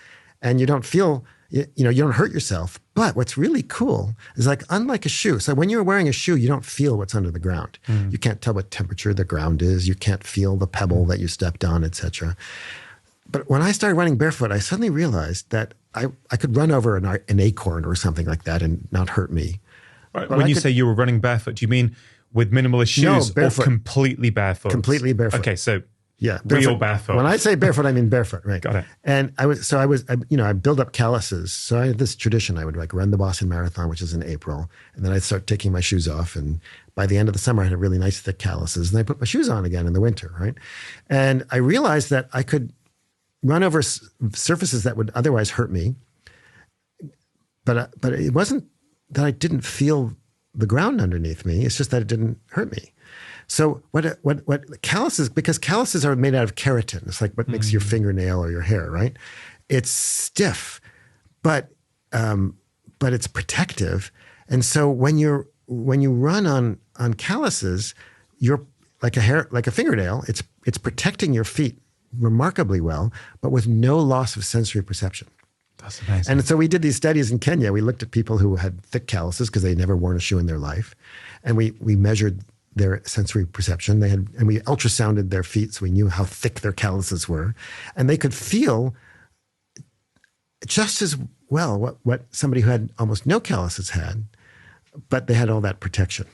and you don't feel, you don't hurt yourself. But what's really cool is unlike a shoe. So when you're wearing a shoe, you don't feel what's under the ground. You can't tell what temperature the ground is. You can't feel the pebble that you stepped on, etc. But when I started running barefoot, I suddenly realized that I could run over an acorn or something like that and not hurt me. Right. When you say you were running barefoot, do you mean with minimalist shoes or completely barefoot? Completely barefoot. Okay, so yeah, real barefoot. When I say barefoot, I mean barefoot, right? Got it. And I build up calluses. So I had this tradition. I would run the Boston Marathon, which is in April, and then I'd start taking my shoes off. And by the end of the summer, I had really nice thick calluses, and I put my shoes on again in the winter, right? And I realized that I could run over surfaces that would otherwise hurt me, but it wasn't that I didn't feel the ground underneath me. It's just that it didn't hurt me. So what calluses, because calluses are made out of keratin. It's like what makes your fingernail or your hair, right? It's stiff, but but it's protective. And so when you run on calluses, you're like a fingernail. It's protecting your feet remarkably well, but with no loss of sensory perception. That's amazing. And so we did these studies in Kenya. We looked at people who had thick calluses because they'd never worn a shoe in their life, and we measured their sensory perception. And we ultrasounded their feet, so we knew how thick their calluses were, and they could feel just as well what somebody who had almost no calluses had, but they had all that protection.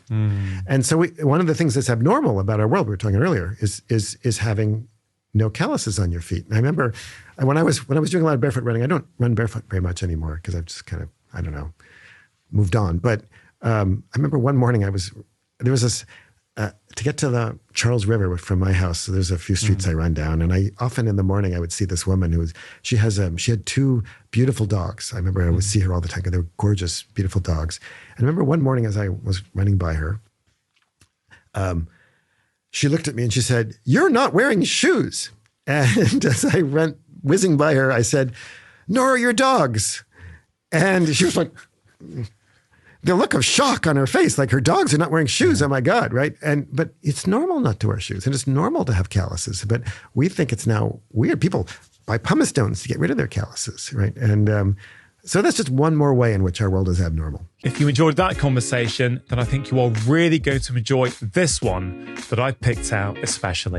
And so one of the things that's abnormal about our world, we were talking earlier, is having no calluses on your feet. And I remember when I was doing a lot of barefoot running, I don't run barefoot very much anymore because I've just kind of, I don't know, moved on. But I remember one morning there was this, to get to the Charles River from my house, so there's a few streets I run down, and I often in the morning I would see this woman she had two beautiful dogs. I remember I would see her all the time because they were gorgeous, beautiful dogs. And I remember one morning as I was running by her, she looked at me and she said, "You're not wearing shoes." And as I went whizzing by her, I said, "Nor are your dogs." And she was like, the look of shock on her face, like her dogs are not wearing shoes. Oh my God, right? But it's normal not to wear shoes, and it's normal to have calluses. But we think it's now weird. People buy pumice stones to get rid of their calluses, right? And so that's just one more way in which our world is abnormal. If you enjoyed that conversation, then I think you are really going to enjoy this one that I picked out especially.